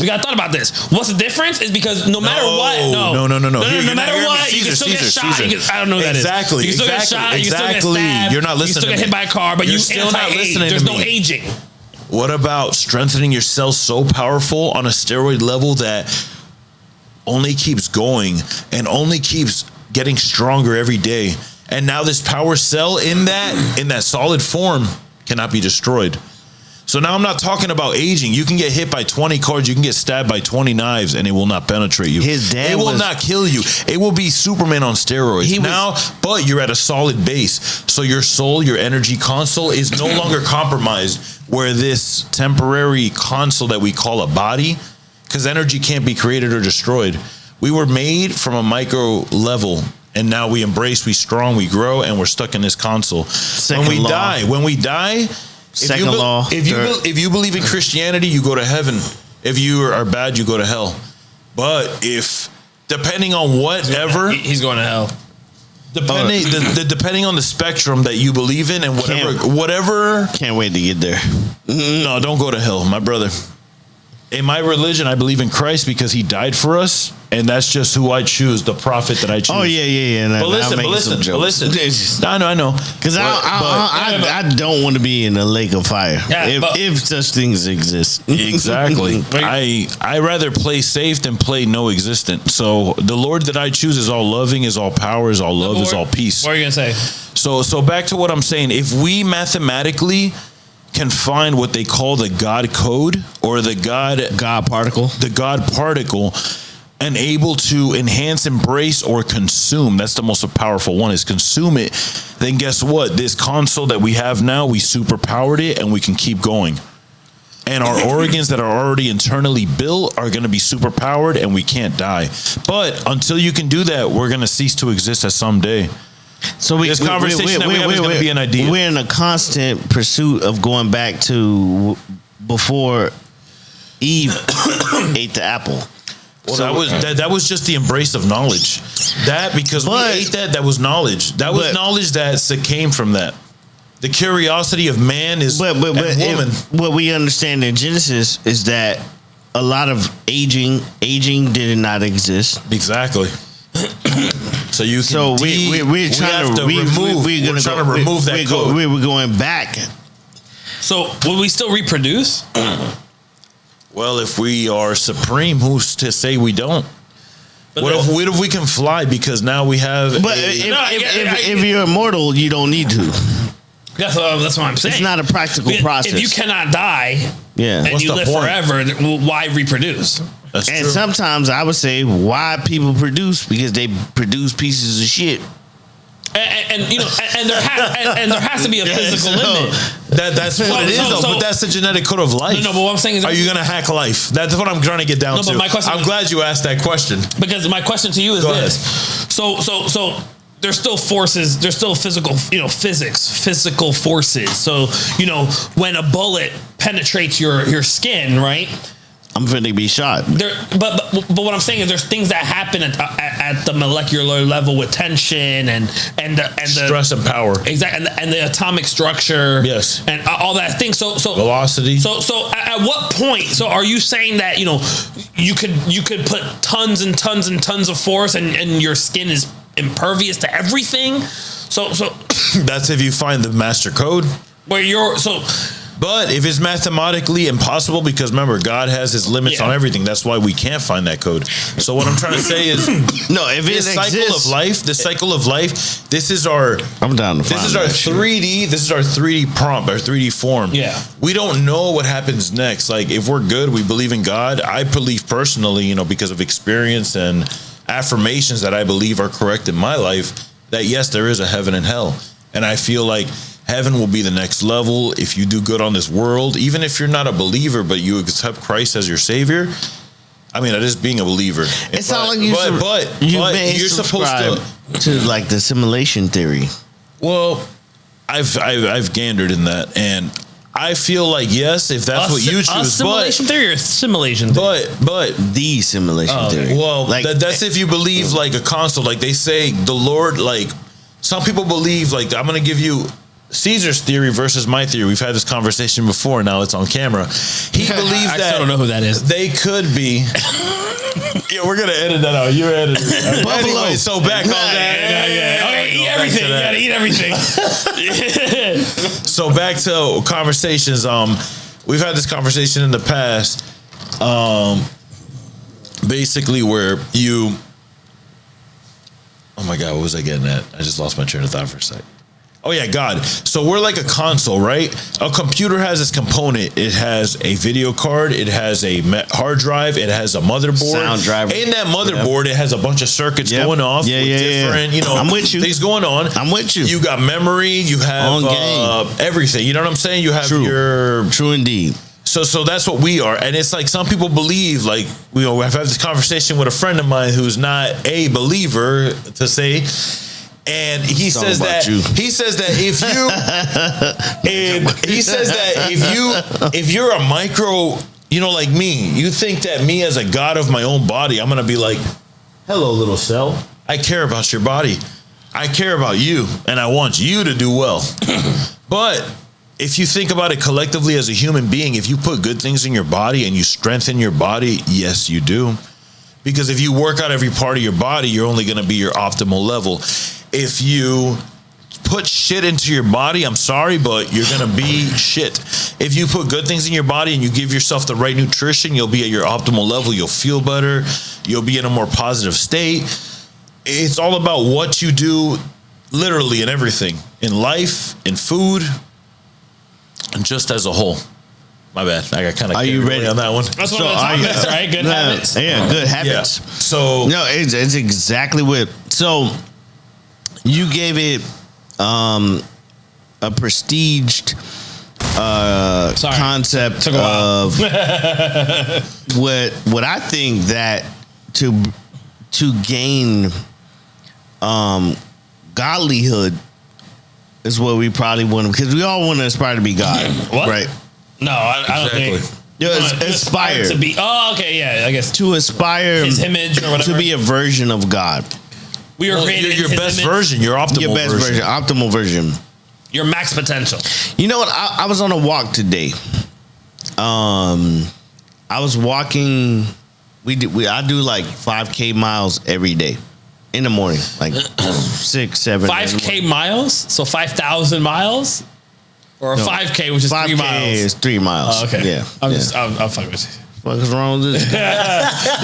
D: What's the difference is because no matter what. No.
E: No
D: matter what, you can still get shot. I don't know what that is.
E: Exactly.
D: You can still get shot. You can still get stabbed.
E: You're not listening.
D: You still get hit by a car, but
E: you're still not listening.
D: There's no aging.
E: What about strengthening your cells so powerful on a steroid level that only keeps going and only keeps getting stronger every day? And now this power cell in that solid form cannot be destroyed. So now I'm not talking about aging. You can get hit by 20 cards. You can get stabbed by 20 knives, and it will not penetrate you. It will not kill you. It will be Superman on steroids but you're at a solid base. So your soul, your energy console is no longer compromised. Where this temporary console that we call a body, because energy can't be created or destroyed. We were made from a micro level. And now we embrace, we strong, we grow, and we're stuck in this console. When we die, if you believe in Christianity, you go to heaven. If you are bad, you go to hell. But depending on whatever,
D: he's going to hell.
E: Depending on the spectrum that you believe in, and whatever.
C: Can't wait to get there.
E: No, don't go to hell, my brother. In my religion, I believe in Christ because he died for us, and that's just who I choose, the prophet that I choose.
C: Oh, yeah.
E: But listen. I know.
C: Because I don't want to be in a lake of fire, if such things exist.
E: Exactly. I rather play safe than play no existent. So the Lord that I choose is all loving, is all power, is all love, is all peace.
D: What are you going to say?
E: So back to what I'm saying. If we mathematically can find what they call the God code or the God particle, and able to enhance, embrace, or consume, that's the most powerful one, is consume it, then guess what? This console that we have now, we superpowered it, and we can keep going. And our organs that are already internally built are going to be superpowered, and we can't die. But until you can do that, we're going to cease to exist at some day.
C: So
E: this conversation that we have is going to be an idea.
C: We're in a constant pursuit of going back to before Eve ate the apple.
E: Well, that was just the embrace of knowledge. Because we ate that was knowledge. That was knowledge that came from that. The curiosity of man is and woman.
C: What we understand in Genesis is that a lot of aging did not exist.
E: Exactly. So you can
C: we're trying to remove that code. We're going back.
D: So will we still reproduce?
E: Well, if we are supreme, who's to say we don't? What if we can fly because now we have?
C: But if you're immortal, you don't need to.
D: That's what I'm saying.
C: It's not a practical process.
D: If you cannot die, and you live forever, why reproduce?
E: That's
C: and
E: true.
C: Sometimes I would say why people produce, because they produce pieces of shit.
D: And there has to be a physical limit.
E: That's what it is, though. But that's the genetic code of life.
D: No, but what I'm saying is,
E: are you going to hack life? That's what I'm trying to get down to.
D: But my question,
E: I'm glad you asked that question.
D: Because my question to you is this: so there's still forces. There's still physical, physical forces. So when a bullet penetrates your skin, right?
C: I'm finna be shot.
D: But what I'm saying is there's things that happen at the molecular level with tension and the
E: stress and power,
D: exactly, and the atomic structure,
E: yes,
D: and all that thing. So
E: velocity.
D: So at what point? So are you saying that you could put tons and tons and tons of force and your skin is impervious to everything? So
E: that's if you find the master code
D: where you're so.
E: But if it's mathematically impossible, because remember, God has his limits on everything. That's why we can't find that code. So what I'm trying to say is, the cycle of life. This is our.
C: I'm down to.
E: This is our 3D. This is our 3D prompt, our 3D form.
D: Yeah.
E: We don't know what happens next. Like if we're good, we believe in God. I believe personally, because of experience and affirmations that I believe are correct in my life, that yes, there is a heaven and hell, and I feel like heaven will be the next level if you do good on this world, even if you're not a believer, but you accept Christ as your savior. I mean, that is being a believer.
C: It's not like you're supposed to like the simulation theory.
E: Well, I've gandered in that, and I feel like yes, if that's what you choose,
D: simulation theory or simulation theory?
E: but
C: the simulation theory.
E: Well, that's if you believe like a console, like they say the Lord, like some people believe, like I'm going to give you Caesar's theory versus my theory. We've had this conversation before. Now it's on camera. He believes that.
D: I don't know who that is.
E: They could be. Yeah, we're gonna edit that out. You're editing.
C: Buffalo.
E: Anyway, so back on that.
D: Yeah. Okay, eat everything. You gotta eat everything.
E: So back to conversations. We've had this conversation in the past. Basically, where you. Oh my God, what was I getting at? I just lost my train of thought for a sec. Oh yeah, God. So we're like a console, right? A computer has this component. It has a video card. It has a hard drive. It has a motherboard.
C: Sound driver.
E: In that motherboard, it has a bunch of circuits going off.
C: Yeah,
E: with different, you know,
C: I'm with you.
E: things going on.
C: I'm with you.
E: You got memory. You have everything. You know what I'm saying? You have
C: True indeed.
E: So that's what we are. And it's like some people believe, like, you know, I've had this conversation with a friend of mine who's not a believer, to say. And he says that if you're a micro, you know, like me, you think that me as a god of my own body, I'm gonna be like, hello, little cell. I care about your body. I care about you, and I want you to do well. But if you think about it collectively as a human being, if you put good things in your body and you strengthen your body, yes, you do. Because if you work out every part of your body, you're only gonna be your optimal level. If you put shit into your body, I'm sorry, but you're going to be shit. If you put good things in your body and you give yourself the right nutrition, you'll be at your optimal level. You'll feel better. You'll be in a more positive state. It's all about what you do literally in everything, in life, in food, and just as a whole. My bad. I got kind of.
C: Are you ready
E: on that one?
D: That's one of the topics, right? Good habits.
C: Yeah, good habits.
E: Yeah. So
C: no, it's exactly what. So you gave it a prestiged concept of what I think that to gain godlyhood is what we probably want, because we all want to aspire to be God.
D: What?
C: Right?
D: No, I don't think.
C: Aspire
D: to be. Oh, okay, yeah. I guess
C: to aspire
D: his image or whatever,
C: to be a version of God.
D: We were created
E: your best version, your optimal version.
C: Optimal version.
D: Your max potential.
C: You know what? I was on a walk today. I was walking. I do like 5K miles every day in the morning, like 6, 7.
D: 5K miles, so 5,000 miles, or a 5K, which is 3 miles.
C: Is 3 miles.
D: Oh, okay.
C: Yeah.
D: I'm fucking with you.
C: What is wrong with this?
D: You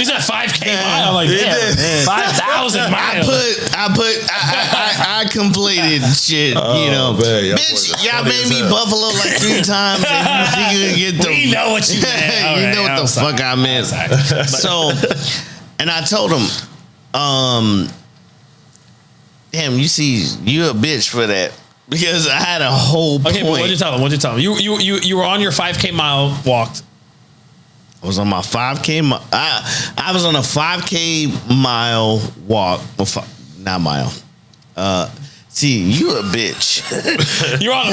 D: said 5K mile. I'm like, damn, 5,000 miles.
C: I completed shit. You know,
E: man,
C: bitch, y'all made me Buffalo like 3 times. And you get the,
D: We know what you meant.
C: You know what the fuck I meant. So, and I told him, damn, you see, you a bitch for that. Because I had a whole point.
D: Okay, but what'd you tell him? You were on your 5K mile walk.
C: I was on my 5K. I was on a 5K mile walk. Not mile. See, you a bitch.
D: You're on.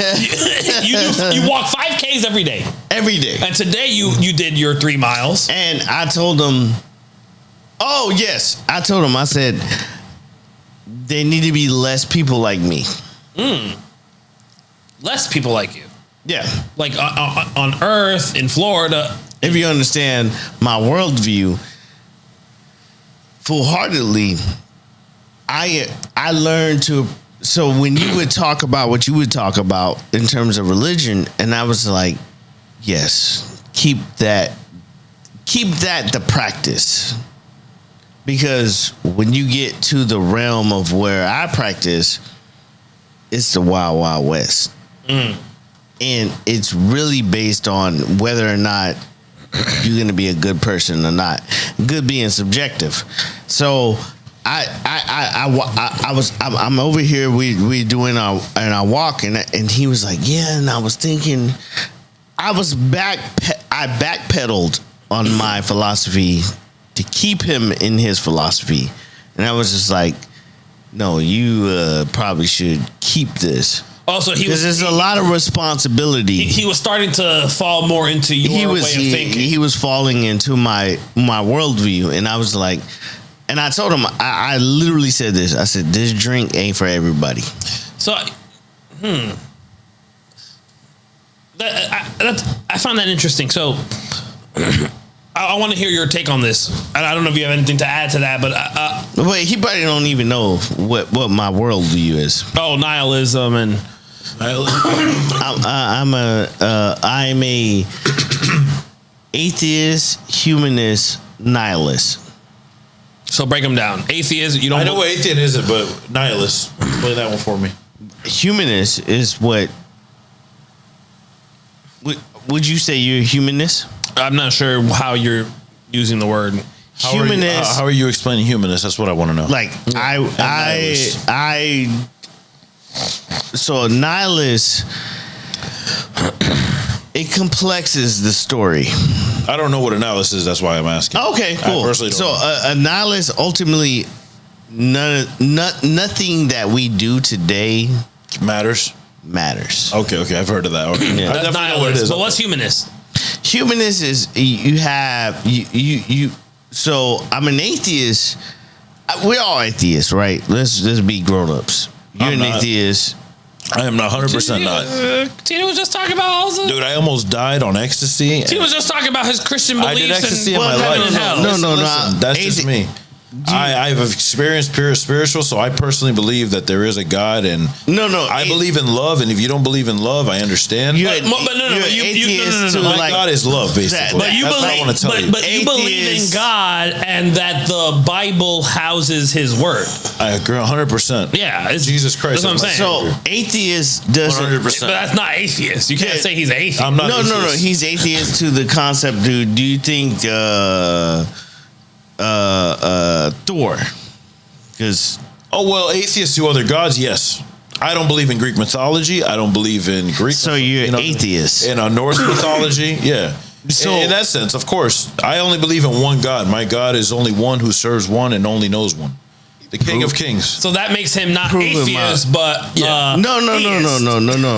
D: You walk 5Ks every day.
C: Every day.
D: And today you did your 3 miles.
C: And I told them. Oh yes, I told them. I said there need to be less people like me.
D: Less people like you.
C: Yeah.
D: Like on Earth, in Florida.
C: If you understand my worldview, full-heartedly, I learned to. So when you would talk about what you would talk about in terms of religion, and I was like, yes, keep that the practice, because when you get to the realm of where I practice, it's the wild, wild west, and it's really based on whether or not you're gonna be a good person or not. Good being subjective. So I'm over here. We doing our walk, and he was like, yeah. And I was thinking, I backpedaled on my philosophy to keep him in his philosophy, and I was just like, no, you probably should keep this.
D: Also,
C: because there's a lot of responsibility.
D: He was starting to fall more into your way of thinking.
C: He was falling into my worldview, and I was like, and I told him, I literally said this. I said, this drink ain't for everybody.
D: So, I found that interesting. So, I want to hear your take on this. I don't know if you have anything to add to that, but
C: wait, he probably don't even know what my worldview is.
D: Oh, nihilism and.
C: I'm a atheist, humanist, nihilist.
D: So break them down. Atheist, you don't.
E: I know what atheist is, but nihilist. Play that one for me.
C: humanist is what? Would you say you're a humanist?
D: I'm not sure how you're using the word.
C: Humanist.
E: How are you explaining humanist? That's what I want to know.
C: Like so a nihilist, it complexes the story.
E: I don't know what a nihilist is. That's why I'm asking.
C: Okay, cool.
E: I personally don't
C: So
E: know.
C: a nihilist ultimately, nothing that we do today
E: matters. Okay, I've heard of that. Okay.
C: Yeah.
E: I
D: That's
E: definitely know what it
D: nihilist.
E: is.
D: But what's humanist?
C: Humanist is you have you. So I'm an atheist. We're all atheists, right? Let's be grown ups. You're
E: I'm
C: an
E: not.
C: atheist.
E: I am not 100% not.
D: Tina was just talking about all the.
E: Dude, I almost died on ecstasy.
D: Tina was just talking about his Christian
E: I
D: beliefs
E: did ecstasy
D: and
E: in my
D: heaven
E: life.
D: and hell.
C: No,
E: Listen, that's just me. I've experienced pure spiritual, so I personally believe that there is a God, and I believe in love. And if you don't believe in love, I understand.
C: You're
D: But no,
C: atheist to
E: My
C: like
E: God is love, basically.
D: But you
E: That's what I want to tell you.
D: But you believe in God and that the Bible houses His word.
E: I agree 100%.
D: Yeah, it's
E: Jesus Christ.
D: That's what I'm saying.
C: So atheist doesn't.
E: 100%.
D: But that's not atheist. You can't say he's an atheist.
E: I'm not.
C: No.
E: atheist.
C: He's atheist to the concept. Dude, do you think Thor? Because
E: atheists to other gods, yes. I don't believe in Greek mythology. I don't believe in Greek.
C: So you're atheist.
E: In Norse mythology, yeah.
C: So
E: in that sense, of course, I only believe in one God. My God is only one who serves one and only knows one. The King of Kings.
D: So that makes him not
C: Prove him
D: atheist, but
C: no.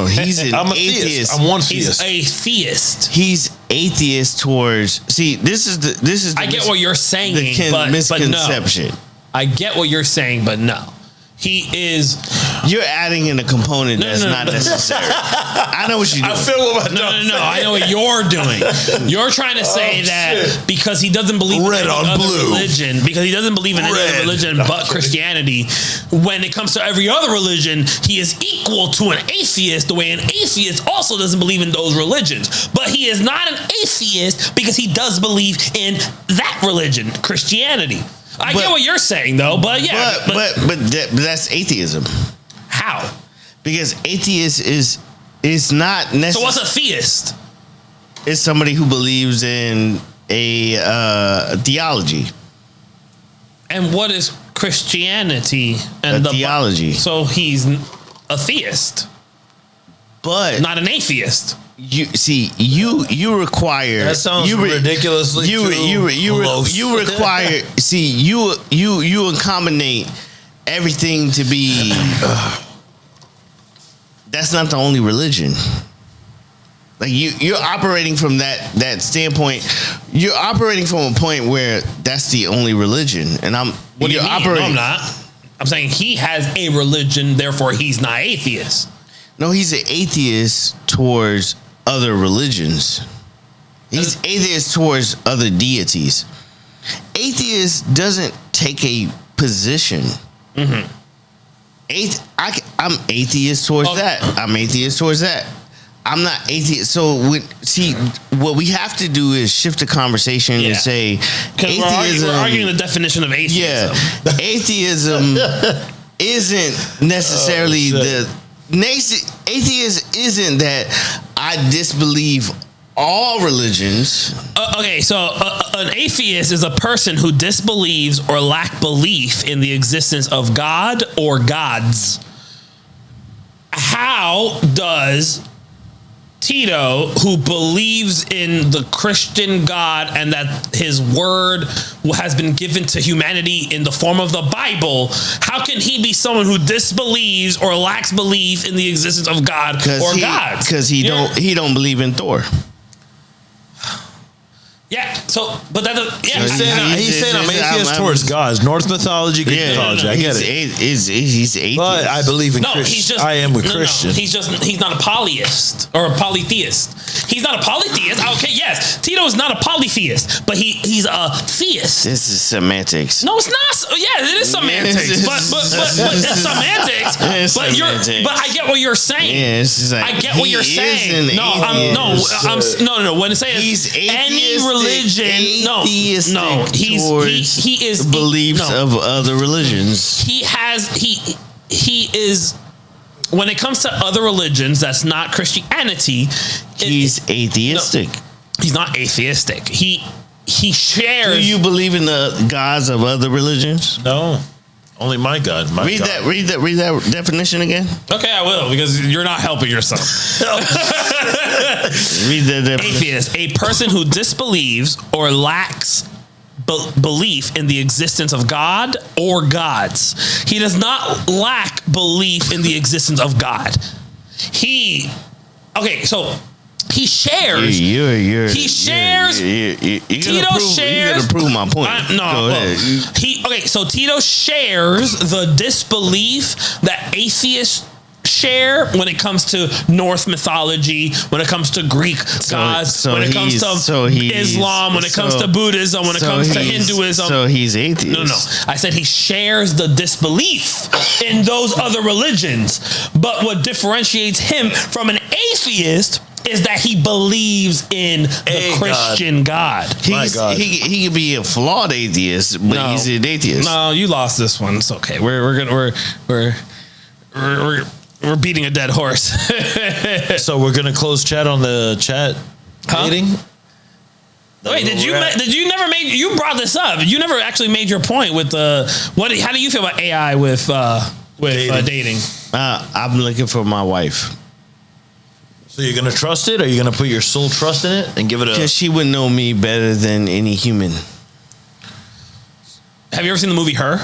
C: He's an
E: I'm a
C: atheist.
E: theist. I'm one
D: he's
E: theist.
D: a theist.
C: He's atheist towards. See, this is the
D: I get what you're saying,
C: the
D: but
C: misconception.
D: no. I get what you're saying, but no. He is.
C: You're adding in a component that's not necessary. I know what you do.
E: I feel what
D: No. I know what you're doing. You're trying to say that because he doesn't believe in any other religion, because he doesn't believe in any other religion but Christianity, when it comes to every other religion, he is equal to an atheist, the way an atheist also doesn't believe in those religions. But he is not an atheist because he does believe in that religion, Christianity. I get what you're saying, though, but yeah.
C: But that's atheism.
D: How?
C: Because atheist is not necessary.
D: So what's a theist?
C: It's somebody who believes in a theology.
D: And what is Christianity and
C: A theology?
D: So he's a theist,
C: but
D: not an atheist.
C: You see, you require.
E: That sounds ridiculously
C: you require. See, you accommodate everything to be. That's not the only religion. Like you're operating from that standpoint. You're operating from a point where that's the only religion, and
D: What do you mean? No, I'm not. I'm saying he has a religion, therefore he's not atheist.
C: No, he's an atheist towards other religions. He's atheist towards other deities. Atheist doesn't take a position. Mm-hmm. I'm atheist towards that. I'm atheist towards that. I'm not atheist. So what we have to do is shift the conversation and say atheism.
D: We're arguing the definition of atheism.
C: Yeah, atheism isn't necessarily atheist isn't that I disbelieve all religions.
D: Okay, so an atheist is a person who disbelieves or lack belief in the existence of God or gods. How does Tito, who believes in the Christian God and that his word has been given to humanity in the form of the Bible, how can he be someone who disbelieves or lacks belief in the existence of God or gods?
C: Because he don't believe in Thor.
D: Yeah. So, but that doesn't. Yeah.
E: He's saying I'm atheist towards gods, Norse mythology, Greek mythology. I get it.
C: He's atheist.
E: But I believe in Christian. I am a Christian.
D: He's not a polytheist or a polytheist. He's not a polytheist. Okay, yes, Tito is not a polytheist, but he's a theist.
C: This is semantics.
D: No, it's not. Yeah, it is semantics. But it's semantics. But I get what you're saying.
C: Yeah, it's just like,
D: I get what you're saying. No. When it's saying any religion, he is
C: beliefs of other religions.
D: He is when it comes to other religions, that's not Christianity.
C: He's atheistic.
D: No, he's not atheistic. He shares.
C: Do you believe in the gods of other religions?
E: No. Only my God.
C: Read that definition again.
D: Okay, I will, because you're not helping yourself.
C: Read that definition.
D: Atheist, a person who disbelieves or lacks belief in the existence of God or gods. He does not lack belief in the existence of God. He shares. He shares. Tito shares.
C: You're gonna prove my point.
D: No. So Tito shares the disbelief that atheists share when it comes to Norse mythology, when it comes to Greek gods, when it comes to Islam, when it comes to Buddhism, when it comes to Hinduism.
C: So he's atheist.
D: No. I said he shares the disbelief in those other religions. But what differentiates him from an atheist is that he believes in the Christian God.
C: He could be a flawed atheist, but he's an atheist.
D: No, you lost this one. It's okay. We're beating a dead horse.
E: So we're gonna close chat on the chat dating.
D: Wait, did you never make? You brought this up. You never actually made your point with what? How do you feel about AI with dating?
C: I'm looking for my wife.
E: So you're gonna trust it, or you're gonna put your soul trust in it and give it a?
C: Because she would know me better than any human.
D: Have you ever seen the movie Her?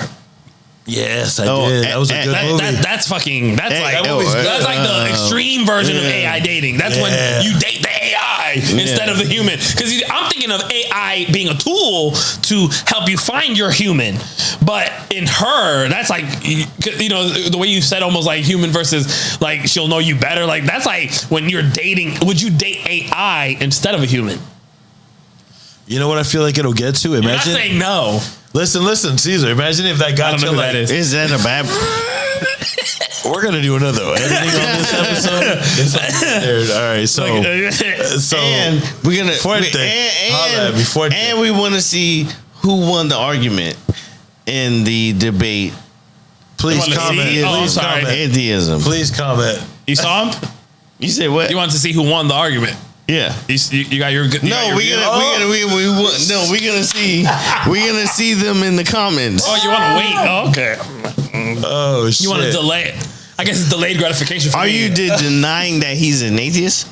E: Yes, I did. That was a good movie.
D: That's like the extreme version of AI dating. That's when you date the AI instead of the human. Because I'm thinking of AI being a tool to help you find your human. But in Her, that's like, the way you said almost like human versus like she'll know you better. Like that's like when you're dating, would you date AI instead of a human?
E: You know what I feel like it'll get to? Imagine.
D: You're not saying no.
E: Listen, Caesar. Imagine if that got to like.
C: Is that a bad?
E: We're gonna do another editing on this episode. All right, so
C: and we're gonna Fuerte. And we want to see who won the argument in the debate.
E: Please comment.
D: Please comment.
C: Atheism.
E: Please comment.
D: You saw him?
C: You said what?
D: You wanted to see who won the argument.
C: Yeah,
D: you got your. We're
C: gonna see them in the comments.
D: Oh, you want to wait? Oh, okay.
E: Oh shit.
D: You want to delay it? I guess it's delayed gratification. For
C: Are
D: me.
C: you denying that he's an atheist?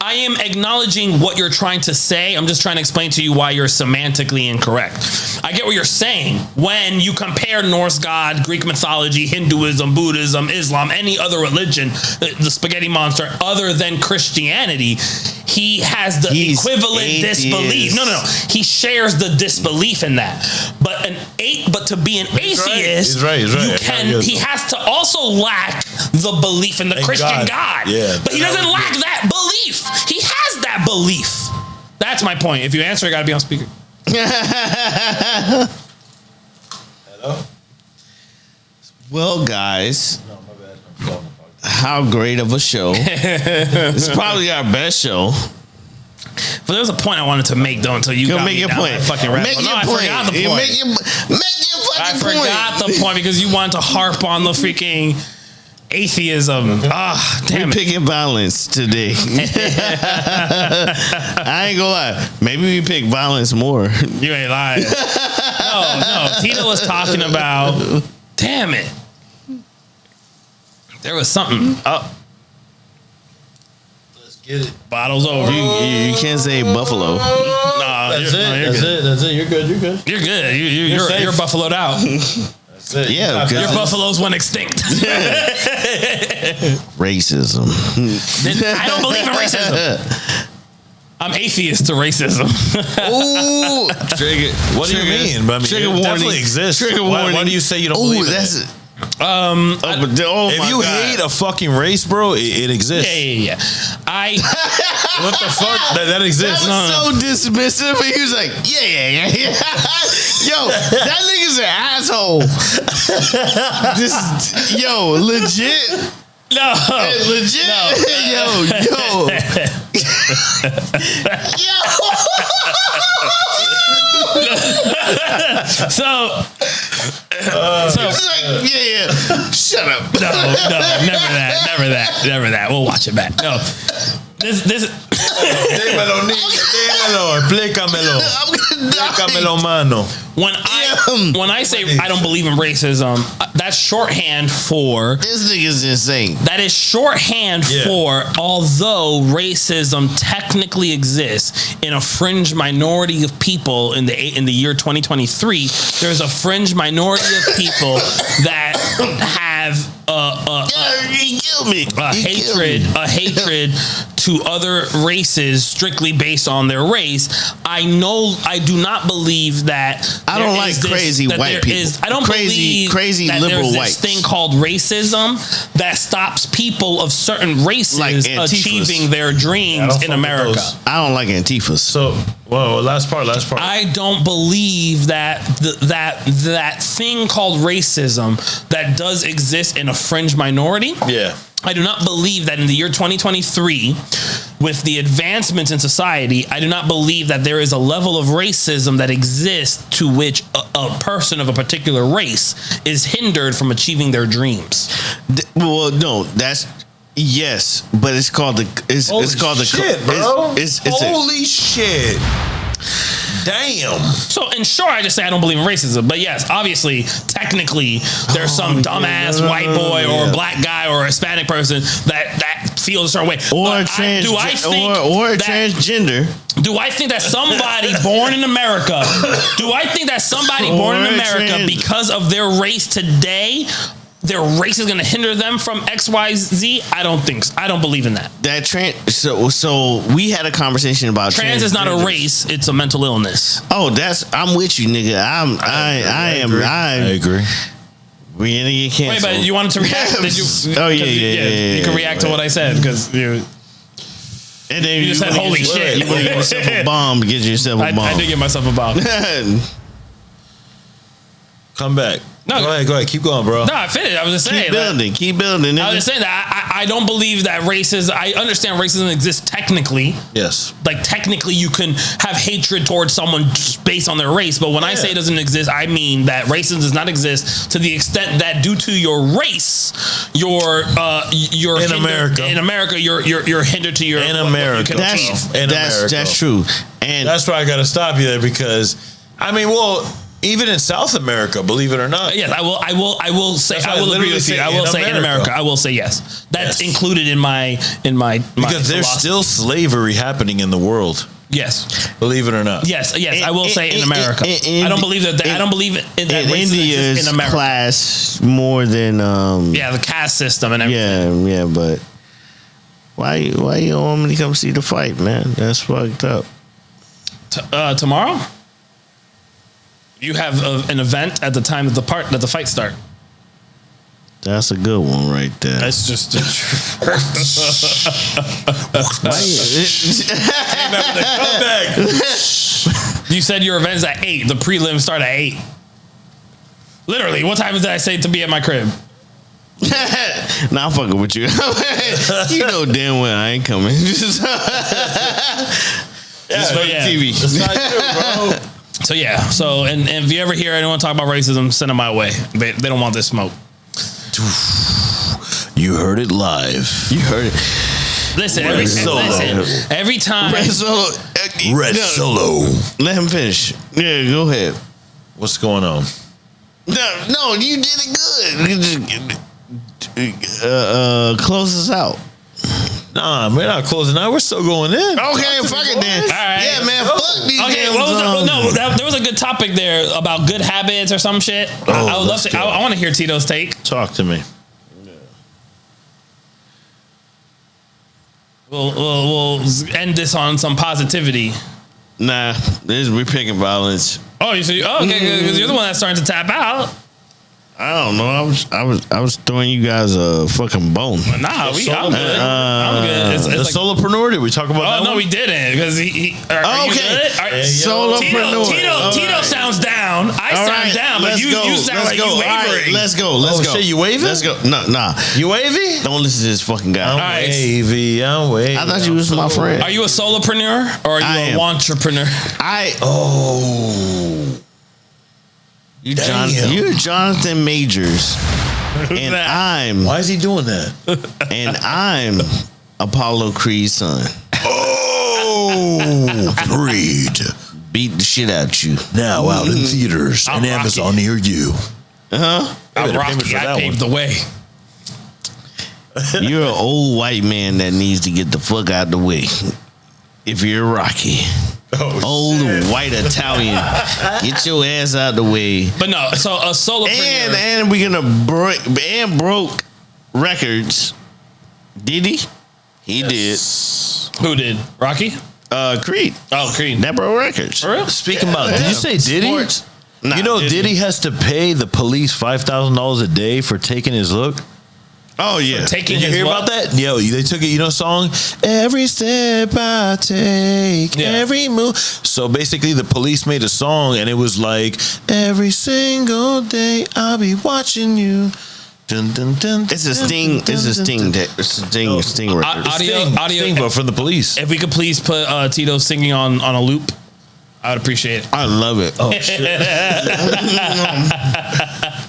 D: I am acknowledging what you're trying to say. I'm just trying to explain to you why you're semantically incorrect. I get what you're saying. When you compare Norse god, Greek mythology, Hinduism, Buddhism, Islam, any other religion, the spaghetti monster, other than Christianity, he has the equivalent disbelief. No. He shares the disbelief in that. But to be an atheist,
E: he's right.
D: He has to also lack the belief in the Christian God.
E: Yeah,
D: but he doesn't lack that belief. He has that belief. That's my point. If you answer, I got to be on speaker.
E: Hello?
C: Well, guys. No, my bad. How great of a show. It's probably our best show.
D: But there was a point I wanted to make, though, until you got
C: make
D: me
C: your
D: down
C: point.
D: that fucking rabbit hole. No, I forgot the point.
C: Make your fucking point.
D: I forgot the point because you wanted to harp on the freaking atheism. Damn it.
C: We're picking violence today. I ain't gonna lie. Maybe we pick violence more.
D: You ain't lying. No. Tito was talking about. Damn it. There was something up.
E: Let's get it.
D: Bottles over.
C: You can't say buffalo.
E: That's it. You're good.
D: You're good. You're buffaloed out.
E: That's it.
C: Yeah,
D: your buffaloes went extinct.
C: Racism.
D: I don't believe in racism. I'm atheist to racism.
C: Ooh, trigger.
E: What do you mean? But I mean,
C: trigger
E: it
C: warning.
E: definitely exists.
C: Trigger warning.
E: Why do you say you don't believe in it?
C: If
E: you hate a fucking race, bro, it exists.
D: Yeah.
E: What the fuck? That exists.
C: That was so dismissive. He was like, yeah. Yo, that nigga's an asshole. Legit.
D: No.
C: Legit. No. Yo. So. It's like, Shut up.
D: No, never that. We'll watch it back. No, this.
E: Dímelo, explícamelo, mano.
D: When I say I don't believe in racism, that's shorthand for
C: This nigga's insane.
D: that is shorthand for although racism technically exists in a fringe minority of people in the year 2023, there's a fringe minority of people that have
C: He killed me.
D: a hatred to other races strictly based on their race. I do not believe that.
C: I don't like crazy white people.
D: I don't believe
C: crazy
D: that
C: liberal
D: there's
C: whites.
D: this thing called racism that stops people of certain races
C: Like Antifas.
D: achieving their dreams in America.
C: I don't like Antifas.
E: So, last part.
D: I don't believe that that thing called racism that does exist in a fringe minority.
E: Yeah.
D: I do not believe that in the year 2023, with the advancements in society, I do not believe that there is a level of racism that exists to which a person of a particular race is hindered from achieving their dreams.
C: Well, no, that's yes, but it's called it's called the
E: shit, bro.
C: Holy
E: shit. Damn.
D: So, in short, I just say I don't believe in racism. But yes, obviously, technically, there's some dumbass white boy or a black guy or a Hispanic person that feels a certain way.
C: or
D: But
C: transgender.
D: Do I think that somebody born in America, because of their race today, their race is going to hinder them from XYZ? I don't think so. I don't believe in that.
C: So we had a conversation about
D: Trans is not a race; it's a mental illness.
C: Oh, I'm with you, nigga. I
E: agree.
C: We can't.
D: Wait, but you wanted to react? Did you?
C: Oh yeah.
D: You can react to what I said because you.
C: And then
D: You just said, "Holy shit!"
C: You want to give yourself a bomb? Get yourself a bomb.
D: I did give myself a bomb.
E: Come back.
D: No,
E: go ahead. Keep going, bro.
D: No, I finished. I was just saying.
C: Keep building.
D: I was just saying that I don't believe that I understand racism exists technically.
E: Yes.
D: Like technically you can have hatred towards someone just based on their race. But when I say it doesn't exist, I mean that racism does not exist to the extent that due to your race, you're
E: in
D: America, you're hindered to your
E: in America.
C: That's true. And
E: that's why I got to stop you there because, even in South America, believe it or not.
D: Yes, I will say I will agree with you. I will say in America. I will say yes. That's included in my
E: because there's still slavery happening in the world.
D: Yes,
E: believe it or not.
D: Yes. I will say in America. I don't believe that. I don't believe in that
C: India's
D: in America.
C: Class more than
D: the caste system and everything.
C: Yeah, but why you don't want me to come see the fight, man? That's fucked up.
D: Tomorrow. You have an event at the time that the fight start.
C: That's a good one right there.
D: That's just You said your event's at 8. The prelims start at 8. Literally, what time did I say to be at my crib?
C: Nah, I'm fucking with you. You know damn well I ain't coming. Just for the TV.
E: That's not true, bro.
D: So and if you ever hear anyone talk about racism, send them my way. They don't want this smoke.
E: You heard it live. You heard it.
D: Listen, every time.
E: Red Solo.
C: Let him finish. Yeah, go ahead.
E: What's going on?
C: No, you did it good. Close us out.
E: Nah, we're not closing out. We're still going in.
C: Okay, fuck it then.
D: All right.
C: Yeah, man, fuck these
D: there was a good topic there about good habits or some shit. I would love to. I want to hear Tito's take.
E: Talk to me.
D: We'll end this on some positivity.
C: Nah, we're picking violence.
D: Oh, okay, because you're the one that's starting to tap out.
C: I don't know. I was throwing you guys a fucking bone.
D: Nah, I'm good. I'm good. It's
E: the solopreneur. Did we talk about that?
D: Oh no,
E: one?
D: we didn't because he. Are you good?
C: Solopreneur.
D: Tito sounds down. I sound down, but you sound like you wavering.
C: Let's go.
E: Shit, you waving?
C: Let's go. Nah.
E: You wavy?
C: Don't listen to this fucking guy.
E: I'm wavy.
C: I thought you was my friend.
D: Are you a solopreneur or are you a wantrepreneur?
C: You're Jonathan Majors. And I'm.
E: Why is he doing that?
C: And I'm Apollo Creed's son.
E: Oh, Creed.
C: Beat the shit out you.
E: Now out in theaters and
D: Rocky.
E: Amazon near you.
D: I'm Rocky. I paved the way.
C: You're an old white man that needs to get the fuck out the way. If you're Rocky. Old white Italian. Get your ass out the way.
D: But no, so a solopreneur.
C: And we're gonna broke records. Did he? He did.
D: Who did? Rocky?
C: Creed.
D: Oh, Creed.
C: That broke records.
D: For real?
E: Speaking about, did you say Diddy?
C: Sports. Nah,
E: You know, Diddy has to pay the police $5,000 a day for taking his look.
C: Oh yeah.
D: Taking
E: Did you
D: his
E: hear
D: what?
E: about that? Yo, they took it. You know, song. Every step I take,
D: Yeah.
E: every move. So basically, the police made a song, and it was like, every single day I'll be watching you. Dun, dun, dun,
C: It's a
E: dun,
C: sting.
E: dun,
C: It's a
E: dun,
C: sting.
E: dun.
C: It's a sting record.
E: Sting, but from the police.
D: If we could please put Tito singing on a loop, I would appreciate it.
C: I love it. Oh shit.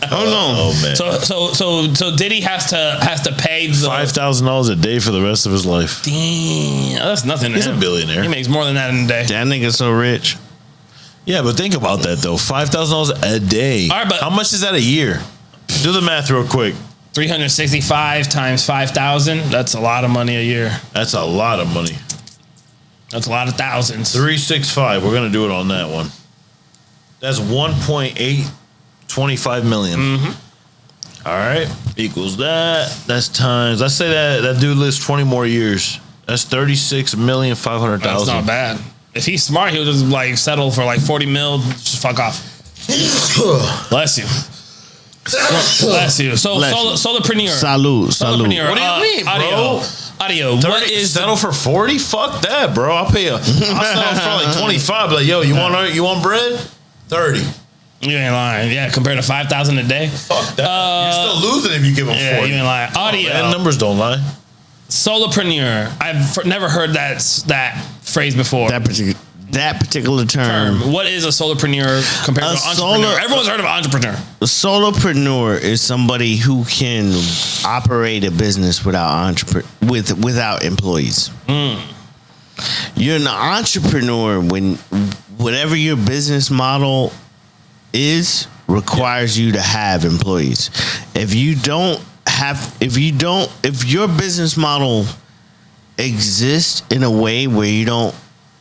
C: Hold on.
E: Oh man.
D: So Diddy has to pay the
E: $5,000 a day for the rest of his life.
D: Damn, that's nothing. To
E: He's a
D: him.
E: billionaire.
D: He makes more than that in a day.
C: That nigga so rich.
E: Yeah, but think about that though. $5,000 a day.
D: All right, but
E: how much is that a year? Do the math real quick.
D: 365 times 5,000. That's a lot of money a year.
E: That's a lot of money.
D: That's a lot of thousands.
E: 365. We're gonna do it on that one. That's 1.825 million.
D: Mm-hmm.
E: All right, equals that. That's times. Let's say that dude lives 20 more years. That's 36,500,000.
D: That's not bad. If he's smart, he'll just like settle for like 40 mil. Just fuck off. Bless you. Bless you. So solopreneur.
C: Salud.
D: Solopreneur.
E: What do you mean, bro?
D: Audio. What is
E: settle for 40? Fuck that, bro. I'll pay you. I'll settle for like 25. Like, yo, you want bread? 30.
D: You ain't lying. Yeah, compared to 5,000 a day.
E: Fuck that. You're still losing if you give them 40.
D: Yeah, you ain't lying. Audio.
E: And numbers don't lie.
D: Solopreneur. I've never heard that phrase before.
C: That particular term.
D: What is a solopreneur compared to an entrepreneur? Everyone's heard of entrepreneur.
C: A solopreneur is somebody who can operate a business without employees. You're an entrepreneur when whatever your business model is requires you to have employees. If your business model exists in a way where you don't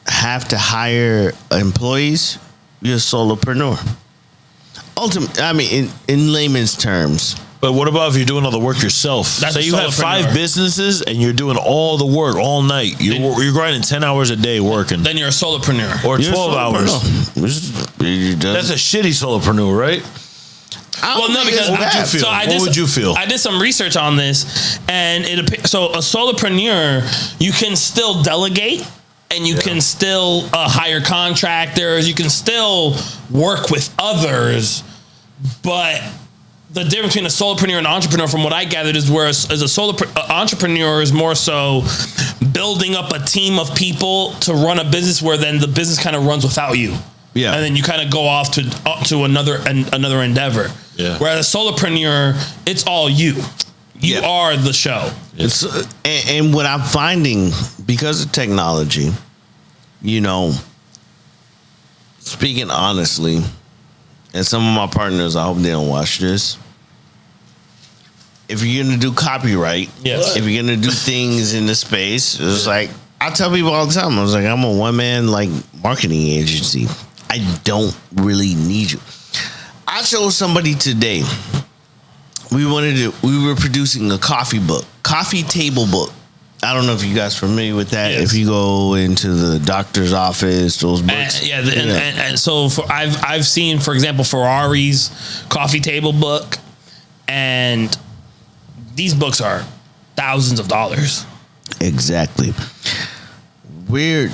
C: have to hire employees, you're a solopreneur. Ultimately, I mean, in layman's terms.
E: But what about if you're doing all the work yourself?
D: That's
E: Say you have 5 businesses and you're doing all the work all night. You're grinding 10 hours a day working.
D: Then you're a solopreneur.
E: Or 12 hours.
C: That's
E: That's a shitty solopreneur, right?
D: Well, no, because
E: What would you feel? What would you feel?
D: I did some research on this, and so a solopreneur, you can still delegate, and you can still hire contractors. You can still work with others, but the difference between a solopreneur and an entrepreneur, from what I gathered, is where as a entrepreneur is more so building up a team of people to run a business, where then the business kind of runs without you.
C: Yeah.
D: And then you kind of go off to another endeavor.
E: Yeah.
D: Whereas a solopreneur, it's all you. You are the show.
C: It's, and what I'm finding, because of technology, speaking honestly, and some of my partners, I hope they don't watch this. If you're gonna do copyright,
D: Yes.
C: if you're gonna do things in the space, it's like I tell people all the time. I was like, I'm a one-man marketing agency. I don't really need you. I showed somebody today. We were producing a coffee table book. I don't know if you guys are familiar with that.
D: Yes.
C: If you go into the doctor's office, those books.
D: And so I've seen, for example, Ferrari's coffee table book, and these books are thousands of dollars.
C: Exactly. Weird.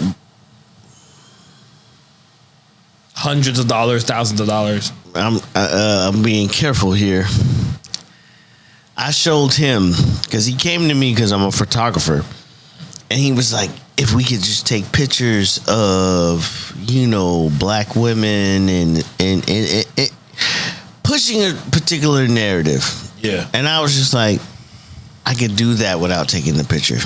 D: Hundreds of dollars, thousands of dollars.
C: I'm being careful here. I showed him, because he came to me because I'm a photographer, and he was like, if we could just take pictures of, black women and pushing a particular narrative.
E: Yeah.
C: And I was just like, I could do that without taking the picture.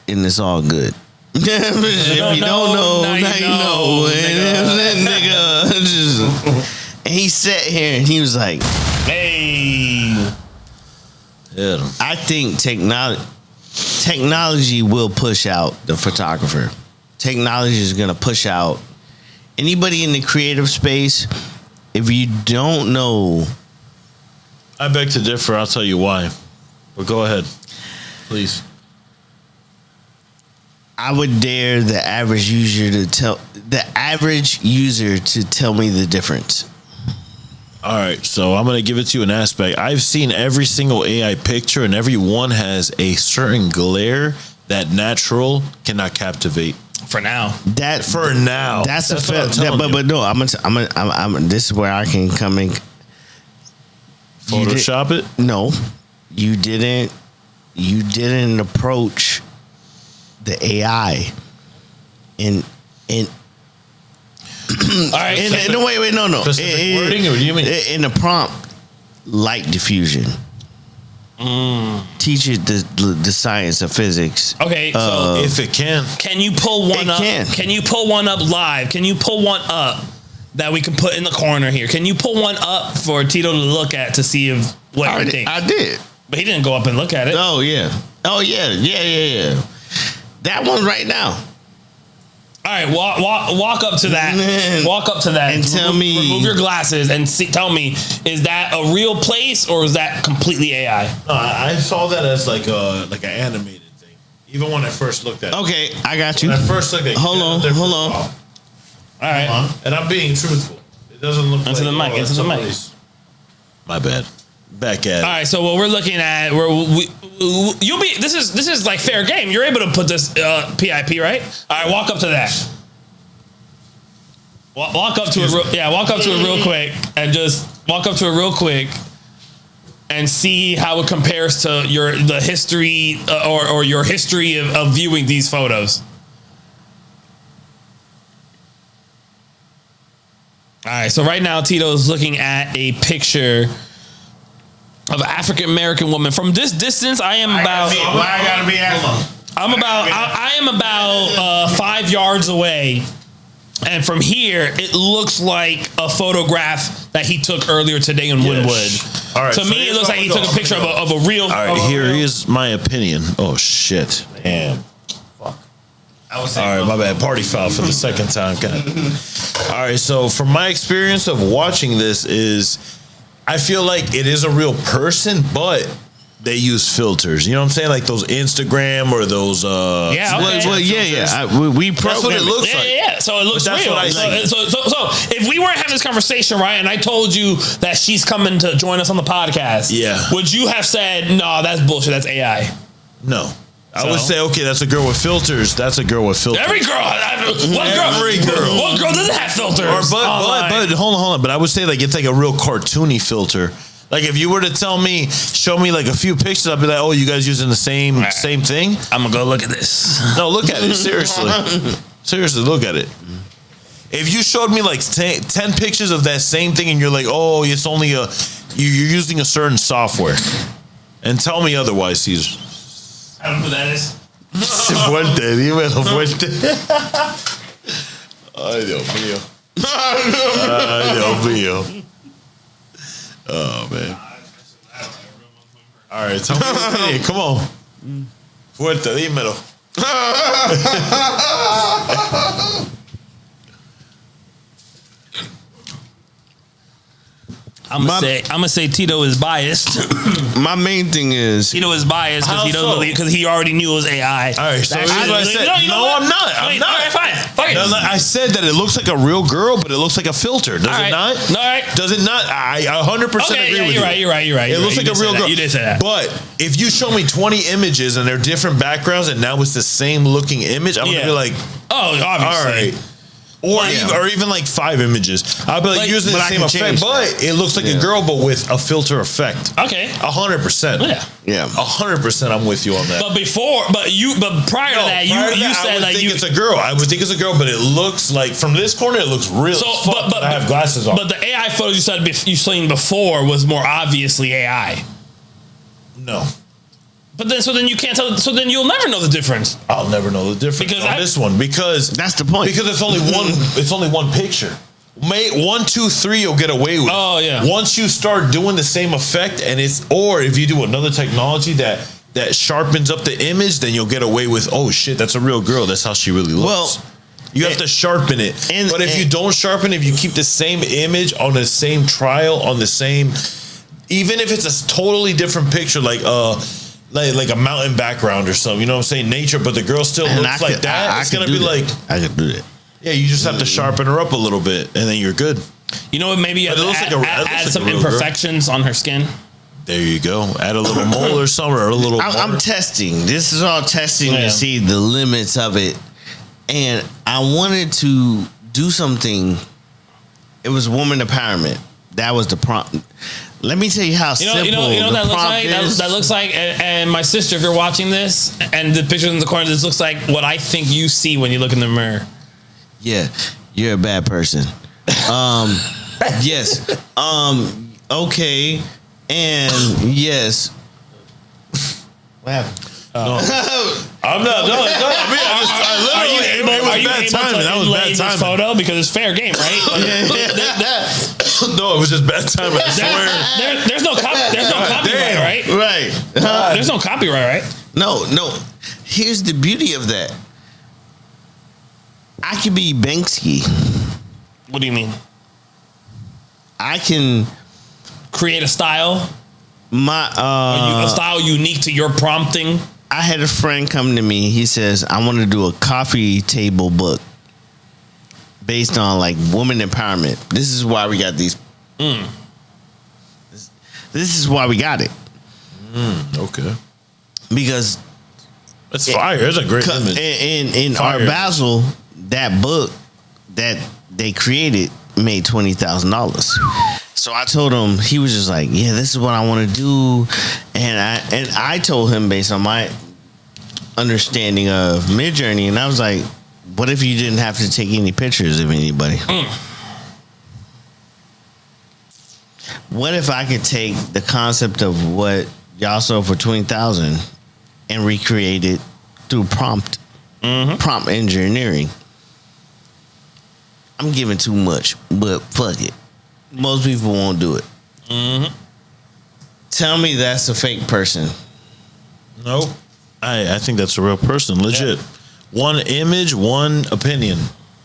C: And it's all good. If you don't know, now you know. Nigga. And he sat here and he was like,
D: Hey.
E: Yeah.
C: I think technology will push out the photographer. Technology is going to push out anybody in the creative space. If you don't know,
E: I beg to differ. I'll tell you why. But go ahead, please.
C: I would dare the average user to tell me the difference.
E: All right, so I'm going to give it to you an aspect. I've seen every single AI picture, and every one has a certain glare that natural cannot captivate.
D: For now.
C: That's a fact. But no, I'm this is where I can come in.
E: Photoshop it?
C: No, you didn't approach the AI in
D: all right.
C: Wait, no.
E: Specific wording, or what do you mean?
C: In the prompt, light diffusion. Teach it the science of physics.
D: Okay, so
E: if it can
D: you pull one up? Can you pull one up live? Can you pull one up that we can put in the corner here? Can you pull one up for Tito to look at to see if what he thinks?
C: I did,
D: but he didn't go up and look at it.
C: Oh yeah. That one right now.
D: All right, walk up to that. Walk up to that
C: and tell me.
D: Remove your glasses and tell me, is that a real place or is that completely AI?
E: No, I saw that as like an animated thing. Even when I first looked at it.
C: Okay, I got you.
E: When I first looked at it.
C: Hold on.
D: All right.
E: And I'm being truthful. It doesn't look
D: into
E: like...
D: Into the mic.
E: My bad. Back at it.
D: All right, so what we're looking at, you'll be. This is like fair game. You're able to put this PIP, right? All right, walk up to that. Walk up to it. Walk up to it real quick, and just walk up to it real quick, and see how it compares to the history or your history of viewing these photos. All right, so right now Tito is looking at a picture of an African American woman. From this distance, I am about.
C: Why I gotta be African?
D: I am about 5 yards away, and from here it looks like a photograph that he took earlier today in Woodwood.
E: All right,
D: to me, it looks like he took a picture of a real.
E: All right, here is my opinion. Oh shit! Damn. All right, my bad. Party foul for the second time. All right, so from my experience of watching this is, I feel like it is a real person, but they use filters. You know what I'm saying? Like those Instagram or those.
D: Yeah. Okay.
C: We
E: that's what it looks like.
D: Yeah. So it looks
E: But that's
D: real.
E: what I think.
D: So if we weren't having this conversation, right, and I told you that she's coming to join us on the podcast, would you have said, "No, that's bullshit. That's AI"?
E: No. I would say, okay, that's a girl with filters. That's a girl with filters.
D: Every girl. What girl doesn't have filters?
E: But hold on. But I would say like it's like a real cartoony filter. Like if you were to show me like a few pictures, I'd be like, oh, you guys using the same thing?
D: I'm gonna go look at this.
E: No, look at it. Seriously, look at it. If you showed me like 10 pictures of that same thing and you're like, oh, it's only you're using a certain software, and tell me otherwise, Caesar.
D: I don't know who that is.
E: Fuerte, dímelo, Fuerte. Ay, Dios mío. Oh, man. All right, tell me your opinion. Come on. Fuerte, dímelo.
D: I'm gonna say Tito is biased.
C: My main thing is
D: Tito is biased because he doesn't believe, because he already knew it was AI.
E: All right, so here's what I said. No, I'm not. I'm not.
D: All right, fine. Fuck it.
E: No, I said that it looks like a real girl, but it looks like a filter. Does it not?
D: All right.
E: Does it not? I 100% agree with you.
D: You're right.
E: It looks like a real girl.
D: You did say that.
E: But if you show me 20 images and they're different backgrounds and now it's the same looking image, I'm gonna be like,
D: oh, obviously.
E: All right. Or even like 5 images. I'll be like using the same effect, but it looks like a girl, but with a filter effect.
D: Okay,
E: 100%.
C: Yeah,
E: 100%. I'm with you on that.
D: But prior to that, you said like
E: it's a girl. I would think it's a girl, but it looks like from this corner, it looks real. So, but I have glasses on.
D: But the AI photos you seen before was more obviously AI.
E: No.
D: But then you can't tell. So then you'll never know the difference.
E: I'll never know the difference on this one because
C: that's the point.
E: Because it's only one. It's only one picture. 1, 2, 3, you'll get away with.
D: Oh yeah.
E: Once you start doing the same effect, or if you do another technology that sharpens up the image, then you'll get away with. Oh shit, that's a real girl. That's how she really looks. Well, you have to sharpen it. But if you don't sharpen, if you keep the same image on the same trial on the same, even if it's a totally different picture, like a mountain background or something, you know what I'm saying? Nature, but the girl still looks like that. It's gonna be like
C: I could do that.
E: Yeah, you just have to sharpen her up a little bit, and then you're good.
D: You know what? Maybe you have to add some imperfections on her skin.
E: There you go. Add a little mole or something, or a little.
C: I'm testing. This is all testing to see the limits of it, and I wanted to do something. It was woman empowerment. That was the prompt. Let me tell you how simple
D: you know
C: the
D: that looks
C: prompt
D: like.
C: is.
D: That looks like, and my sister, if you're watching this, and the picture in the corner, this looks like what I think you see when you look in the mirror.
C: Yeah, you're a bad person. Yes. Okay. And yes. What happened?
E: No. I'm not. No. I literally. It was bad timing. That was bad timing.
D: Photo because it's fair game, right?
E: No, it was just bad timing. I swear.
D: There's no copyright, right?
C: Right.
D: There's no copyright, right?
C: No. Here's the beauty of that. I could be Banksy.
D: What do you mean?
C: I can
D: create a style.
C: A
D: style unique to your prompting.
C: I had a friend come to me. He says, I want to do a coffee table book based on like woman empowerment. This is why we got these. This is why we got it.
E: Okay.
C: Because
E: it's fire. It's a great image.
C: In Art Basel, that book that they created made $20,000. So I told him, he was just like, yeah, this is what I want to do. And I told him based on my understanding of Midjourney, and I was like, what if you didn't have to take any pictures of anybody? What if I could take the concept of what y'all sold for $20,000 and recreate it through prompt engineering? I'm giving too much, but fuck it. Most people won't do it. Tell me that's a fake person.
E: Nope. I think that's a real person. Legit. Yeah. One image, one opinion.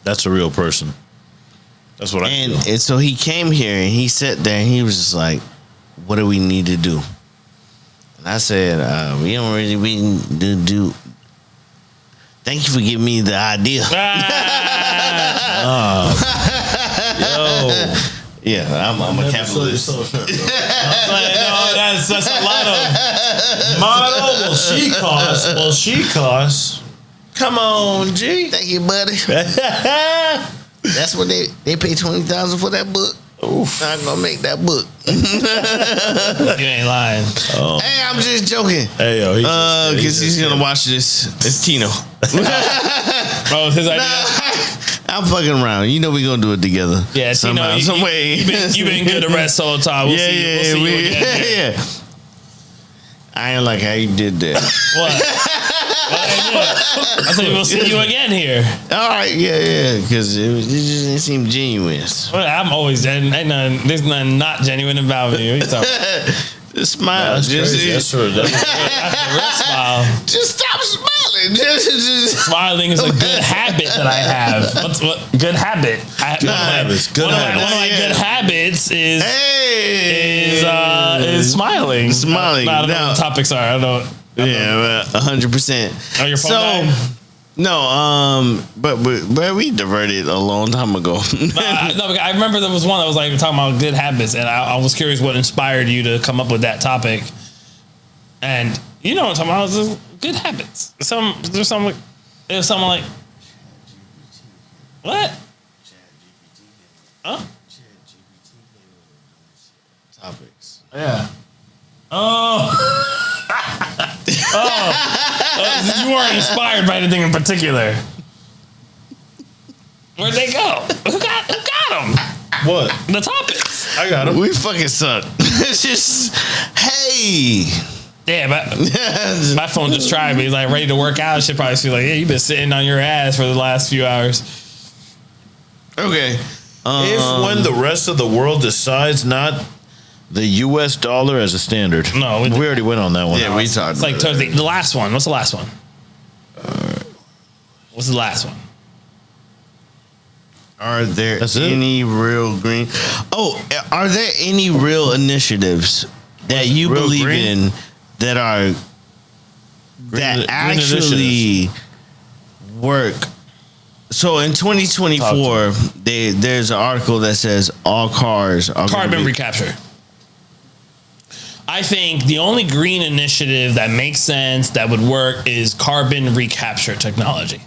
E: That's a real person. That's what I feel.
C: And so he came here and he sat there and he was just like, what do we need to do? And I said, we don't really need to do. Thank you for giving me the idea.
E: Yo.
C: Yeah, I'm a capitalist.
D: That's a lot of
E: model. Will she cost?
C: Come on, G. Thank you, buddy. That's what they pay $20,000 for that book. Oof. I'm gonna make that book.
D: You ain't lying.
C: Oh. Hey, I'm just joking.
E: Hey, yo,
C: because he's gonna watch this. It's Tino.
D: Oh, it's his idea.
C: I'm fucking around. You know we gonna do it together.
D: Yeah,
C: somehow, some way.
D: You've been good at Red Solo Talk. We'll see you again.
C: Yeah. I ain't like how you did that.
D: What? I said we'll see you again here.
C: All right, yeah, because it just seemed genuine.
D: Well, I'm always there's nothing not genuine about me. What are you talking?
C: Just smile.
E: That's true. That's
D: smile.
C: Just stop smiling. Just
D: smiling is a good habit that I have. What good habit?
E: Good habits.
D: One of my good habits is smiling.
C: Smiling.
D: I don't know what the topics are. I don't know.
C: Yeah, 100%.
D: Oh, your phone died?
C: No, but we diverted a long time ago.
D: No, I remember there was one that was like talking about good habits, and I was curious what inspired you to come up with that topic. And you know what I'm talking about? Good habits. There's someone like what? Huh?
C: Topics.
D: Yeah. Oh. You weren't inspired by anything in particular. Where'd they go? Who got them?
E: What?
D: The topics.
E: I got him.
C: We fucking suck. It's just, hey.
D: Yeah, but my phone just tried me. He's like ready to work out. Should probably see like, yeah, you've been sitting on your ass for the last few hours.
C: Okay.
E: If when the rest of the world decides not the U.S. dollar as a standard.
D: No,
E: we already went on that one.
C: Yeah, we talked.
D: It's like towards the last one. What's the last one? What's the last one?
C: Are there any real green? Oh, are there any real initiatives that you believe in that are that actually work? So in 2024, there's an article that says all cars are
D: carbon recapture. I think the only green initiative that makes sense that would work is carbon recapture technology.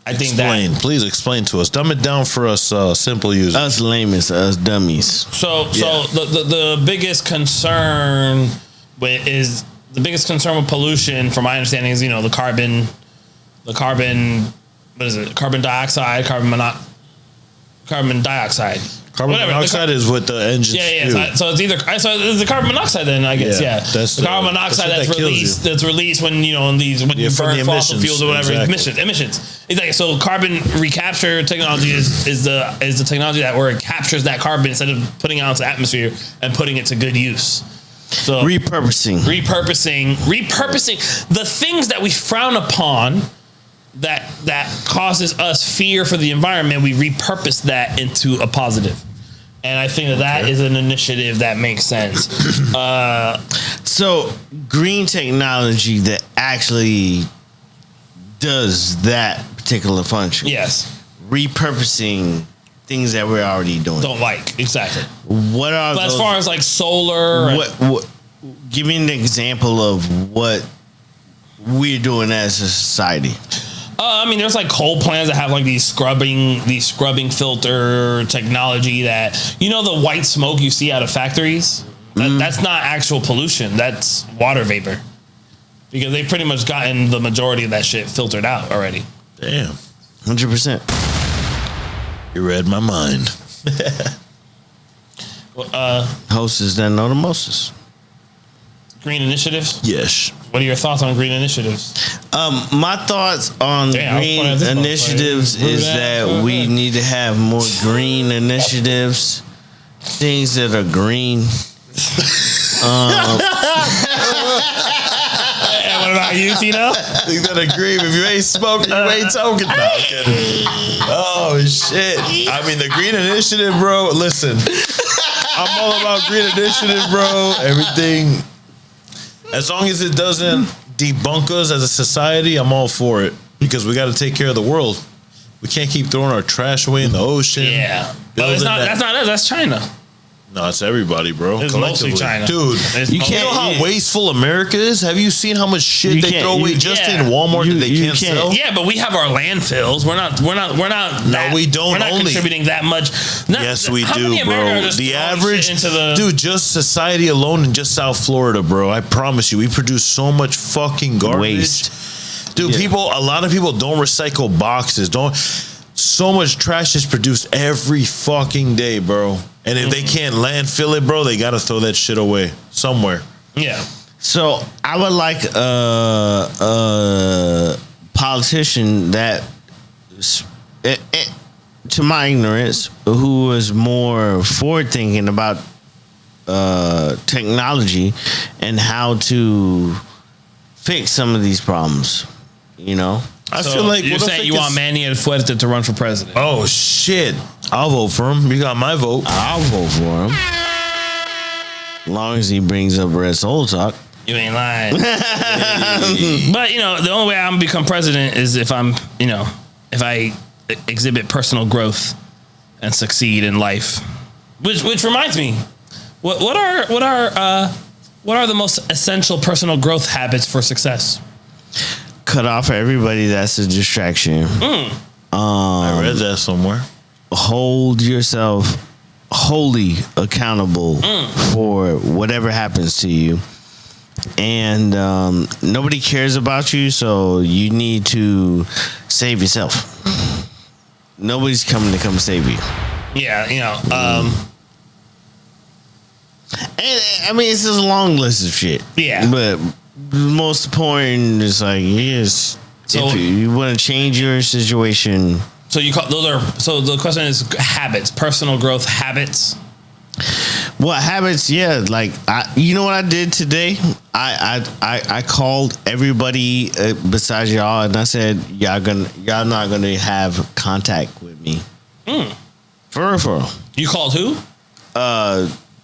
D: I think
E: Please explain to us. Dumb it down for us simple users.
C: Us laymen, us dummies.
D: So the biggest concern with pollution, from my understanding, is the carbon. What is it? Carbon dioxide, carbon dioxide.
E: Carbon monoxide is what the engines do.
D: So it's the carbon monoxide then, I guess. Yeah.
E: That's
D: the carbon monoxide that's released when you burn fossil fuels or whatever.
E: Exactly.
D: Emissions. Exactly. So carbon recapture technology is the technology where it captures that carbon instead of putting it out into the atmosphere and putting it to good use. So
C: repurposing
D: the things that we frown upon that causes us fear for the environment, we repurpose that into a positive. And I think that is an initiative that makes sense.
C: So green technology that actually does that particular function.
D: Yes.
C: Repurposing things that we're already doing.
D: Don't like. Exactly.
C: What are
D: as far as like solar?
C: What give me an example of what we're doing as a society.
D: There's like coal plants that have like these scrubbing filter technology that, the white smoke you see out of factories, that's not actual pollution. That's water vapor, because they've pretty much gotten the majority of that shit filtered out already.
E: Damn.
C: 100%.
E: You read my mind.
C: Hostess that know the mostest.
D: Green initiatives?
E: Yes.
D: What are your thoughts on green initiatives?
C: My thoughts on green initiatives is that we need to have more green initiatives, things that are green.
D: And what about you, Tito?
E: Things that are green. If you ain't smoking, you ain't talking. Oh, shit. The green initiative, bro. Listen, I'm all about green initiative, bro. Everything. As long as it doesn't debunk us as a society, I'm all for it. Because we got to take care of the world. We can't keep throwing our trash away in the ocean.
D: Yeah. That's not us. That's China.
E: No, it's everybody, bro.
D: It's mostly China.
E: Dude, you know how wasteful America is? Have you seen how much shit they throw away just in Walmart that they can't sell?
D: Yeah, but we have our landfills. We're not.
E: No, we don't.
D: We're not contributing that much.
E: Yes, we do, bro. The average, dude, just society alone in just South Florida, bro. I promise you, we produce so much fucking garbage.
C: Waste.
E: Dude, a lot of people don't recycle boxes. So much trash is produced every fucking day, bro. And if they can't landfill it, bro, they got to throw that shit away somewhere.
D: Yeah.
C: So I would like a politician that, to my ignorance, who is more forward thinking about technology and how to fix some of these problems.
E: I feel like
D: you're saying you want Manny and Fuerte to run for president.
E: Oh shit! I'll vote for him. You got my vote.
C: I'll vote for him. As long as he brings up Red Soul Talk.
D: You ain't lying. But the only way I'm gonna become president is if if I exhibit personal growth and succeed in life. Which reminds me, what are the most essential personal growth habits for success?
C: Cut off everybody that's a distraction.
E: I read that somewhere.
C: hold yourself wholly accountable for whatever happens to you. And nobody cares about you, so you need to save yourself. Nobody's coming to come save you.
D: Yeah,
C: And I mean, it's just a long list of shit.
D: Yeah.
C: But the most important is like, yes,
D: So-
C: if you want to change your situation.
D: So so the question is habits, personal growth habits.
C: What habits? Yeah, like you know what I did today? I called everybody besides y'all, and I said y'all not gonna have contact with me. For real.
D: You called who?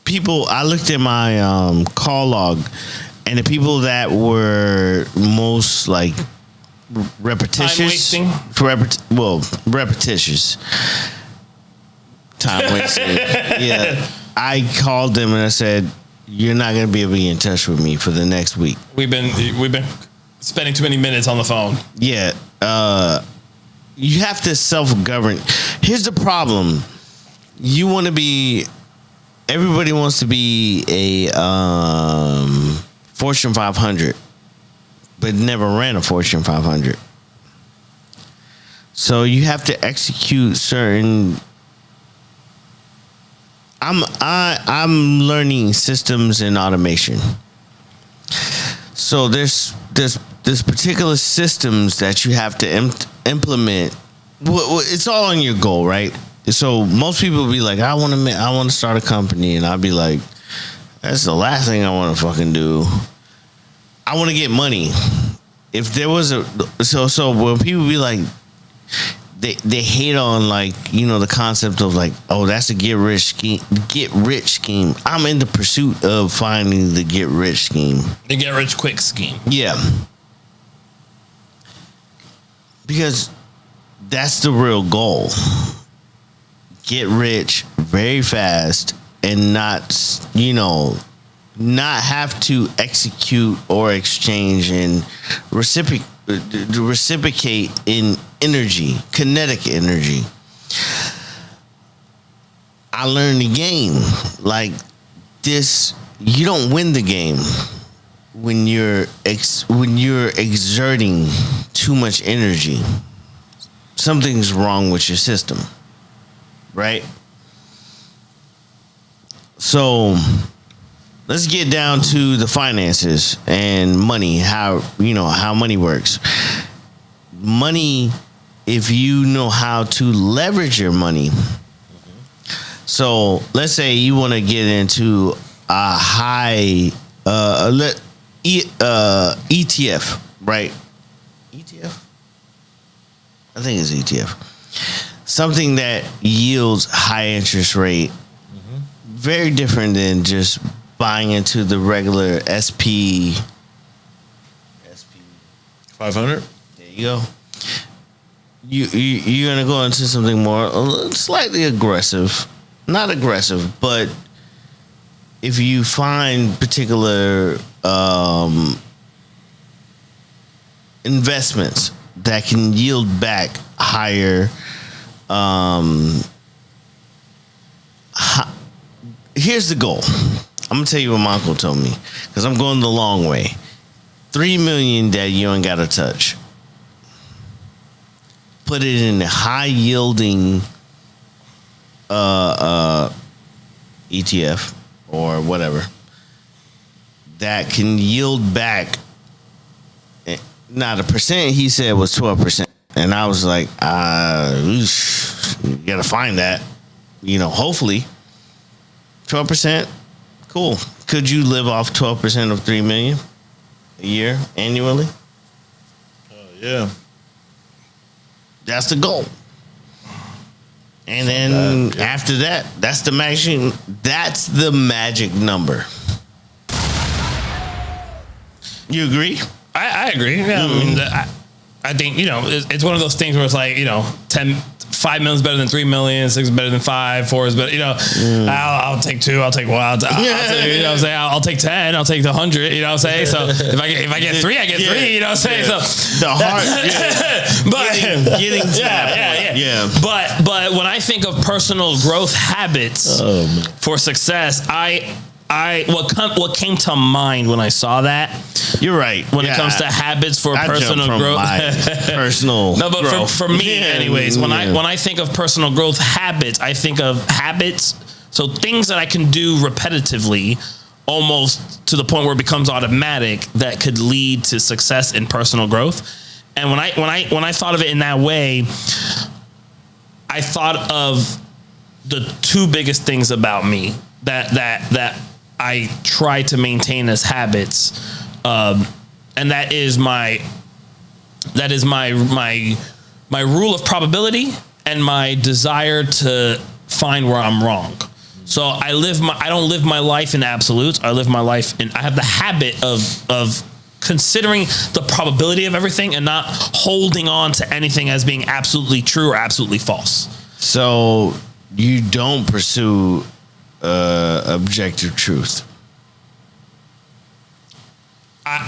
C: People. I looked at my call log, and the people that were most like repetitious, repetitious. Time wasting. Yeah. I called them and I said, "You're not going to be able to get in touch with me for the next week."
D: We've been spending too many minutes on the phone.
C: Yeah. You have to self-govern. Here's the problem. Everybody wants to be a Fortune 500, but never ran a Fortune 500. So you have to execute certain. I'm learning systems and automation. So there's particular systems that you have to implement. It's all on your goal, right? So most people will be like, I want to start a company, and I'll be like, that's the last thing I want to fucking do. I want to get money. If there was so when people be like, they hate on like, the concept of like, oh, that's a get rich scheme. I'm in the pursuit of finding the get rich scheme.
D: The get rich quick scheme.
C: Yeah. Because that's the real goal. Get rich very fast and not have to execute or exchange and reciprocate in energy, kinetic energy. I learned the game like this. You don't win the game when you're exerting too much energy. Something's wrong with your system, right? So let's get down to the finances and money, how money works. Money, if you know how to leverage your money. So let's say you want to get into a high ETF, right? ETF? I think it's ETF. Something that yields high interest rate. Very different than just buying into the regular SP
E: 500.
C: There you go. You're gonna go into something more slightly aggressive, not aggressive, but if you find particular investments that can yield back higher. Here's the goal. I'm gonna tell you what my uncle told me, because I'm going the long way. $3 million that you ain't gotta touch. Put it in a high yielding ETF or whatever that can yield back. Now the percent he said was 12%, and I was like, you gotta find that. Hopefully 12%. Cool. Could you live off 12% of $3 million a year annually?
E: Yeah.
C: That's the goal. And then after that, that's the magic. That's the magic number. You agree?
D: I agree. Yeah, I think it's one of those things where it's like 5 million is better than 3 million, 6 is better than 5, 4 is better. I'll take 2. I'll take 1. I'll take 10. I'll take 100. So if I get 3, I get 3. So
C: the heart,
D: but
C: getting to that point. Yeah.
D: But when I think of personal growth habits for success, what came to mind when I saw that.
C: You're right.
D: When it comes to habits for personal growth,
C: personal.
D: No, but
C: growth.
D: for me, anyways, when I think of personal growth habits, I think of habits. So things that I can do repetitively, almost to the point where it becomes automatic, that could lead to success in personal growth. And when I thought of it in that way, I thought of the two biggest things about me that I try to maintain as habits, and that is my rule of probability and my desire to find where I'm wrong. So I don't live my life in absolutes. I live my life I have the habit of considering the probability of everything and not holding on to anything as being absolutely true or absolutely false.
C: So you don't pursue objective truth.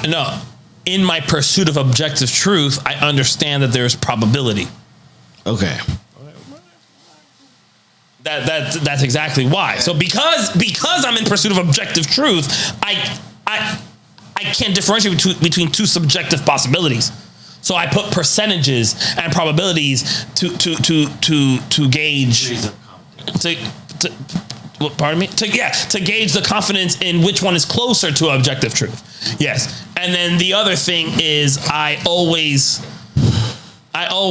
D: No. In my pursuit of objective truth, I understand that there's probability.
C: Okay.
D: That's exactly why. So because I'm in pursuit of objective truth, I can't differentiate between two subjective possibilities. So I put percentages and probabilities to gauge to gauge the confidence in which one is closer to objective truth. Yes. And then the other thing is I always
C: he'll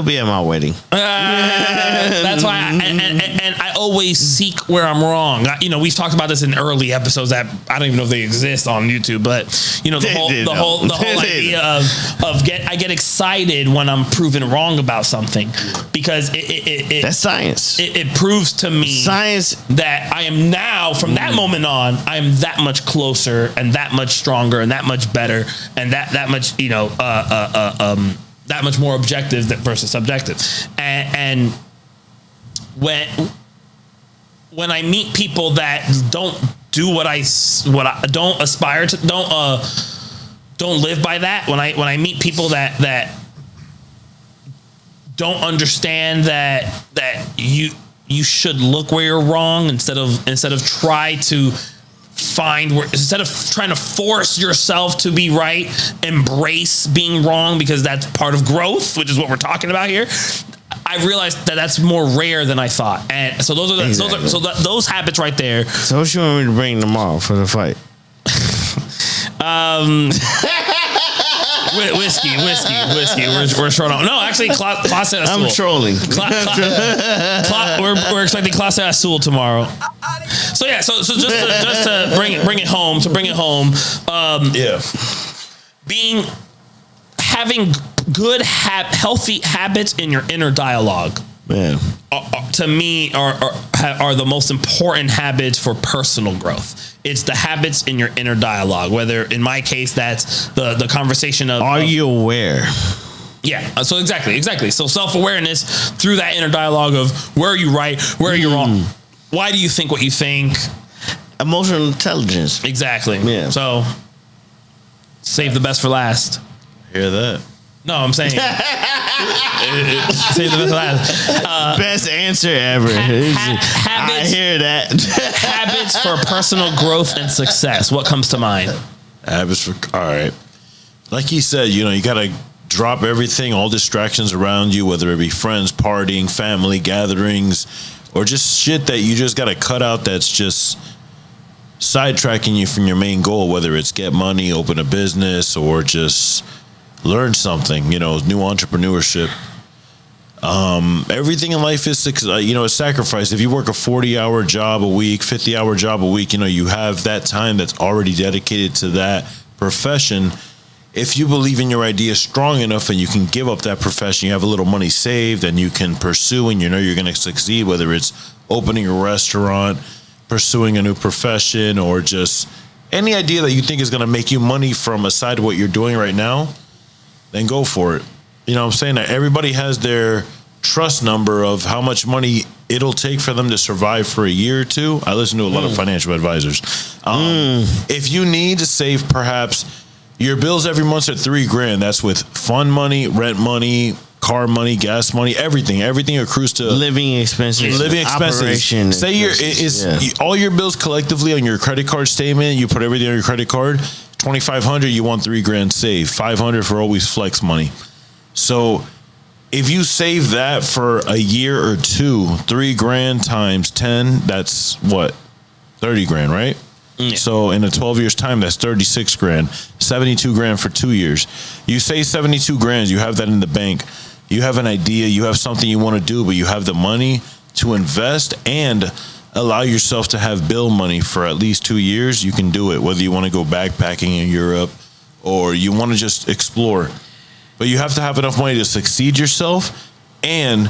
C: be at my wedding.
D: That's why I always seek where I'm wrong. We've talked about this in early episodes that I don't even know if they exist on YouTube, but the whole idea of I get excited when I'm proven wrong about something, because
C: that's science.
D: It proves to me that I am now, from that moment on, I am that much closer and that much stronger and that much better and that much that much more objective versus subjective. And when I meet people that don't do what I don't aspire to, don't live by that. When I meet people that don't understand that you should look where you're wrong instead of try to find where, instead of trying to force yourself to be right, embrace being wrong, because that's part of growth, which is what we're talking about here. I realized that that's more rare than I thought, and so those habits right there.
C: So what you want me to bring tomorrow for the fight?
D: Whiskey. We're short on. No, actually, Clase Azul.
C: I'm trolling.
D: We're expecting Clase Azul tomorrow. So yeah, so just to bring it home. Having good healthy habits in your inner dialogue.
C: Man,
D: to me are the most important habits for personal growth. It's the habits in your inner dialogue. Whether in my case that's the conversation of
C: are you aware?
D: Yeah. So exactly. So self-awareness through that inner dialogue of where are you right, where are you wrong, why do you think what you think?
C: Emotional intelligence.
D: Exactly.
C: Yeah.
D: So save the best for last.
E: Hear that?
D: No, I'm saying save the best for last.
C: Best answer ever.
D: Habits,
C: I hear that.
D: Habits for personal growth and success. What comes to mind?
E: Habits for, all right. Like he said, you got to drop everything, all distractions around you, whether it be friends, partying, family gatherings, or just shit that you just got to cut out that's just sidetracking you from your main goal, whether it's get money, open a business, or just learn something, new entrepreneurship. Everything in life is, a sacrifice. If you work a 40-hour job a week, 50-hour job a week, you have that time that's already dedicated to that profession. If you believe in your idea strong enough and you can give up that profession, you have a little money saved and you can pursue and you're going to succeed, whether it's opening a restaurant, pursuing a new profession, or just any idea that you think is going to make you money from aside what you're doing right now, then go for it. You know what I'm saying? That everybody has their trust number of how much money it'll take for them to survive for a year or two. I listen to a lot of financial advisors. If you need to save perhaps your bills every month at $3,000, that's with fund money, rent money, car money, gas money, everything accrues to
C: living expenses. Operation
E: Say all your bills collectively on your credit card statement. You put everything on your credit card. $2,500, you want $3,000 saved. $500 for always flex money. So if you save that for a year or two, $3,000 times 10, that's what? $30,000, right? Yeah. So in a 12 years time, that's $36,000, $72,000 for 2 years. You say $72,000, you have that in the bank. You have an idea, you have something you want to do, but you have the money to invest and allow yourself to have bill money for at least 2 years. You can do it, whether you want to go backpacking in Europe or you want to just explore. But you have to have enough money to succeed yourself and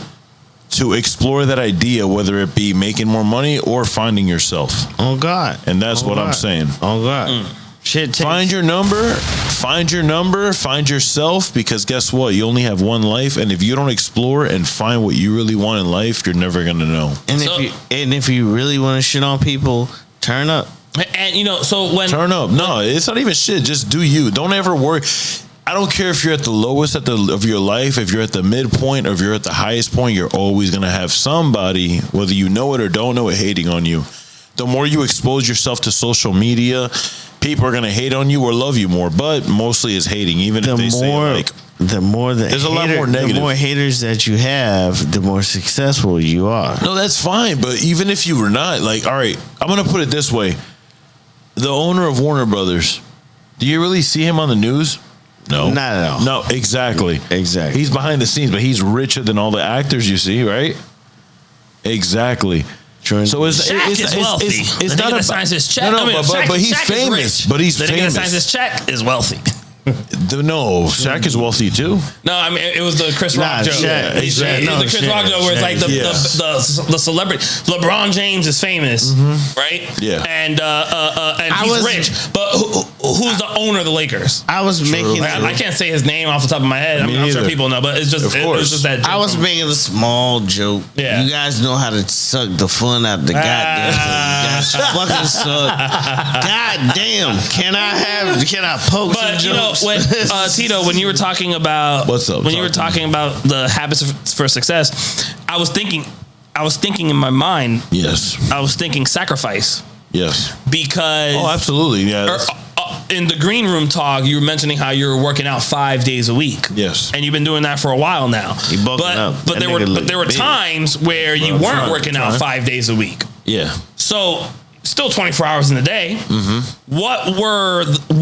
E: to explore that idea, whether it be making more money or finding yourself.
C: Oh God.
E: And that's what I'm saying.
C: Oh God. Shit.
E: Find your number, find yourself, because guess what? You only have one life, and if you don't explore and find what you really want in life, you're never gonna know.
C: And if you really want to shit on people, turn up.
D: And turn
E: up. No, it's not even shit. Just do you. Don't ever worry. I don't care if you're at the lowest of your life, if you're at the midpoint, or if you're at the highest point, you're always going to have somebody, whether you know it or don't know it, hating on you. The more you expose yourself to social media, people are going to hate on you or love you more, but mostly it's hating, even if they say like...
C: The more there's a lot more negative. The more haters that you have, the more successful you are.
E: No, that's fine, but even if you were not, like, all right, I'm going to put it this way. The owner of Warner Brothers, do you really see him on the news? No.
C: Not at all.
E: No, exactly.
C: Exactly.
E: He's behind the scenes, but he's richer than all the actors you see, right? Exactly.
D: So Shaq is wealthy. It's not a signs his check.
E: No, but he's famous. But he's famous.
D: The signs his check is wealthy.
E: No, Shaq is wealthy too.
D: No, I mean it was the Chris Rock joke.
E: Exactly.
D: The Chris Rock joke where it's like the celebrity. LeBron James is famous, right?
E: Yeah.
D: And he's rich, but who's the owner of the Lakers?
C: I was making.
D: I can't say his name off the top of my head. I'm sure people know, but it's just that joke.
C: I was making a small joke.
D: Yeah.
C: You guys know how to suck the fun out the goddamn thing. You guys fucking suck. Goddamn. Can I poke some jokes?
D: When Tito, when you were talking about you were talking about the habits for success, I was thinking in my mind.
E: Yes.
D: I was thinking sacrifice.
E: Yes.
D: Because
E: absolutely. Yeah.
D: In the green room talk, you were mentioning how you were working out 5 days a week.
E: Yes.
D: And you've been doing that for a while now. But there were times where you weren't working out 5 days a week.
E: Yeah.
D: So still 24 hours in a day.
E: Mm-hmm.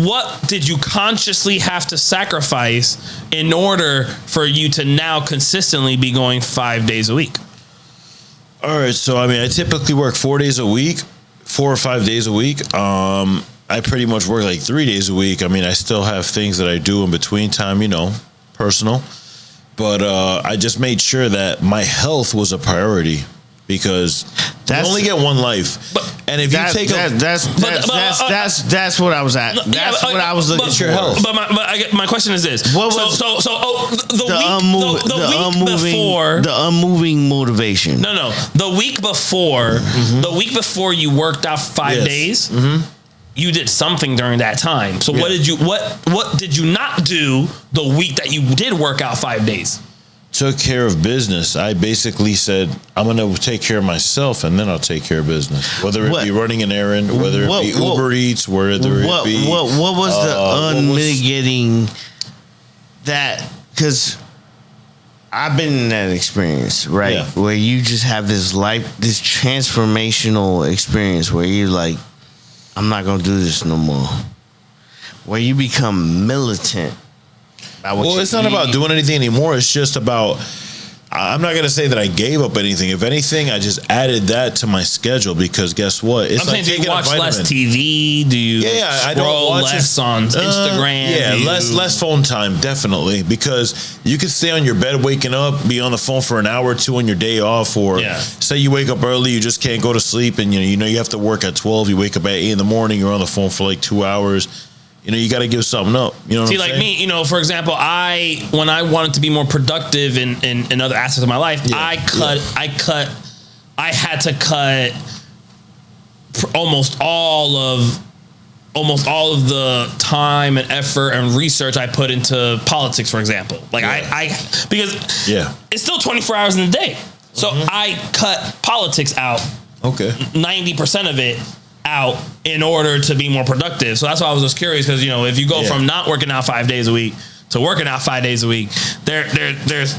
D: What did you consciously have to sacrifice in order for you to now consistently be going 5 days a week?
E: All right. So, I mean, I typically work 4 days a week, 4 or 5 days a week. I pretty much work like 3 days a week. I mean, I still have things that I do in between time, personal. But I just made sure that my health was a priority. Because you only get one life, and if you take
C: that's what I was at. That's what I was looking for.
E: Your health.
D: But my question is this: the
C: unmoving motivation.
D: No, the week before you worked out 5 days.
E: Mm-hmm.
D: You did something during that time. So what did you not do the week that you did work out 5 days?
E: Took care of business. I basically said, I'm going to take care of myself and then I'll take care of business. Whether it be running an errand, whether it be Uber Eats, whether it be...
C: What was the unmitigating that... Because I've been in that experience, right? Yeah. Where you just have this transformational experience where you're like, I'm not going to do this no more. Where you become militant.
E: Well, it's not about doing anything anymore. It's just about, I'm not going to say that I gave up anything. If anything, I just added that to my schedule because guess what? It's
D: saying, do you watch less TV? Do you scroll less on Instagram?
E: Less phone time, definitely. Because you can stay on your bed waking up, be on the phone for an hour or two on your day off, or say you wake up early, you just can't go to sleep, and you have to work at 12, you wake up at 8 in the morning, you're on the phone for like 2 hours. You got to give something up. You know what I'm saying? Me, for example, when I wanted to be more productive in other aspects of my life, I had to cut almost all of
D: almost all of the time and effort and research I put into politics, for example. Like because it's still 24 hours in a day. So I cut politics out. Okay. 90% of it out in order to be more productive. So that's why I was just curious, because, you know, if you go from not working out 5 days a week to working out 5 days a week, there's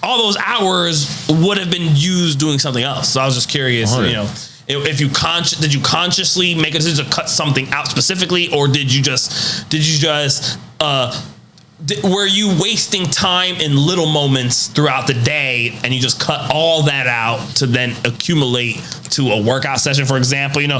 D: all those hours would have been used doing something else. So I was just curious, you know, if you did you consciously make a decision to cut something out specifically, or did you just were you wasting time in little moments throughout the day and you just cut all that out to then accumulate to a workout session, for example? You know,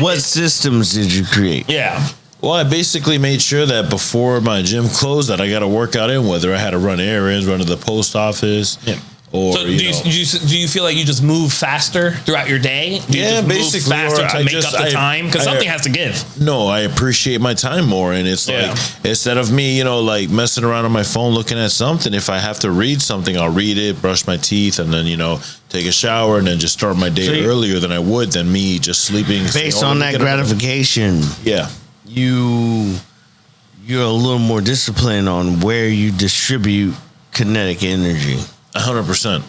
C: what systems did you create?
D: Yeah.
E: Well, I basically made sure that before my gym closed that I got to work out in, whether I had to run errands, run to the post office. Yeah. Or,
D: so do you feel like you just move faster throughout your day? Do you just
E: basically
D: move faster to make up the time? Because something has to give.
E: No, I appreciate my time more. And it's like, instead of me, you know, like messing around on my phone looking at something, if I have to read something, I'll read it, brush my teeth, and then, you know, take a shower and then just start my day earlier than I would than me just sleeping.
C: Based on that gratification.
E: Yeah.
C: You're a little more disciplined on where you distribute kinetic energy.
E: 100%.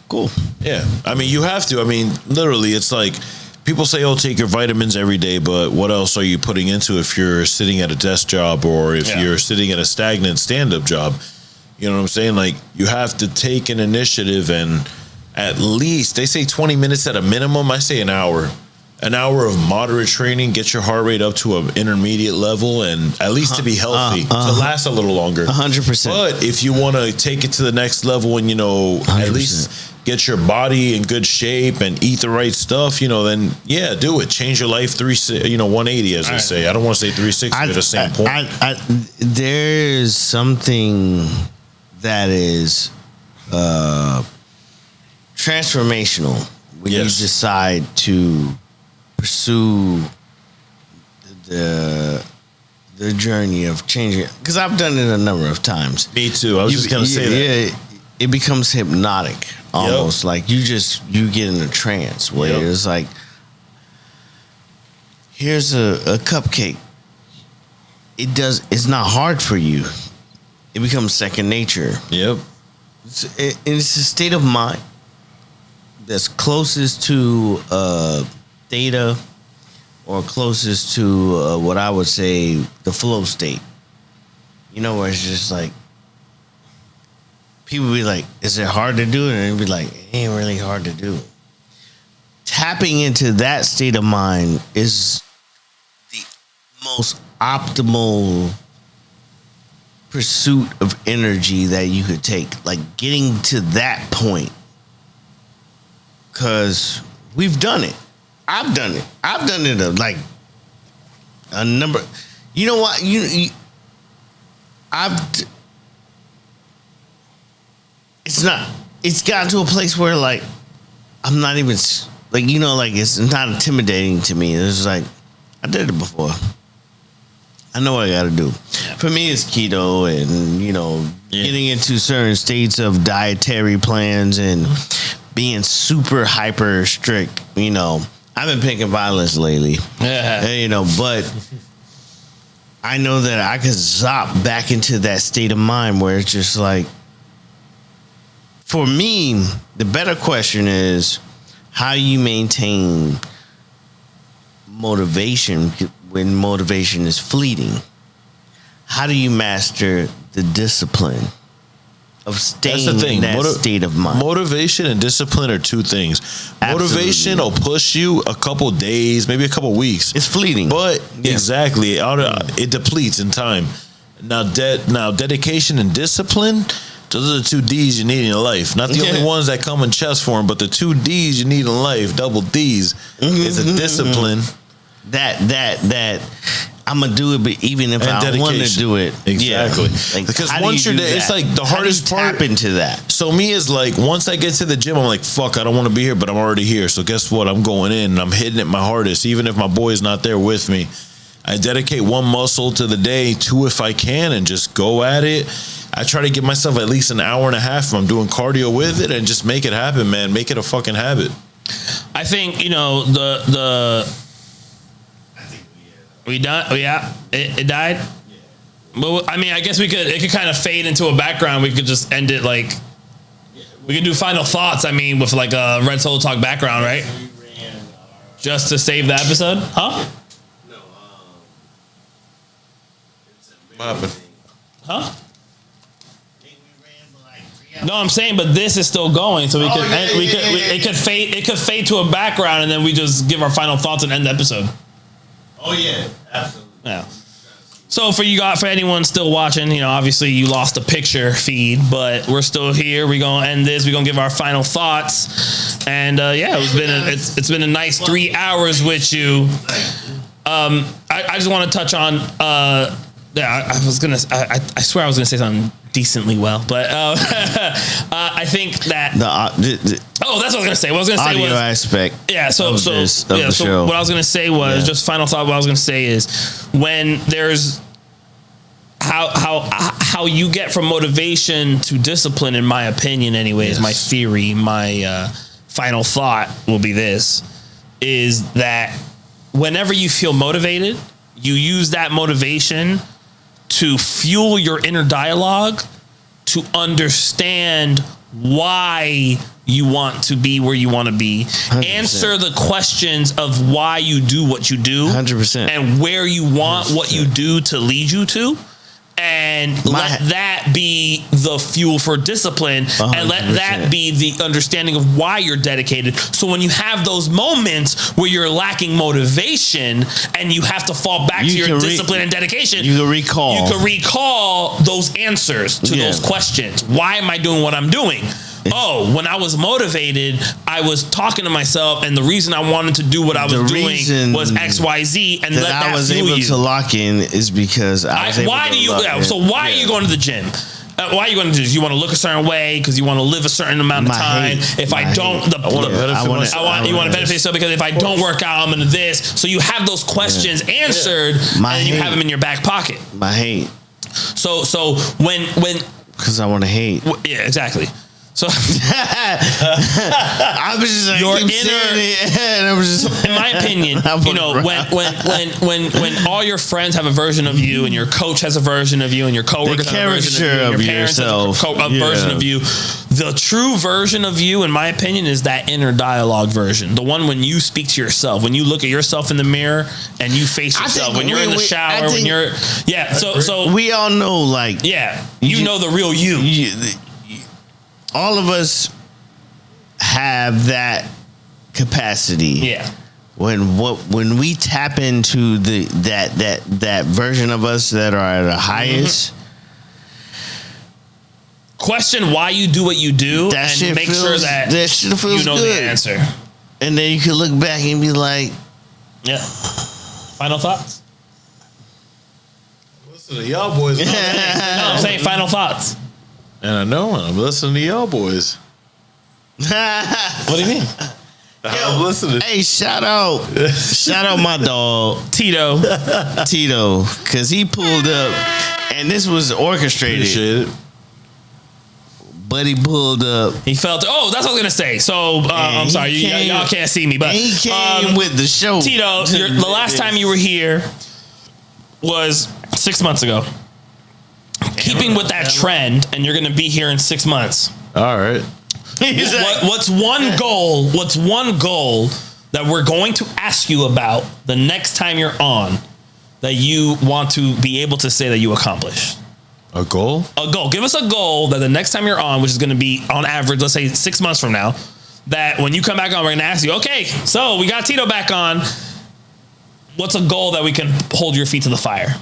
C: Cool.
E: Yeah. I mean, you have to. I mean, literally, it's like people say, oh, take your vitamins every day, but what else are you putting into if you're sitting at a desk job or if you're sitting at a stagnant stand-up job? You know what I'm saying? Like, you have to take an initiative, and at least, they say 20 minutes at a minimum. I say an hour. An hour of moderate training, get your heart rate up to an intermediate level, and at least to be healthy, to last a little longer.
C: 100%.
E: But if you want to take it to the next level and, you know, 100%. At least get your body in good shape and eat the right stuff, you know, then do it. Change your life 180, as they say. I don't want to say 360 at the same point.
C: There's something that is transformational when you decide to pursue the journey of changing, because I've done it a number of times.
E: Me too. I was just gonna say that.
C: Yeah, it becomes hypnotic almost. Like you get in a trance where it's like, here's a cupcake. It's not hard for you. It becomes second nature.
E: Yep.
C: It's a state of mind that's closest to theta, or closest to what I would say the flow state. You know, where it's just like, people be like, is it hard to do? And it'd be like, it ain't really hard to do. Tapping into that state of mind is the most optimal pursuit of energy that you could take. Like, getting to that point. Because we've done it. I've done it like a number. You know what? It's gotten to a place where, like, I'm not even, like, you know, like, it's not intimidating to me. It's like, I did it before. I know what I got to do. For me, it's keto and, you know, getting into certain states of dietary plans and being super hyper strict. You know, I've been picking violence lately. You know, but I know that I could zop back into that state of mind where it's just like, for me, the better question is how you maintain motivation when motivation is fleeting. How do you master the discipline of staying in that state of mind?
E: Motivation and discipline are two things. Absolutely. Motivation will push you a couple days, maybe a couple weeks.
C: It's fleeting.
E: But exactly, it depletes in time. Now dedication and discipline, those are the two D's you need in your life. Not the only ones that come in chess form, but the two D's you need in life, double D's, is a discipline.
C: That I'm gonna do it, but even if I don't want to do it,
E: exactly. Like, because once you're there, it's like the hardest part.
C: Tap into that.
E: So me is like, once I get to the gym, I'm like, fuck, I don't want to be here, but I'm already here. So guess what? I'm going in and I'm hitting it my hardest, even if my boy's not there with me. I dedicate one muscle to the day, two if I can, and just go at it. I try to give myself at least an hour and a half if I'm doing cardio with it, and just make it happen, man. Make it a fucking habit.
D: I think, you know, the We done? Oh, yeah. It died? But I mean, I guess it could kind of fade into a background. We could just end it like, we could do final thoughts, I mean, with like a Red Solo Talk background, right? Just to save the episode? Huh?
E: What happened?
D: Huh? No, I'm saying, but this is still going, so it could fade to a background, and then we just give our final thoughts and end the episode.
C: Oh yeah, absolutely.
D: Yeah. So for anyone still watching, you know, obviously you lost the picture feed, but we're still here. We're gonna end this. We're gonna give our final thoughts, and it's been a nice 3 hours with you. I just want to touch on. I swear I was gonna say something decently well, but I think that that's what I was gonna say. What I was gonna say was
C: aspect.
D: Yeah. So what I was gonna say was just final thought. What I was gonna say is when there's how you get from motivation to discipline, in my opinion, anyways, my theory, my final thought will be this: is that whenever you feel motivated, you use that motivation to fuel your inner dialogue, to understand why you want to be where you want to be, 100%. Answer the questions of why you do what you do,
C: 100%,
D: and where you want 100%. What you do to lead you to, and let that be the fuel for discipline, 100%. And let that be the understanding of why you're dedicated. So when you have those moments where you're lacking motivation and you have to fall back to your discipline and dedication, you can recall those answers to those questions. Why am I doing what I'm doing? Oh, when I was motivated, I was talking to myself, and the reason I wanted to do what I was doing was X, Y, Z, and let that
C: I was
D: fuel
C: able
D: you.
C: to lock in is because
D: why are you going to the gym? Why are you going to do this? You want to look a certain way because you want to live a certain amount of time. If I don't, you want to benefit yourself because if I don't work out, I'm into this. So you have those questions answered, and you have them in your back pocket.
C: My hate.
D: So when
C: because I want to hate.
D: Yeah, exactly. So
C: I was just like,
D: your inner,
C: and I was just,
D: in my opinion, you know, when all your friends have a version of you, and your coach has a version of you, and your coworkers have a version of you, and your parents have a version of you, the true version of you, in my opinion, is that inner dialogue version. The one when you speak to yourself, when you look at yourself in the mirror and you face yourself, when you're in the shower, when you're So
C: we all know, like,
D: you know the real you.
C: All of us have that capacity.
D: Yeah.
C: When we tap into that version of us that are at the highest.
D: Question why you do what you do, and make sure that
C: shit feels
D: you know
C: good.
D: the answer.
C: And then you can look back and be like,
D: yeah. Final thoughts?
E: Listen to y'all boys.
D: No, I'm saying final thoughts.
E: And I know I'm listening to y'all boys.
D: What do you mean?
E: I'm listening.
C: Hey, shout out my dog Tito, because he pulled up, and this was orchestrated.
E: Appreciate it.
C: But he pulled up.
D: He felt. Oh, that's what I was gonna say. So I'm sorry, y'all can't see me, but
C: he came with the show.
D: Tito, the last time you were here was 6 months ago. Keeping with that trend, and you're going to be here in 6 months.
E: All right.
D: What's one goal? What's one goal that we're going to ask you about the next time you're on that you want to be able to say that you accomplished?
E: A goal?
D: A goal. Give us a goal that the next time you're on, which is going to be on average, let's say 6 months from now, that when you come back on, we're going to ask you, okay, so we got Tito back on. What's a goal that we can hold your feet to the fire?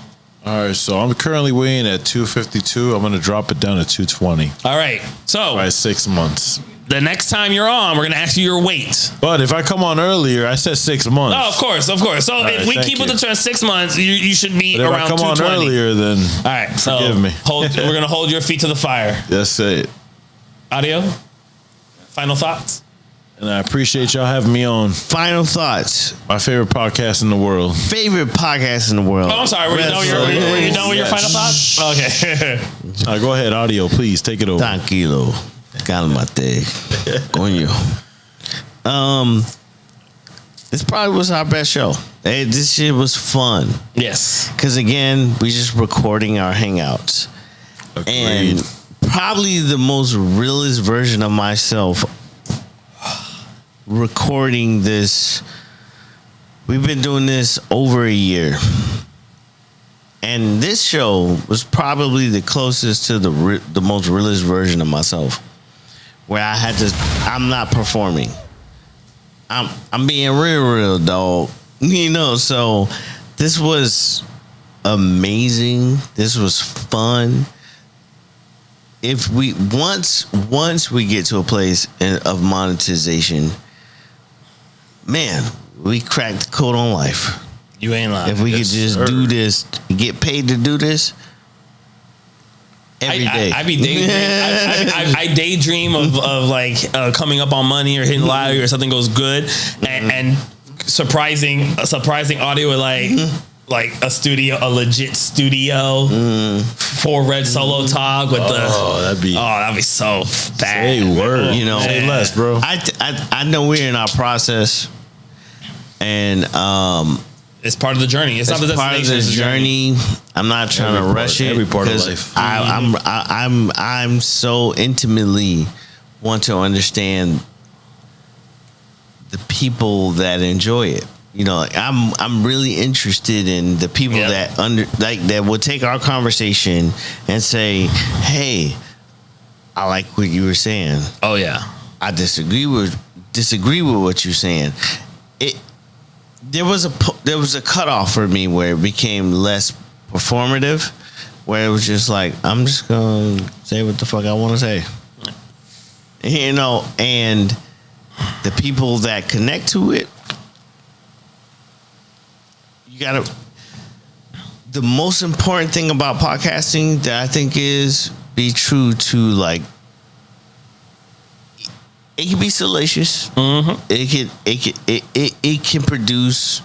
E: All right, so I'm currently weighing at 252. I'm going to drop it down to 220.
D: All right, so
E: by 6 months.
D: The next time you're on, we're going to ask you your weight.
E: But if I come on earlier, I said 6 months.
D: Oh, of course. So if we keep with the trend 6 months, you should be around 220. If I come on
E: earlier, then
D: all right,
E: forgive me.
D: We're going to hold your feet to the fire.
E: That's it.
D: Audio? Final thoughts?
E: And I appreciate y'all having me on.
C: Final thoughts.
E: My favorite podcast in the world.
C: Favorite podcast in the world.
D: Oh, I'm sorry. Were you done with your final thoughts? Okay.
E: Go ahead, audio, please. Take it over.
C: Tranquilo. Cálmate. Coño. This probably was our best show. Hey, this shit was fun.
D: Yes.
C: Because again, we just recording our hangouts.
E: Agreed.
C: And probably the most realist version of myself recording this. We've been doing this over a year. And this show was probably the closest to the most realist version of myself. Where I had to, I'm not performing. I'm being real, dog. You know, so this was amazing. This was fun. If we once we get to a place of monetization, man, we cracked the code on life.
D: You ain't lying.
C: If we could just do this, get paid to do this every day.
D: I be daydream. I daydream of like coming up on money or hitting lottery or something goes good, and surprising audio with like a studio, a legit studio for Red Solo Talk with that'd be so bad.
E: Say word,
C: you know,
E: say less, bro.
C: I know we're in our process, and
D: it's part of the journey. It's not the destination.
C: Part of the journey. I'm not trying to rush it.
E: Every part of life.
C: I'm so intimately want to understand the people that enjoy it. You know, like I'm really interested in the people that that will take our conversation and say, "Hey, I like what you were saying."
D: Oh yeah,
C: I disagree with what you're saying. There was a cutoff for me where it became less performative, where it was just like, I'm just gonna say what the fuck I want to say, you know. And the people that connect to it, you gotta. The most important thing about podcasting that I think is be true to, like, it can be salacious. Mm-hmm. It can produce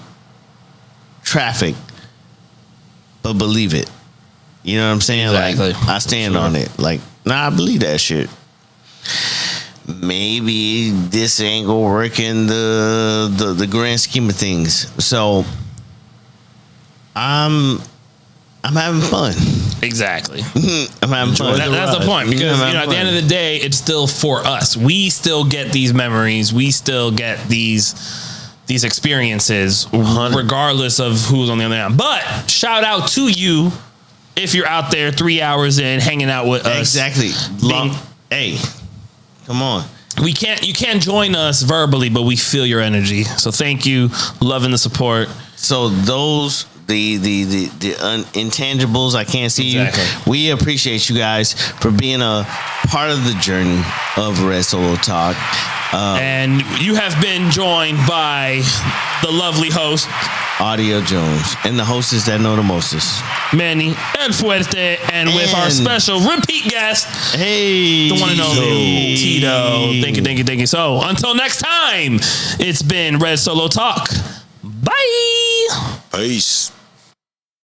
C: traffic, but believe it. You know what I'm saying?
D: Exactly.
C: Like, I stand on it. Like, I believe that shit. Maybe this ain't gonna work in the grand scheme of things. So I'm having fun.
D: Exactly.
C: I'm having fun.
D: That's the point, because at the end of the day, it's still for us. We still get these memories. We still get these experiences, regardless of who's on the other end. But shout out to you if you're out there 3 hours in hanging out with us.
C: Exactly. Hey, come on.
D: You can't join us verbally, but we feel your energy. So thank you, loving the support.
C: So those. The intangibles, I can't see you. We appreciate you guys for being a part of the journey of Red Solo Talk.
D: And you have been joined by the lovely host,
C: Audio Jones, and the hostess that know the mostest,
D: Manny and Fuerte, and with our special repeat guest,
C: the
D: one and only Tito. Thank you. So until next time, it's been Red Solo Talk. Bye.
E: Peace.